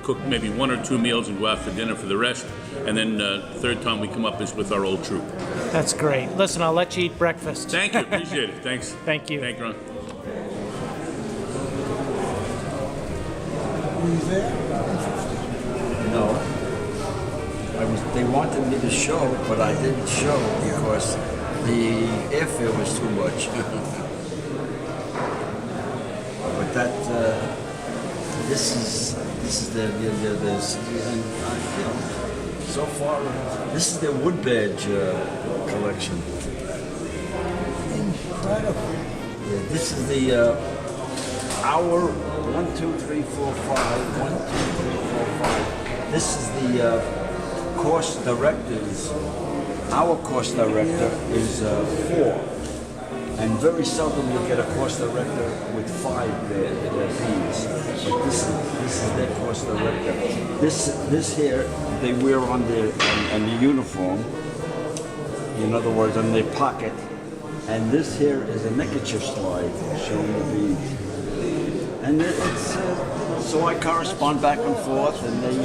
cook maybe 1 or 2 meals and go out for dinner for the rest. And then third time we come up is with our old troop. That's great. Listen, I'll let you eat breakfast. Thank you. Appreciate it. Thanks. Thank you. Thank you, Ron. Were you there? No. They wanted me to show, but I didn't show because the airfare was too much. But that this is the and so far this is their wood badge collection. Incredible. Yeah, this is the our 1, 2, 3, 4, 5. 1, 2, 3, 4, 5. This is the course directors. Our course director is 4, and very seldom you'll get a course director with 5 P's. But this is their course director. This here they wear on the uniform. In other words, on their pocket. And this here is a neckerchief slide showing the beads. And it's so I correspond back and forth, and they.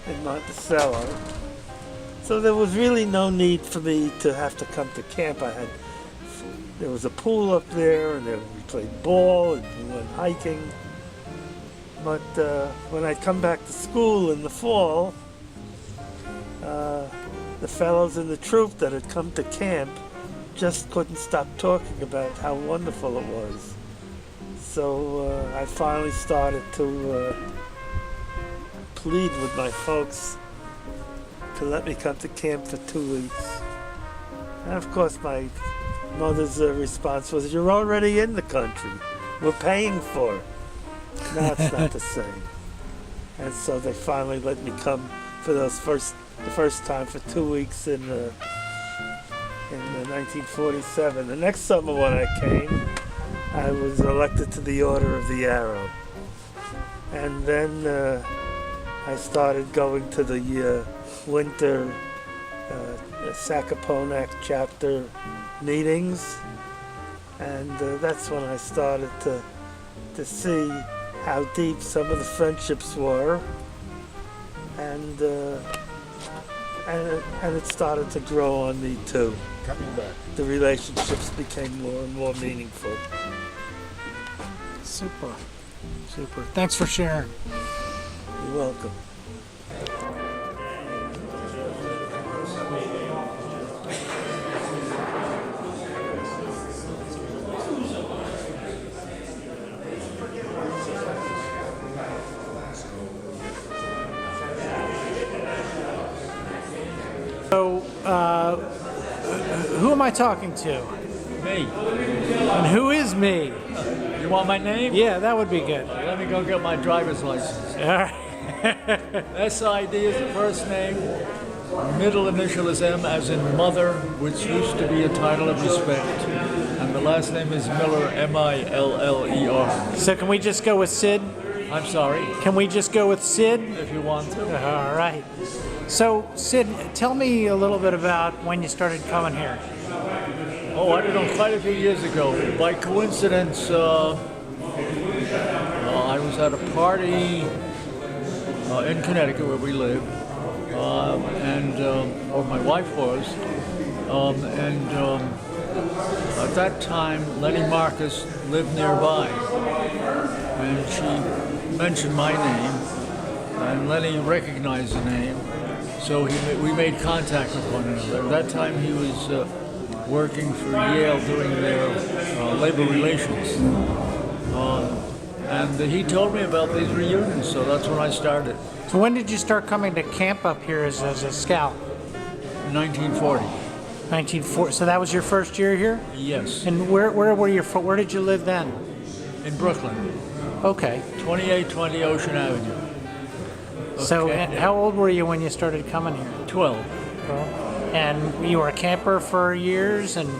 In Monticello. So there was really no need for me to have to come to camp. There was a pool up there, and we played ball and we went hiking. But when I come back to school in the fall, the fellows in the troop that had come to camp just couldn't stop talking about how wonderful it was. So I finally started to plead with my folks to let me come to camp for 2 weeks. And of course my mother's response was, "You're already in the country. We're paying for it." No, it's not the same. And so they finally let me come for the first time for 2 weeks in 1947. The next summer when I came, I was elected to the Order of the Arrow. And then I started going to the winter Saccoponack chapter meetings. And that's when I started to see how deep some of the friendships were. And and it started to grow on me too. Coming back. The relationships became more and more meaningful. Super. Super. Thanks for sharing. You're welcome. So, who am I talking to? Me. And who is me? You want my name? Yeah, that would be good. Let me go get my driver's license. All right. SID is the first name. Middle initial is M as in mother, which used to be a title of respect. And the last name is Miller, M-I-L-L-E-R. So can we just go with Sid? I'm sorry. Can we just go with Sid? If you want to. All right. So, Sid, tell me a little bit about when you started coming here. Oh, I don't know, quite a few years ago. By coincidence, I was at a party in Connecticut where we live, or my wife was, at that time, Lenny Marcus lived nearby, and she mentioned my name, and Lenny recognized the name, so we made contact with one another. At that time, he was working for Yale doing their labor relations. And he told me about these reunions, so that's when I started. So when did you start coming to camp up here as a scout? 1940. 1940. So that was your first year here? Yes. And where were you from? Where did you live then? In Brooklyn. Okay. 2820 Ocean Avenue. So Okay. how old were you when you started coming here? 12. And you were a camper for years, and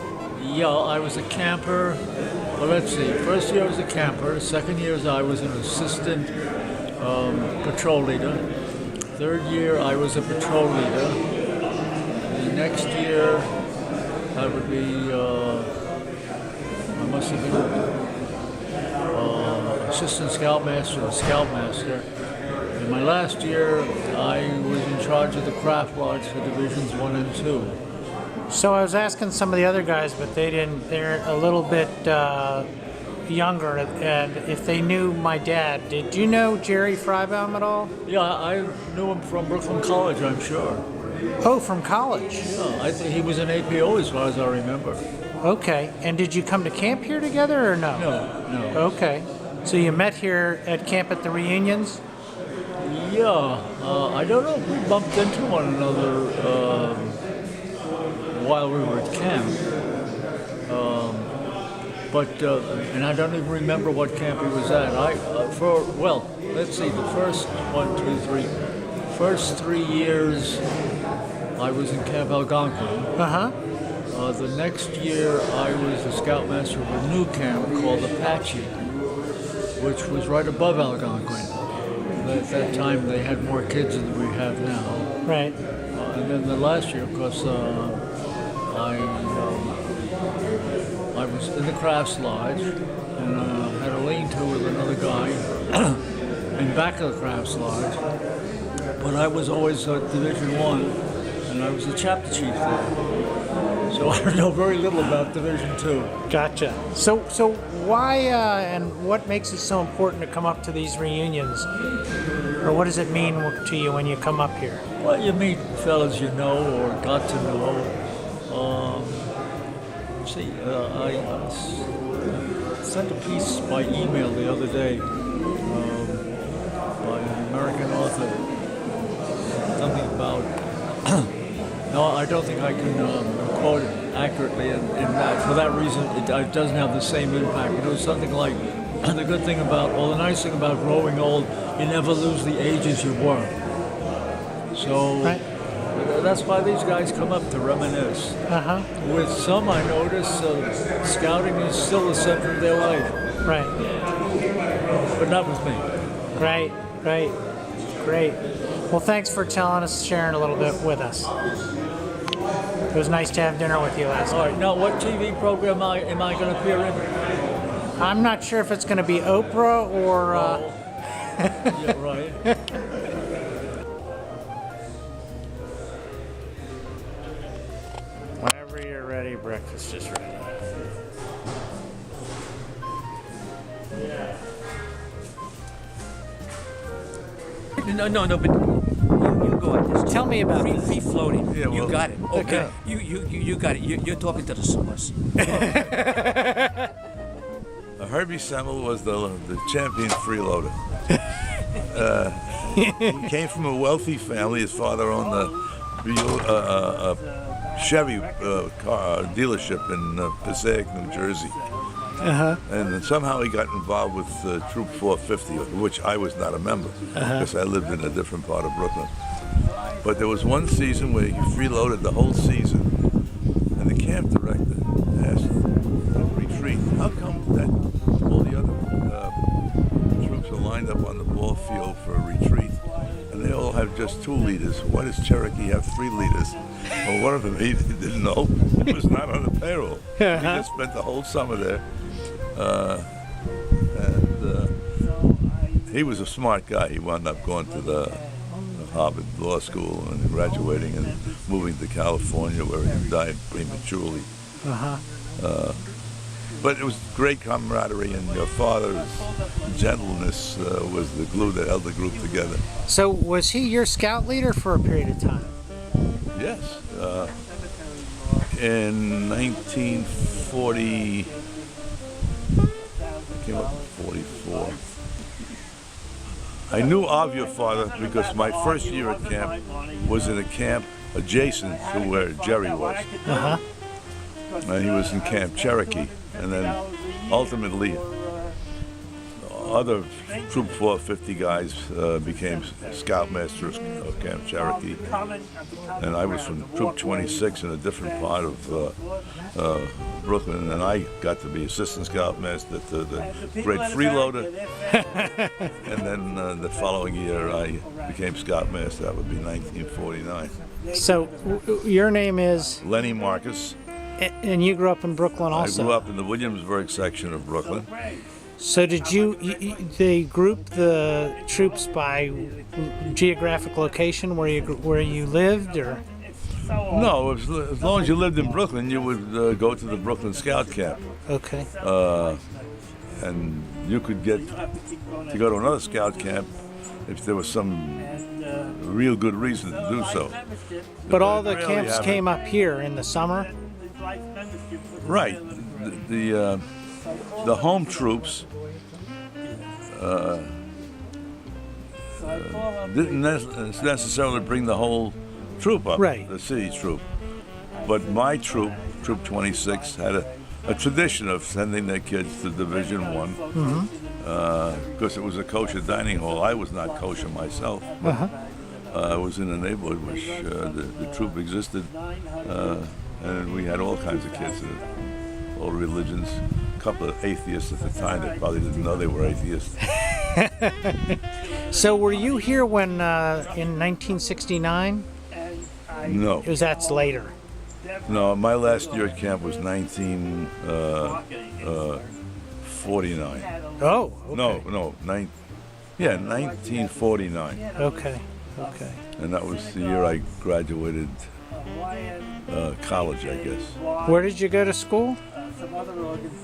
Yeah, I was a camper. Well, let's see. First year I was a camper. Second year I was an assistant patrol leader. Third year I was a patrol leader. The next year I would be, I must have been assistant scoutmaster or scoutmaster. In my last year I was in charge of the craft lodge for divisions 1 and 2. so I was asking some of the other guys, but they didn't. They're a little bit younger, and if they knew my dad, did you know Jerry Freibaum at all? Yeah, I knew him from Brooklyn College, I'm sure. Oh, from college? Yeah, I think he was an APO as far as I remember. Okay, and did you come to camp here together or no? No. Okay, so you met here at camp at the reunions? Yeah, I don't know if we bumped into one another while we were at camp. And I don't even remember what camp he was at. Let's see, the first 3 years I was in Camp Algonquin. The next year I was the scoutmaster of a new camp called Apache, which was right above Algonquin. At that time they had more kids than we have now. Right. And then the last year, of course, I was in the crafts lodge and had a lean-to with another guy in back of the crafts lodge. But I was always Division 1, and I was the chapter chief there. So I know very little about Division 2. Gotcha. So why and what makes it so important to come up to these reunions? Or what does it mean to you when you come up here? Well, you meet fellas you know or got to know. I sent a piece by email the other day by an American author. Something about... No, I don't think I can quote it accurately in that. For that reason, it doesn't have the same impact. It was something like, the nice thing about growing old, you never lose the ages you were. So that's why these guys come up to reminisce. With some, I notice, scouting is still the center of their life. Right. But not with me. Right. Great. Well, thanks for sharing a little bit with us. It was nice to have dinner with you last night. All right, now what TV program am I going to appear in? I'm not sure if it's going to be Oprah or... Yeah, right. It's just right. No, but you go at this. Tell me about free, this. free floating. Yeah, You well- got it. Okay. You got it. You're talking to the source. Herbie Semmel was the champion freeloader. He came from a wealthy family. His father owned a Chevy car dealership in Passaic, New Jersey. Uh-huh. And then somehow he got involved with Troop 450, of which I was not a member, because I lived in a different part of Brooklyn. But there was one season where he freeloaded the whole season, and the camp director asked retreat. How come that all the other troops are lined up on the ball field for a retreat, and they all have just 2 leaders? Why does Cherokee have 3 leaders? Well, one of them he didn't know. He was not on the payroll. He just spent the whole summer there. He was a smart guy. He wound up going to the Harvard Law School and graduating and moving to California, where he died prematurely. But it was great camaraderie, and your father's gentleness was the glue that held the group together. So was he your scout leader for a period of time? Yes. In 1940, came up in 44. I knew of your father because my first year at camp was in a camp adjacent to where Jerry was. And he was in Camp Cherokee. And then ultimately, other Troop 450 guys became scoutmasters of Camp Cherokee. And I was from Troop 26 in a different part of Brooklyn, and I got to be assistant scoutmaster to the great freeloader. And then the following year, I became scoutmaster. That would be 1949. So your name is? Lenny Marcus. And you grew up in Brooklyn also? I grew up in the Williamsburg section of Brooklyn. So did they group the troops by geographic location where you lived, or? No, as long as you lived in Brooklyn, you would go to the Brooklyn Scout Camp. Okay. And you could get to go to another Scout camp if there was some real good reason to do so. But all the camps came up here in the summer? Right. The home troops didn't necessarily bring the whole troop up, right. The city troop. But my troop, Troop 26, had a tradition of sending their kids to Division I because it was a kosher dining hall. I was not kosher myself. I was in a neighborhood which the troop existed, and we had all kinds of kids in it, all religions. A couple of atheists at the time that probably didn't know they were atheists. So were you here when in 1969? No. That's later. No, my last year at camp was 1949. Oh, okay. No, 1949. Okay. And that was the year I graduated college, I guess. Where did you go to school?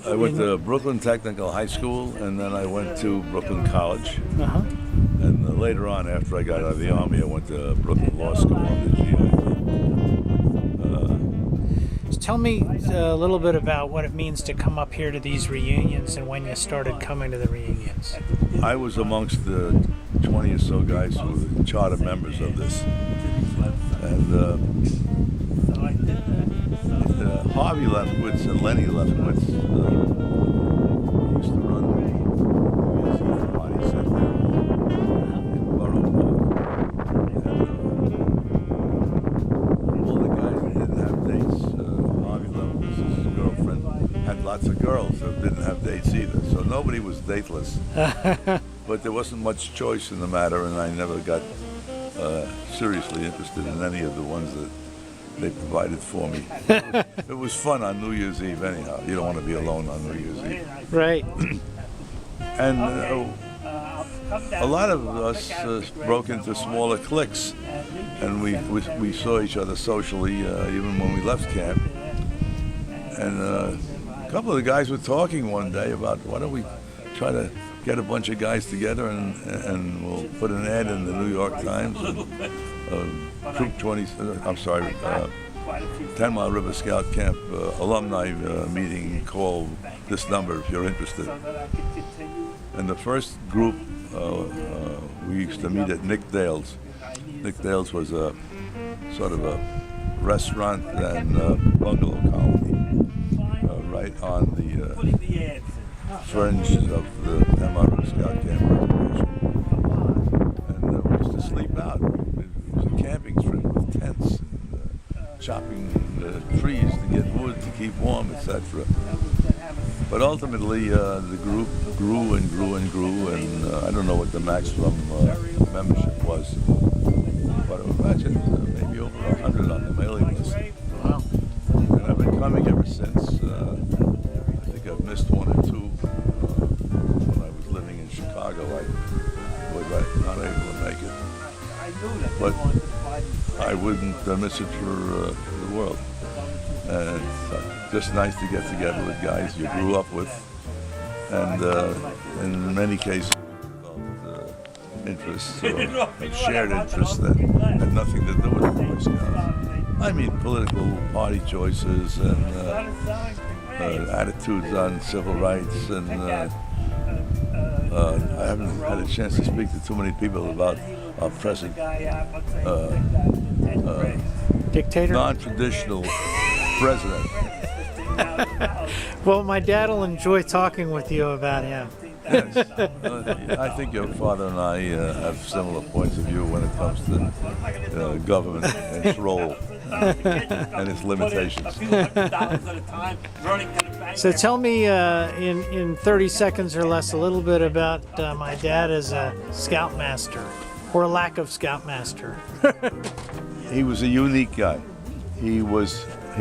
I went to Brooklyn Technical High School, and then I went to Brooklyn College. And later on, after I got out of the Army, I went to Brooklyn Law School on the GI. Tell me a little bit about what it means to come up here to these reunions and when you started coming to the reunions. I was amongst the 20 or so guys who were charter members of this. And Harvey Lefkowitz and Lenny Lefkowitz used to run the party center in Borough Park. And all the guys that didn't have dates, Harvey Lefkowitz's girlfriend had lots of girls that didn't have dates either. So nobody was dateless. But there wasn't much choice in the matter, and I never got seriously interested in any of the ones that they provided for me. It was fun on New Year's Eve anyhow. You don't want to be alone on New Year's Eve. Right. And a lot of us broke into smaller cliques, and we saw each other socially even when we left camp. And a couple of the guys were talking one day about why don't we try to get a bunch of guys together and we'll put an ad in the New York Times. Troop 20, 10 Mile River Scout Camp alumni meeting. Call this number if you're interested. And the first group, we used to meet at Nick Dale's. Nick Dale's was a sort of a restaurant and bungalow colony right on the fringe of the TMR Scout Camp reservation. And we used to sleep out. It was a camping trip with tents and chopping trees to get wood to keep warm, etc. But ultimately, the group grew and grew and grew, and I don't know what the maximum membership was, but imagine maybe over 100 on the mailing list. Wow. And I've been coming ever since. I think I've missed one or two. When I was living in Chicago, I was not able to make it. But I wouldn't miss it for the world. And it's just nice to get together with guys you grew up with, and in many cases interests or shared interests that had nothing to do with the Boy Scouts. I mean political party choices and attitudes on civil rights, and I haven't had a chance to speak to too many people about our present dictator, non-traditional president. Well, my dad will enjoy talking with you about him. Yes. I think your father and I have similar points of view when it comes to government and its role and its limitations. So tell me in 30 seconds or less a little bit about my dad as a scoutmaster, or lack of scoutmaster. He was a unique guy. He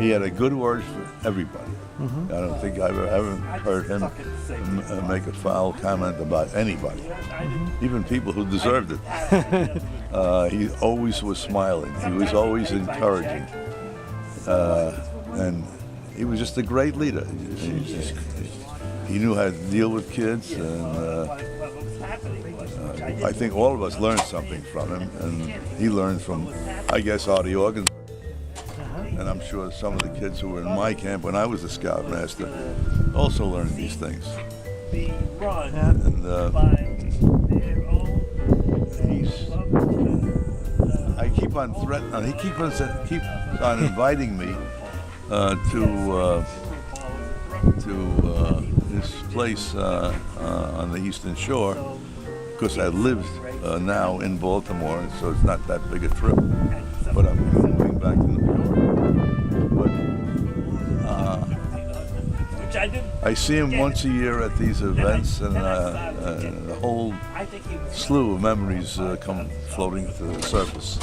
had a good word for everybody. Mm-hmm. I don't think I've ever heard him make a foul comment about anybody, even people who deserved it. He always was smiling. He was always encouraging. And he was just a great leader. He knew how to deal with kids, and I think all of us learned something from him, and he learned from, I guess, Artie Organ. And I'm sure some of the kids who were in my camp when I was a scoutmaster also learned these things. And I keep on threatening. He keeps on inviting me to his place on the Eastern Shore, because I lived now in Baltimore, and so it's not that big a trip. But I'm moving back to New York. But I see him once a year at these events, and a whole slew of memories come floating to the surface.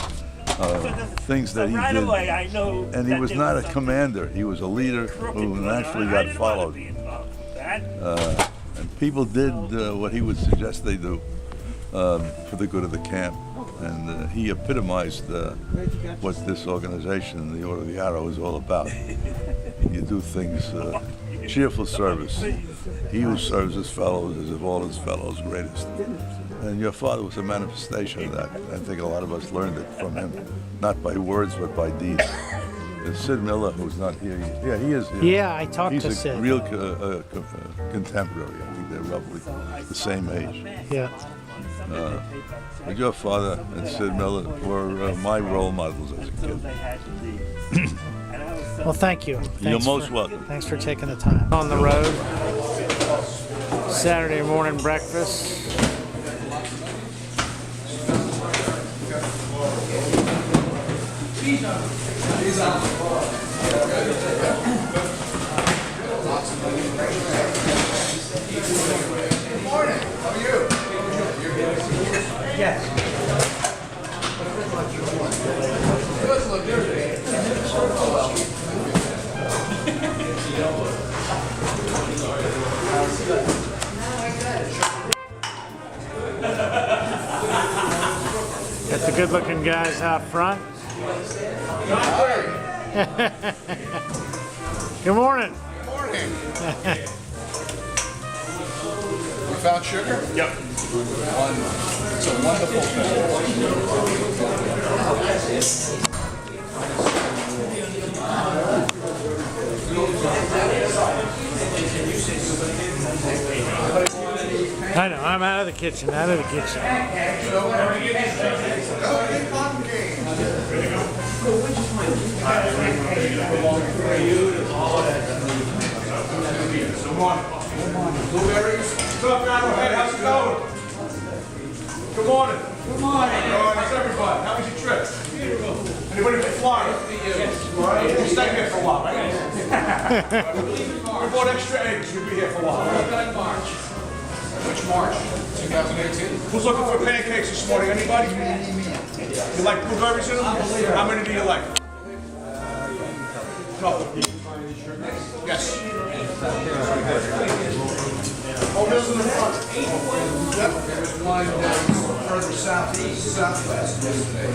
Things that he did. And he was not a commander. He was a leader who naturally got followed. And people did what he would suggest they do for the good of the camp. And he epitomized what this organization, the Order of the Arrow, is all about. You do things, cheerful service. He who serves his fellows is of all his fellows greatest. And your father was a manifestation of that. I think a lot of us learned it from him, not by words, but by deeds. And Sid Miller, who's not here, yeah, he is here. Yeah, I talked to Sid. He's a real contemporary. I think they're roughly the same age. Yeah. But your father and Sid Miller were my role models as a kid. Well, thank you. You're most welcome. Thanks for taking the time. On the road, Saturday morning breakfast. Good morning. How are you? Yes. Got the good-looking guys out front. Good morning. working. You found sugar? Yep. It's a wonderful I know, I'm out of the kitchen, out of the kitchen. Blueberries? What's up, Arrowhead? How's it going? Good morning. Good morning. How's everybody? How was your trip? Beautiful. Anybody from Florida? Yes. We'll stay here for a while, right? We bought extra eggs. You'll be here for a while. March. Which March? 2018. Who's looking for pancakes this morning? Anybody? You like blueberries in them? How many do you like? Couple. Yes. Oh, there's in the front. Yep. There was one further southeast, southwest yesterday.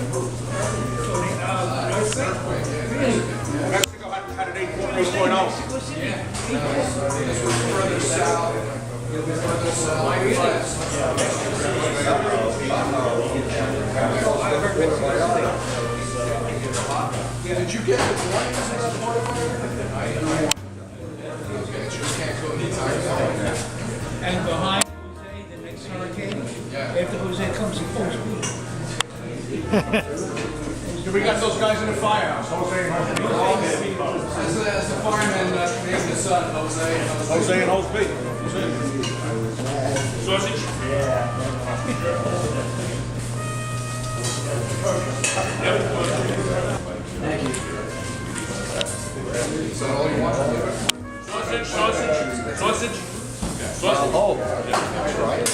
Mexico had an 8.0. Yeah. This was further south. Further southwest. Did you get the warnings in that part of it? Okay, it just can't go the entire zone. And behind Jose, the next hurricane, after Jose comes the full speed. We got those guys in the firehouse, Jose and Jose. That's the fireman named his son, Jose. Jose and Jose. Sausage? Yeah. Thank you. Is that all you want? Sausage, sausage, sausage. Sausage. Oh, that's right.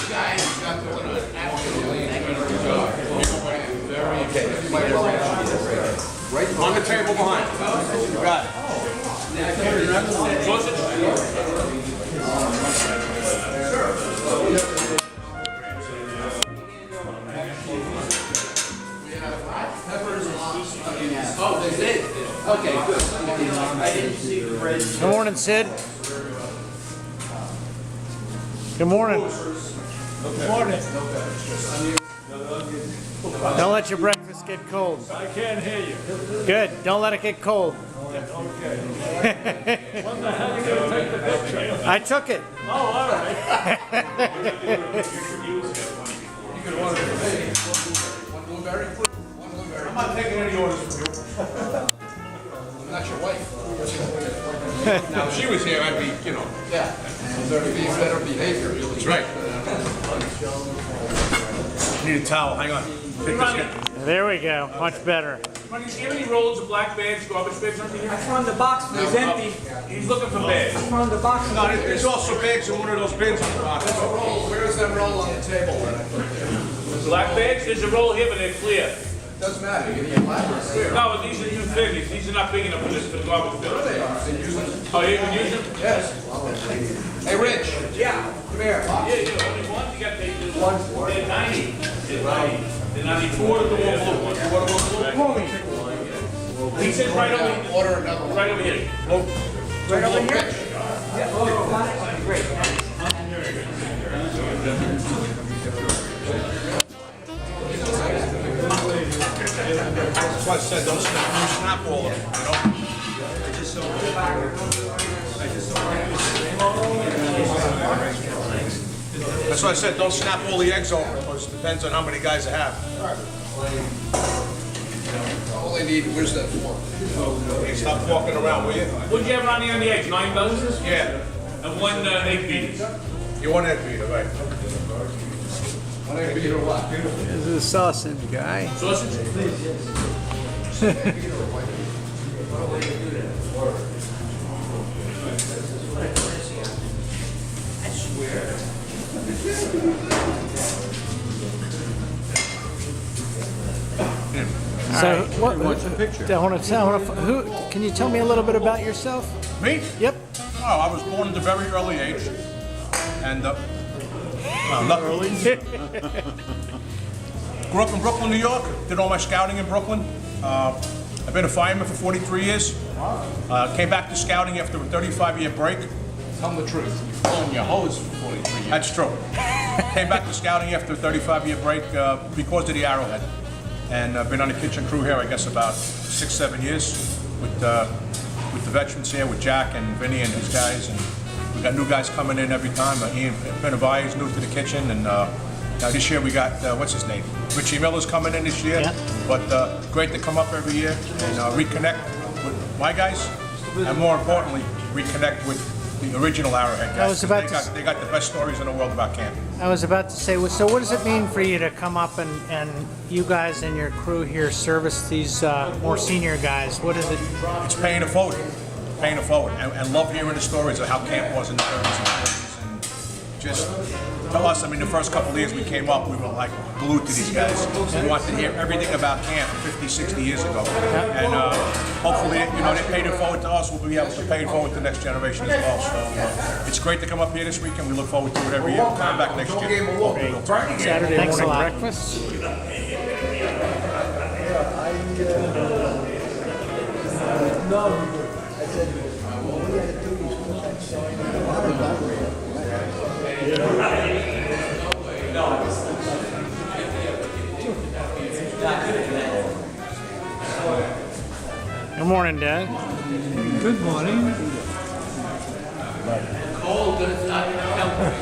Guys, you got the absolutely good job. Right on the table behind. You got it. Sausage. Oh, they did? Okay, good. I didn't see the bread. Good morning, Sid. Good morning. Good morning. Don't let your breakfast get cold. I can't hear you. Good. Don't let it get cold. Okay. When the hell are you going to take the picture? I took it. Oh, all right. You can order it. One blueberry? One blueberry. I'm not taking any orders from you. I'm not your wife. Now, if she was here, I'd be, you know. Yeah. Better behavior. That's right. Need a towel. Hang on. Take this here. There we go. Much better. Ronnie, do you have any rolls of black bags, garbage bags, something here? I found the box, but it's empty. He's looking for bags. I found the box. No, there's also bags in one of those bins in the box. Where's that roll on the table? Black bags? There's a roll here, but they're clear. Doesn't matter. You get black or clear. No, these are too big. These are not big enough for this, for the garbage bin. Sure they are. They use them. Oh, you can use them? Yes. Hey, Rich. Yeah. Come here. Yeah, you only one. You got the one. They're 90. They're 90. They're 94 to the one blue. He says right over here. Order another one. Right over here. Right over here? Yeah. Oh, got it? Great. That's why I said don't snap all of them, you know? That's why I said don't snap all the eggs over, because it depends on how many guys I have. All they need, where's that fork? Hey, stop walking around, will you? What'd you have on the eggs? 9 dozens? Yeah. And one egg beaters. You want egg beater, right? One egg beater what? This is a sausage guy. Sausage? So, what? Who? Can you tell me a little bit about yourself? Me? Yep. Oh, I was born at a very early age, and not early. Grew up in Brooklyn, New York. Did all my scouting in Brooklyn. I've been a fireman for 43 years. Came back to scouting after a 35-year break. Tell them the truth. You've blown your hose for 43 years. That's true. Came back to scouting after a 35-year break because of the Arrowhead. And I've been on the kitchen crew here, I guess, about 6-7 years with the veterans here, with Jack and Vinny and his guys. And we got new guys coming in every time. Ian Benabai is new to the kitchen. And now this year we got, what's his name? Richie Miller's coming in this year. Yeah. But great to come up every year and reconnect with my guys. And more importantly, reconnect with the original Arrowhead guys. They got the best stories in the world about camp. I was about to say, so what does it mean for you to come up and you guys and your crew here service these more senior guys? What is it? It's paying it forward. Paying it forward. And love hearing the stories of how camp was in the 30s and 40s. And just to us, I mean, the first couple of years we came up, we were like glued to these guys. We wanted to hear everything about camp 50, 60 years ago. And hopefully, they paid it forward to us. We'll be able to pay it forward to the next generation as well. So it's great to come up here this weekend. We look forward to it every year. Come back next year. Saturday morning breakfast. Good morning, Dad. Good morning.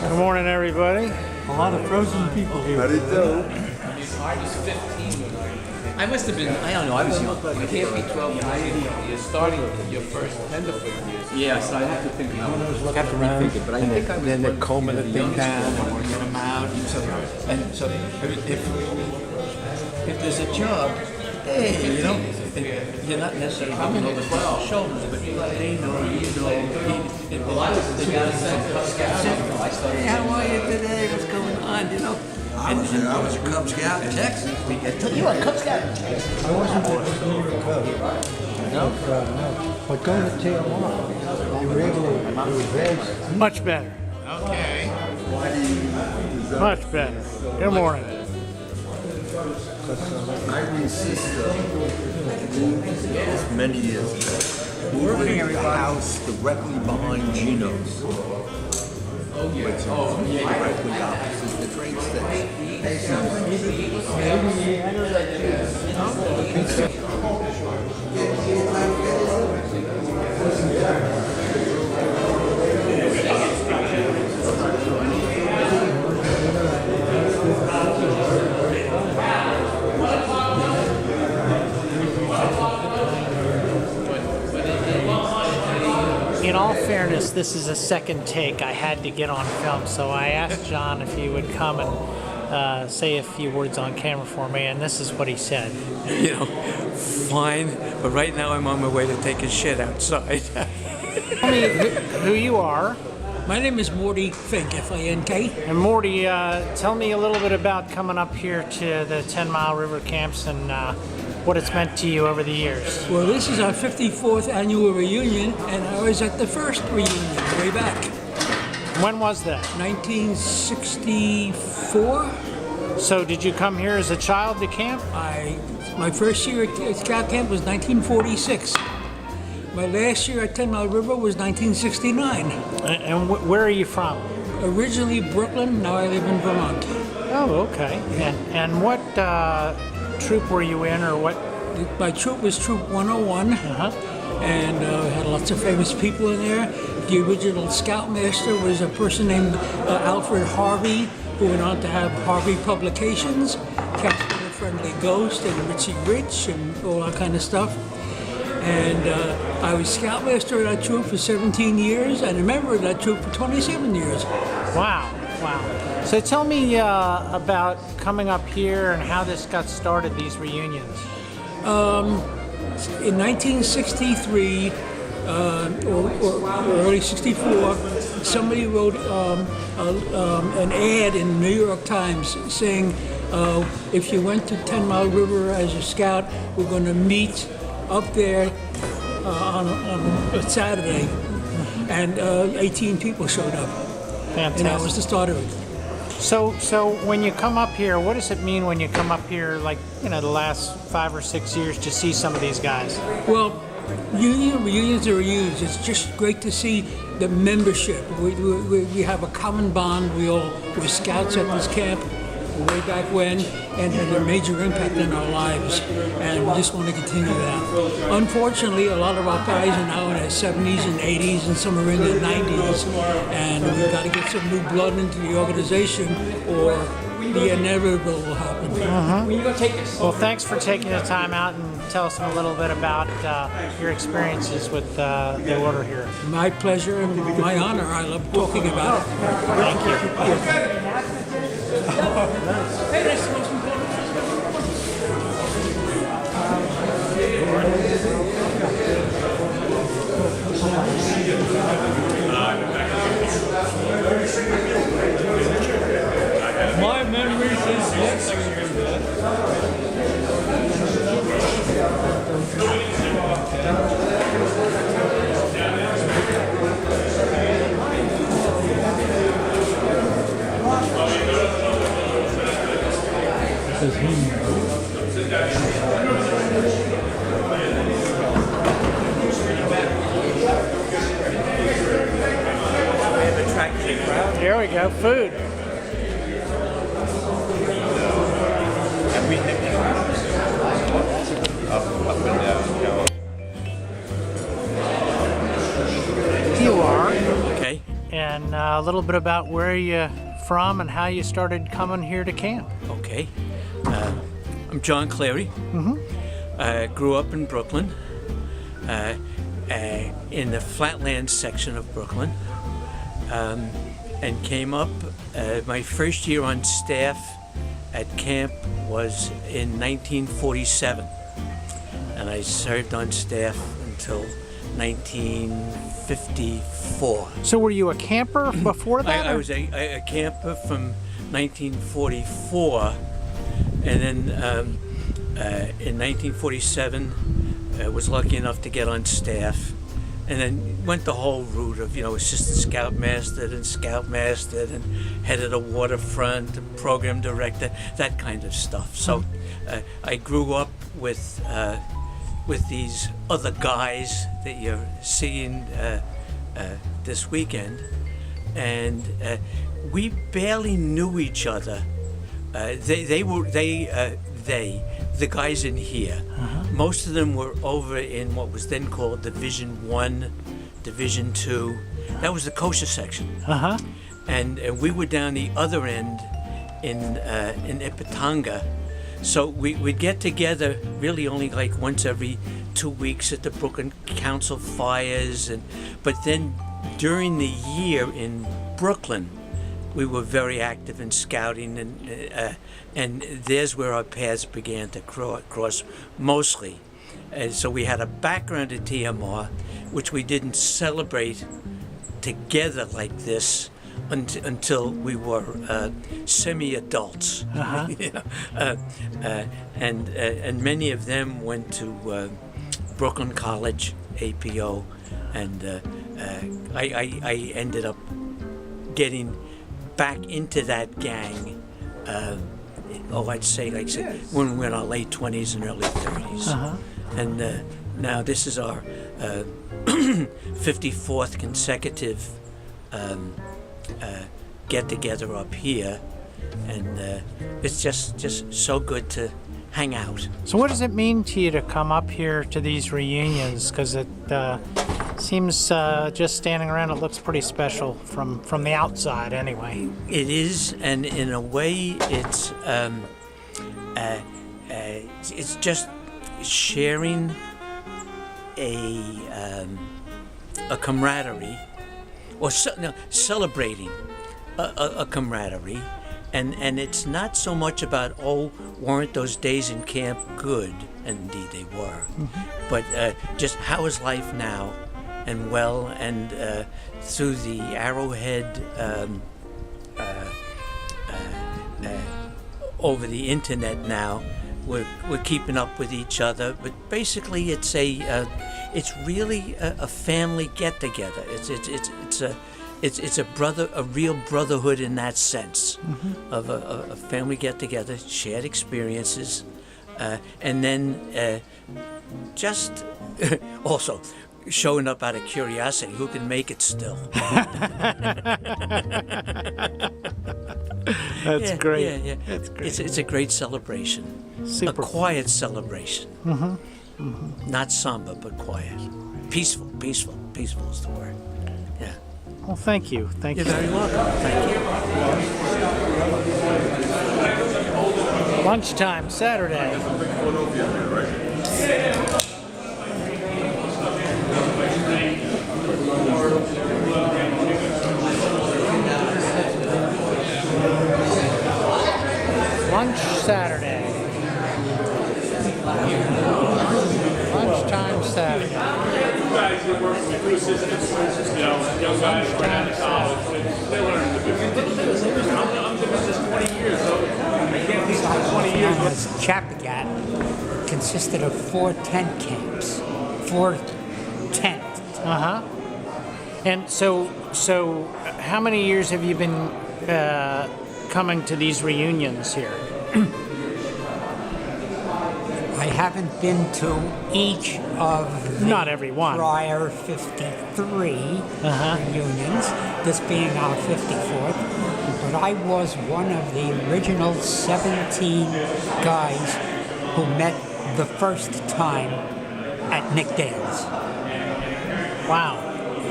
Good morning, everybody. A lot of frozen people here. I was 15. I must have been, I don't know, I was young. You can't be 12 years. You're starting your first tenderfoot years. Yeah, so I have to think now. I have to rethink it, but I think I was then they're combing the thing down and working them out. And so if there's a job, hey, you're not necessarily coming over the shoulders, but they know, they got a sense. Hey, how are you today? What's going on? I was a Cub Scout in Texas. You were a Cub Scout in Texas? I wasn't a Cub. No? But going to TMR, you were able to advance. Much better. Okay. Much better. Good morning. Irene's sister moved many years ago. Moved into the house directly behind Gino's. Which is directly opposite the train In all fairness, this is a second take. I had to get on film, so I asked John if he would come and say a few words on camera for me, and this is what he said. Fine, but right now I'm on my way to take a shit outside. Tell me who you are. My name is Morty Fink, F-I-N-K. And Morty, tell me a little bit about coming up here to the 10 Mile River camps and what it's meant to you over the years. Well, this is our 54th annual reunion, and I was at the first reunion way back. When was that? 1964. So did you come here as a child to camp? My first year at Scout Camp was 1946. My last year at 10 Mile River was 1969. And where are you from? Originally Brooklyn, now I live in Vermont. Oh, okay. And what troop were you in, or what? My troop was Troop 101, and had lots of famous people in there. The original Scoutmaster was a person named Alfred Harvey, who went on to have Harvey Publications, Captain of the Friendly Ghost, and Richie Rich, and all that kind of stuff. And I was Scoutmaster of that troop for 17 years, and a member of that troop for 27 years. Wow. So tell me about coming up here and how this got started, these reunions. In 1963, or early 64, somebody wrote an ad in the New York Times saying, if you went to 10 Mile River as a scout, we're going to meet up there on a Saturday. And 18 people showed up. Fantastic. And that was the start of it. So when you come up here, what does it mean when you come up here, like, the last 5 or 6 years to see some of these guys? Well, reunions are reunions. It's just great to see the membership. We have a common bond. We all were scouts at this camp way back when, and had a major impact in our lives, and we just want to continue that. Unfortunately, a lot of our guys are now in their 70s and 80s, and some are in their 90s, and we've got to get some new blood into the organization, or the inevitable will happen. When you go take this. Well, thanks for taking the time out and tell us a little bit about your experiences with the order here. My pleasure and my honor. I love talking about it. Thank you. Hey, that's the most important. My memories is yes. Here we go, food. You are. Okay. And a little bit about where you're from and how you started coming here to camp. Okay. I'm John Clary. I grew up in Brooklyn, in the Flatlands section of Brooklyn, and came up. My first year on staff at camp was in 1947, and I served on staff until 1954. So were you a camper before that? I was a camper from 1944, and then in 1947 was lucky enough to get on staff, and then went the whole route of, assistant scoutmaster and headed a waterfront, program director, that kind of stuff. So I grew up with these other guys that you're seeing this weekend, and we barely knew each other. The guys in here, most of them were over in what was then called Division 1, Division 2. That was the kosher section. And we were down the other end in Ipatanga. So we'd get together really only like once every 2 weeks at the Brooklyn Council fires. But then during the year in Brooklyn, we were very active in scouting, and there's where our paths began to cross mostly. So we had a background at TMR, which we didn't celebrate together like this until we were semi-adults. And many of them went to Brooklyn College, APO, and I ended up getting back into that gang, I'd say when we were in our late 20s and early 30s. And now this is our 54th consecutive get-together up here, and it's just so good to hang out. So what does it mean to you to come up here to these reunions? Because it seems just standing around, it looks pretty special from the outside anyway. It is, and in a way it's just sharing a camaraderie, or celebrating a camaraderie. And it's not so much about, weren't those days in camp good? And indeed they were. But just how is life now? And through the Arrowhead, over the internet now, we're keeping up with each other. But basically, it's really a family get together. it's a real brotherhood in that sense of a family get together, shared experiences, and then just also showing up out of curiosity. Who can make it still? That's great. Yeah. That's great. It's a great celebration. Super. A quiet celebration. Not somber, but quiet. Peaceful is the word. Yeah. Well, thank you. Thank You're you. very welcome. Thank you. Lunchtime, Saturday. Lunch Saturday. Lunchtime Saturday. You guys that work with new assistants, young guys right out of college, they learn the business. I'm in the business 20 years, so I can't teach them 20 years. This Chapagat consisted of 4 tent camps. 4 tents. And so how many years have you been coming to these reunions here? I haven't been to each of the Not every one. prior 53 reunions, this being our 54th, but I was one of the original 17 guys who met the first time at Nick Dale's. Wow.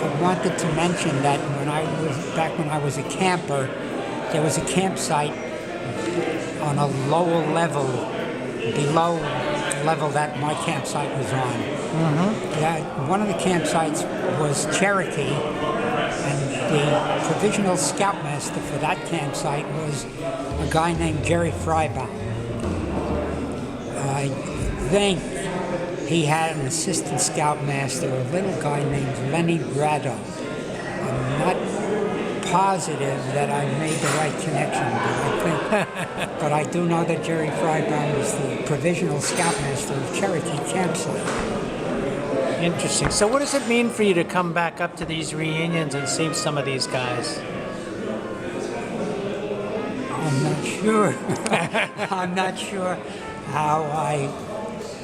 I wanted to mention that when I was a camper, there was a campsite on a lower level, below level that my campsite was on. One of the campsites was Cherokee, and the provisional scoutmaster for that campsite was a guy named Jerry Frybaum. I think he had an assistant scoutmaster, a little guy named Lenny Brado. I'm not positive that I made the right connection, but I do know that Jerry Frybaum was the provisional scoutmaster of Cherokee campsite. Interesting. So what does it mean for you to come back up to these reunions and see some of these guys? I'm not sure. I'm not sure how I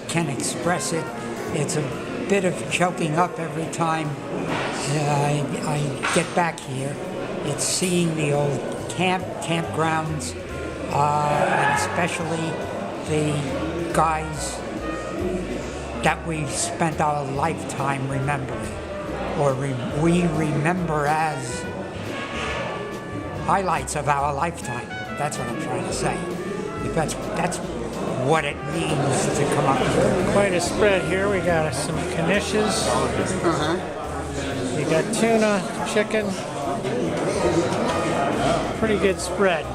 can express it. It's a bit of choking up every time I get back here. It's seeing the old campgrounds, and especially the guys that we've spent our lifetime remembering, or we remember as highlights of our lifetime. That's what I'm trying to say. That's what it means to come up here. Quite a spread here. We got some knishes. We got tuna, chicken. Pretty good spread.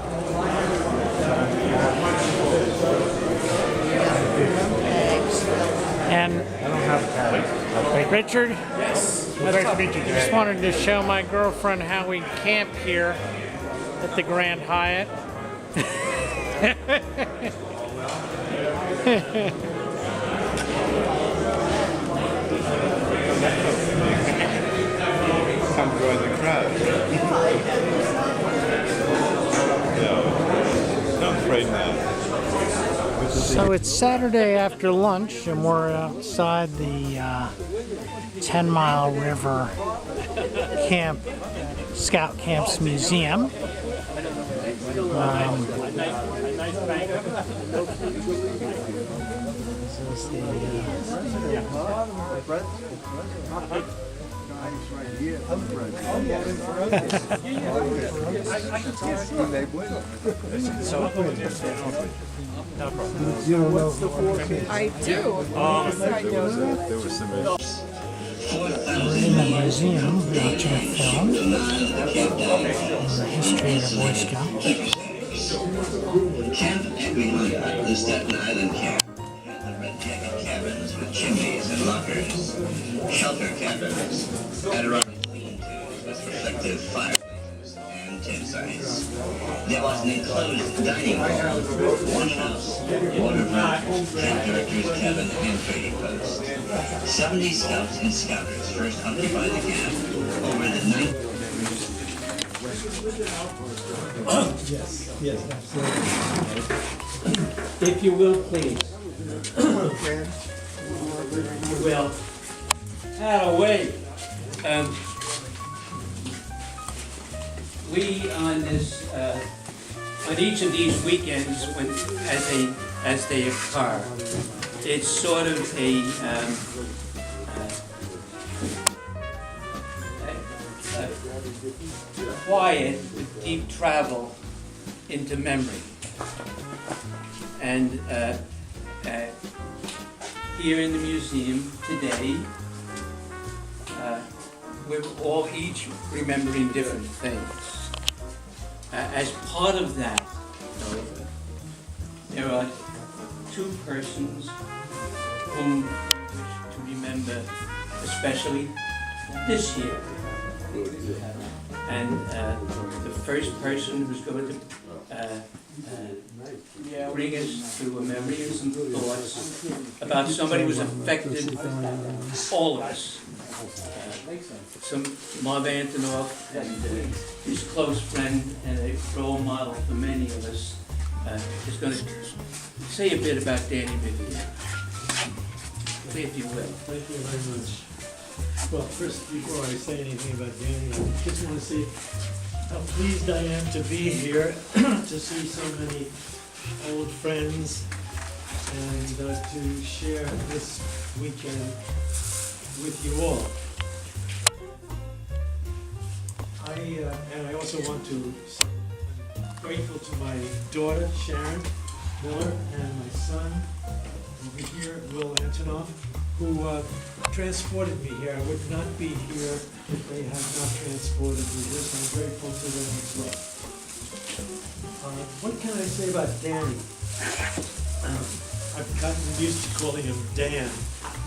And Richard? Yes. Great to meet you. Just wanted to show my girlfriend how we camp here at the Grand Hyatt. Come join the crowd. No, I'm afraid not. So it's Saturday after lunch, and we're outside the 10 Mile River Scout Camps Museum. I do. There was some issues. We're in the museum watching a film on the history of the Boy Scouts. Camp Equimana, the Staten Island camp, had the red jacket cabins with chimneys and lockers, shelter cabins, and around lean-tos with reflective fireplaces and tent sites. There was an enclosed dining hall, one house, waterfront, camp director's cabin, and trading post. 70 scouts and scouters first occupied the camp over the night. Yes, yes, absolutely. If you will, please. You will. Away. We on this, on each of these weekends, as they occur, it's sort of a quiet, deep travel into memory. And here in the museum today, we're all each remembering different things. As part of that, though, there are two persons whom we wish to remember, especially this year. And the first person who's going to bring us to a memory and some thoughts about somebody who's affected all of us. Some Marv Antonoff and his close friend and a role model for many of us is going to say a bit about Danny Vivian. If you will. Thank you very much. Well, first, before I say anything about Danny, I just want to say how pleased I am to be here, to see so many old friends, and to share this weekend with you all. And I also want to say I'm grateful to my daughter, Sharon Miller, and my son, over here, Will Antonoff, who transported me here. I would not be here if they had not transported me here, so I'm grateful to them as well. What can I say about Danny? I've gotten used to calling him Dan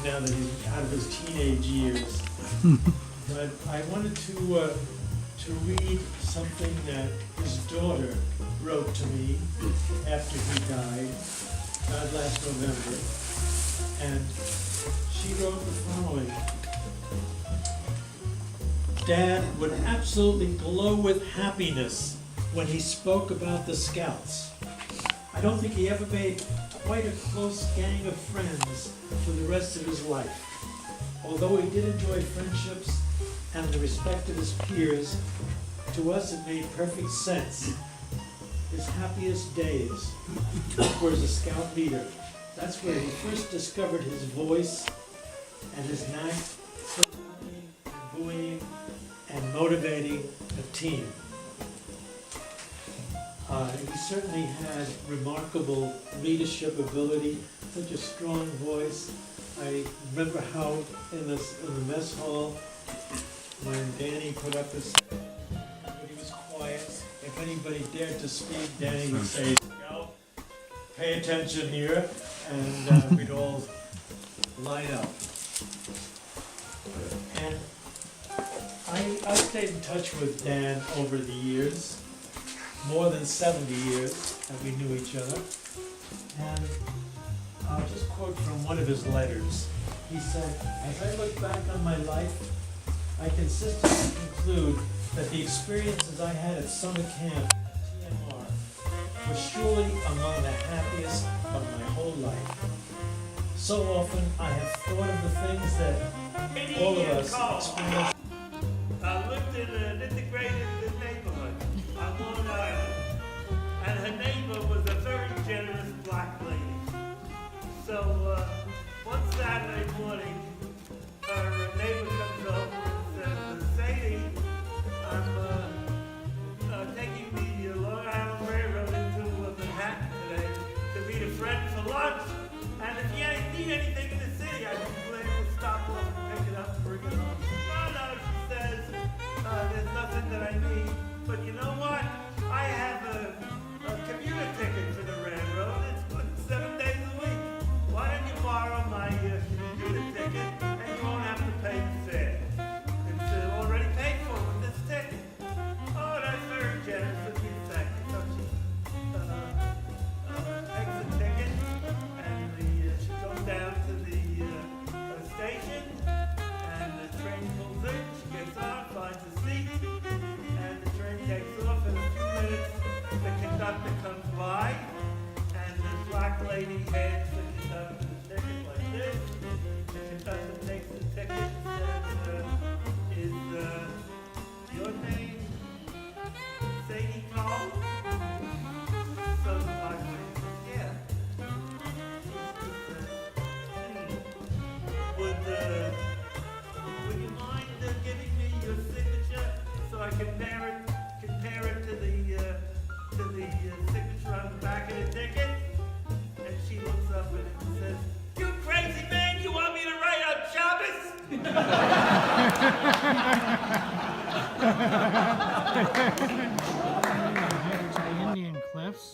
now that he's out of his teenage years. But I wanted to read something that his daughter wrote to me after he died last November. And she wrote the following. Dad would absolutely glow with happiness when he spoke about the Scouts. I don't think he ever made quite a close gang of friends for the rest of his life. Although he did enjoy friendships and the respect of his peers, to us it made perfect sense. His happiest days were as a Scout leader. That's where he first discovered his voice and his knack for rallying and buoying and motivating a team. He certainly had remarkable leadership ability, such a strong voice. I remember how in the mess hall, when Danny put up his, he was quiet. If anybody dared to speak, Danny would say, "Scout, pay attention here," and we'd all line up. And I stayed in touch with Dan over the years, more than 70 years that we knew each other. And I'll just quote from one of his letters. He said, "As I look back on my life, I consistently conclude that the experiences I had at summer camp at TMR were surely among the happiest of my whole life. So often I have thought of the things that all of us experience." I lived in an integrated neighborhood on Long Island, and her neighbor was a very generous black lady. So one Saturday morning, her neighbor comes over and says, "Sadie, I'm taking the Long Island Railroad into Manhattan today to meet a friend for lunch, and if you need anything in the city, I'd be glad to stop off and pick it up and bring it home." No, she says, "There's nothing that I need, but you know what? I have a commuter ticket for the railroad. It's good 7 days a week. Why don't you borrow my commuter ticket hand sticking up the ticket like this. And Contessa takes the ticket and says, is your name Sadie Call? So the bartender says, yeah. Would you mind giving me your signature so I can compare it to the signature on the back of the ticket? And she looks up at it and says, "You crazy man! You want me to write on Shabbos?" Here's the Indian Cliffs.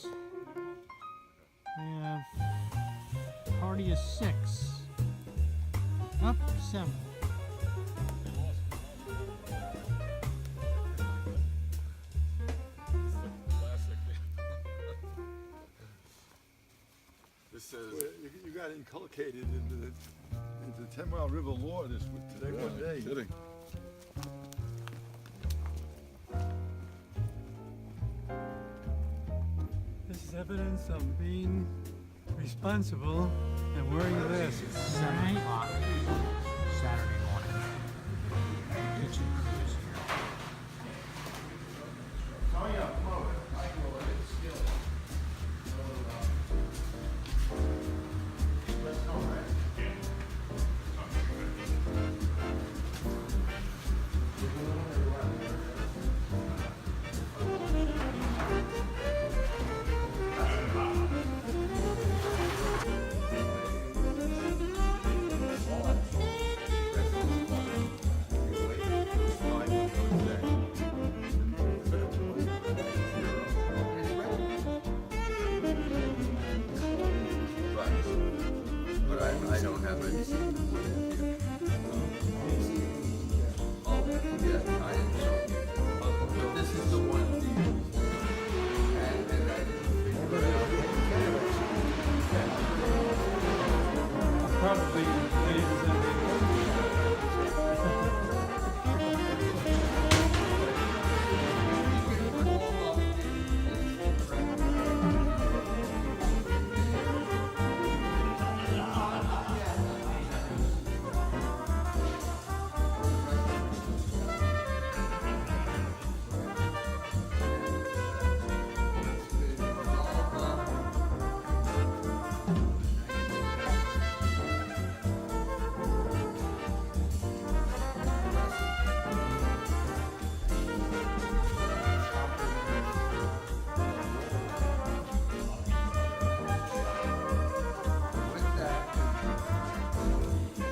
We have party of 6. Up 7. This says you got inculcated into the 10 Mile River lore this today one day. Kidding. This is evidence of being responsible and wearing this. 7 o'clock Saturday morning. Kitchen crews here. Oh yeah, come over. I can go with it. Still. Let's go, right? But I don't have any. Oh, yeah, I didn't show you. But this is the one. And I Probably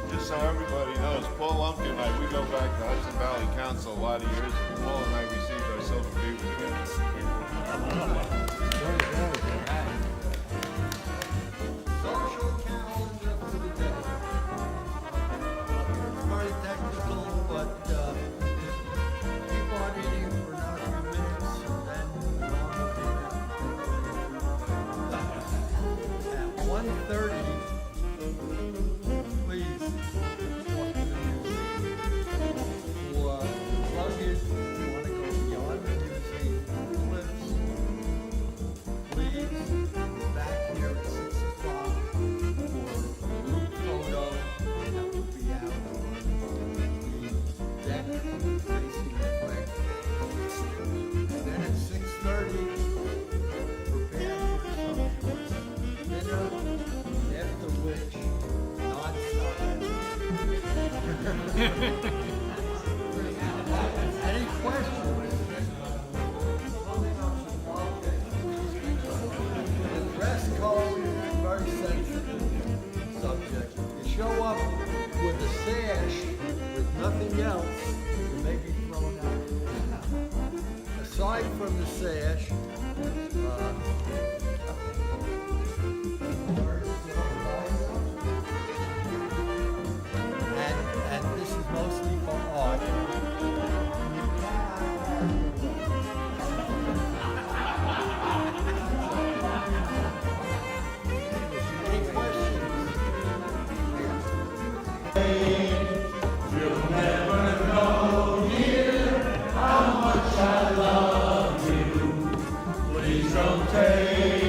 Just so everybody knows, Paul Lumpkin and I, we go back to Hudson Valley Council a lot of years. Paul and I received our silver beaver together. social calendar for the day. It's very technical, but keep on eating for another few minutes, and then at 1:30, please. For luggage, you want to go beyond the museum cliffs, please, back here at 6 o'clock for a group photo that will be out on the deck facing the flag. And then at 6:30, prepare for some dinner, after which, non-stop. Any questions? The dress code is a very sensitive subject. You show up with a sash with nothing else, you may be thrown out. Aside from the sash, and this is mostly for art. Any questions? You'll never know, dear, how much I love you. Please don't take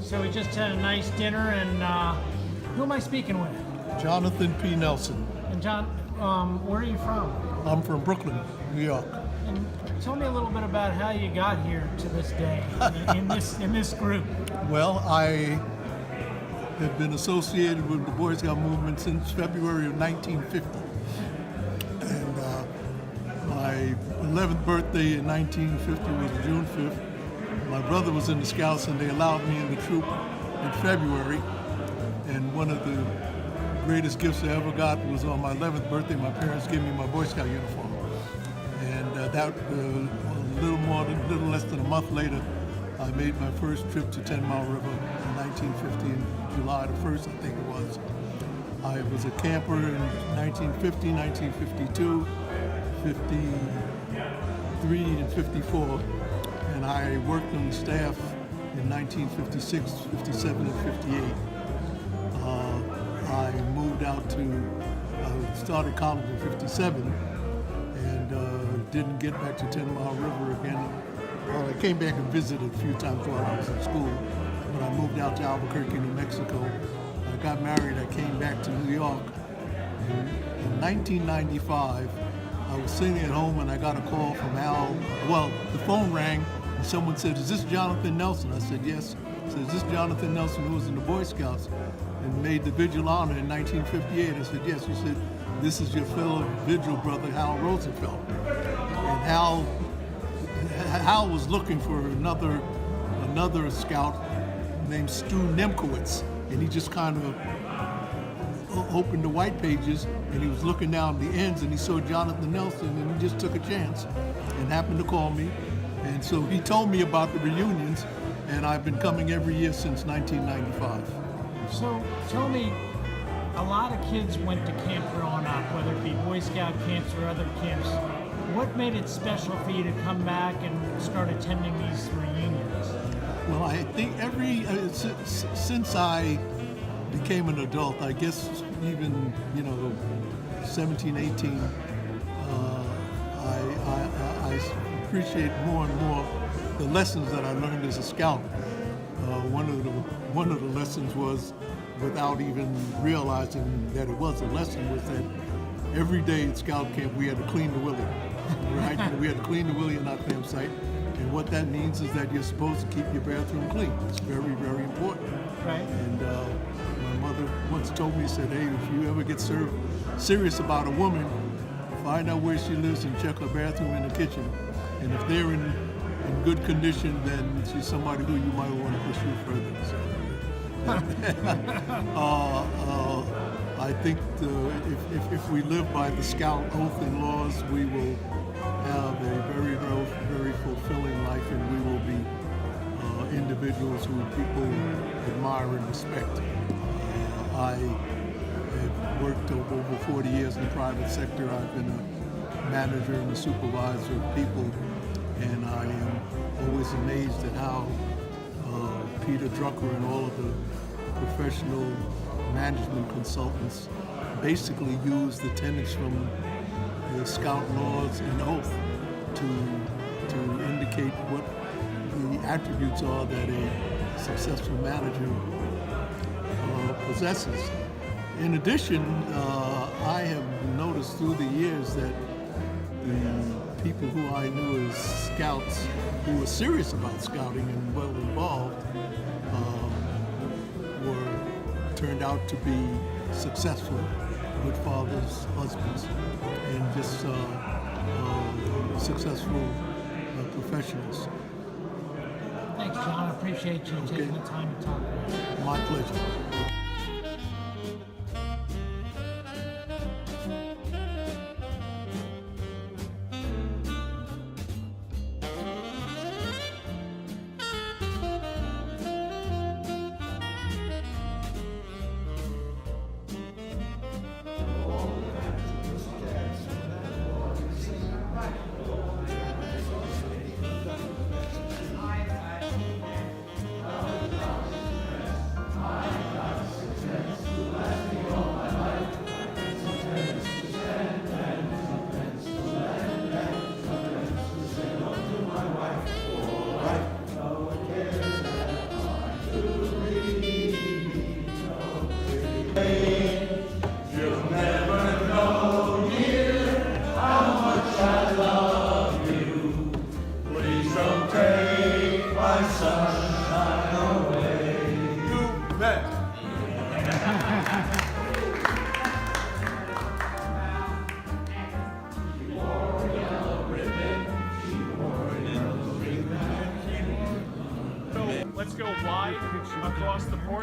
So we just had a nice dinner, and who am I speaking with? Jonathan P. Nelson. And John, where are you from? I'm from Brooklyn, New York. And tell me a little bit about how you got here to this day in this group. Well, I have been associated with the Boy Scout movement since February of 1950. And my 11th birthday in 1950 was June 5th. My brother was in the Scouts, and they allowed me in the troop in February. And one of the greatest gifts I ever got was on my 11th birthday. My parents gave me my Boy Scout uniform. And that a little less than a month later, I made my first trip to 10 Mile River in 1950, in July the 1st, I think it was. I was a camper in 1950, 1952, 53, and 54. And I worked on staff in 1956, 57, and 58. I moved out started college in 57 and didn't get back to 10 Mile River again. Well, I came back and visited a few times while I was in school, but I moved out to Albuquerque, New Mexico. I got married, I came back to New York. In 1995, I was sitting at home and I got a call from Al. Well, the phone rang and someone said, "Is this Jonathan Nelson?" I said, "Yes." He said, "Is this Jonathan Nelson who was in the Boy Scouts and made the Vigil Honor in 1958?" I said, "Yes." He said, "This is your fellow Vigil brother, Hal Rosenfeld." And Hal was looking for another scout named Stu Nemkowitz, and he just kind of opened the white pages, and he was looking down the ends, and he saw Jonathan Nelson, and he just took a chance and happened to call me. And so he told me about the reunions, and I've been coming every year since 1995. So tell me, a lot of kids went to camp growing up, whether it be Boy Scout camps or other camps. What made it special for you to come back and start attending these reunions? Well, I think since I became an adult, I guess even 17, 18, I appreciate more and more the lessons that I learned as a scout. One of the lessons was, without even realizing that it was a lesson, was that every day at scout camp we had to clean the willy, right? We had to clean the willy in our campsite, and what that means is that you're supposed to keep your bathroom clean. It's very, very important. Right. And my mother once told me, said, "Hey, if you ever get serious about a woman, find out where she lives and check her bathroom and the kitchen. And if they're in good condition, then she's somebody who you might want to pursue further." So, I think if we live by the Scout oath and laws, we will have a very, very, very fulfilling life, and we will be individuals who people admire and respect. I have worked over 40 years in the private sector. I've been a manager and a supervisor of people, and I am always amazed at how Peter Drucker and all of the professional management consultants basically use the tenets from the Scout laws and oath to indicate what the attributes are that a successful manager possesses. In addition, I have noticed through the years that the people who I knew as scouts who were serious about scouting and well involved turned out to be successful, good fathers, husbands, and just successful professionals. Thanks, John. I appreciate you taking the time to talk about it. My pleasure.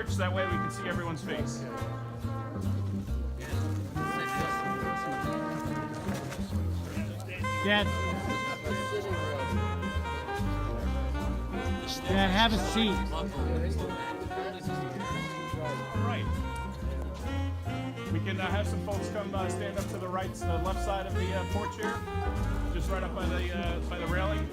Rich, that way we can see everyone's face. Dad. Dad, have a seat. All right. We can have some folks come stand up to the left side of the porch here, just right up by the railing.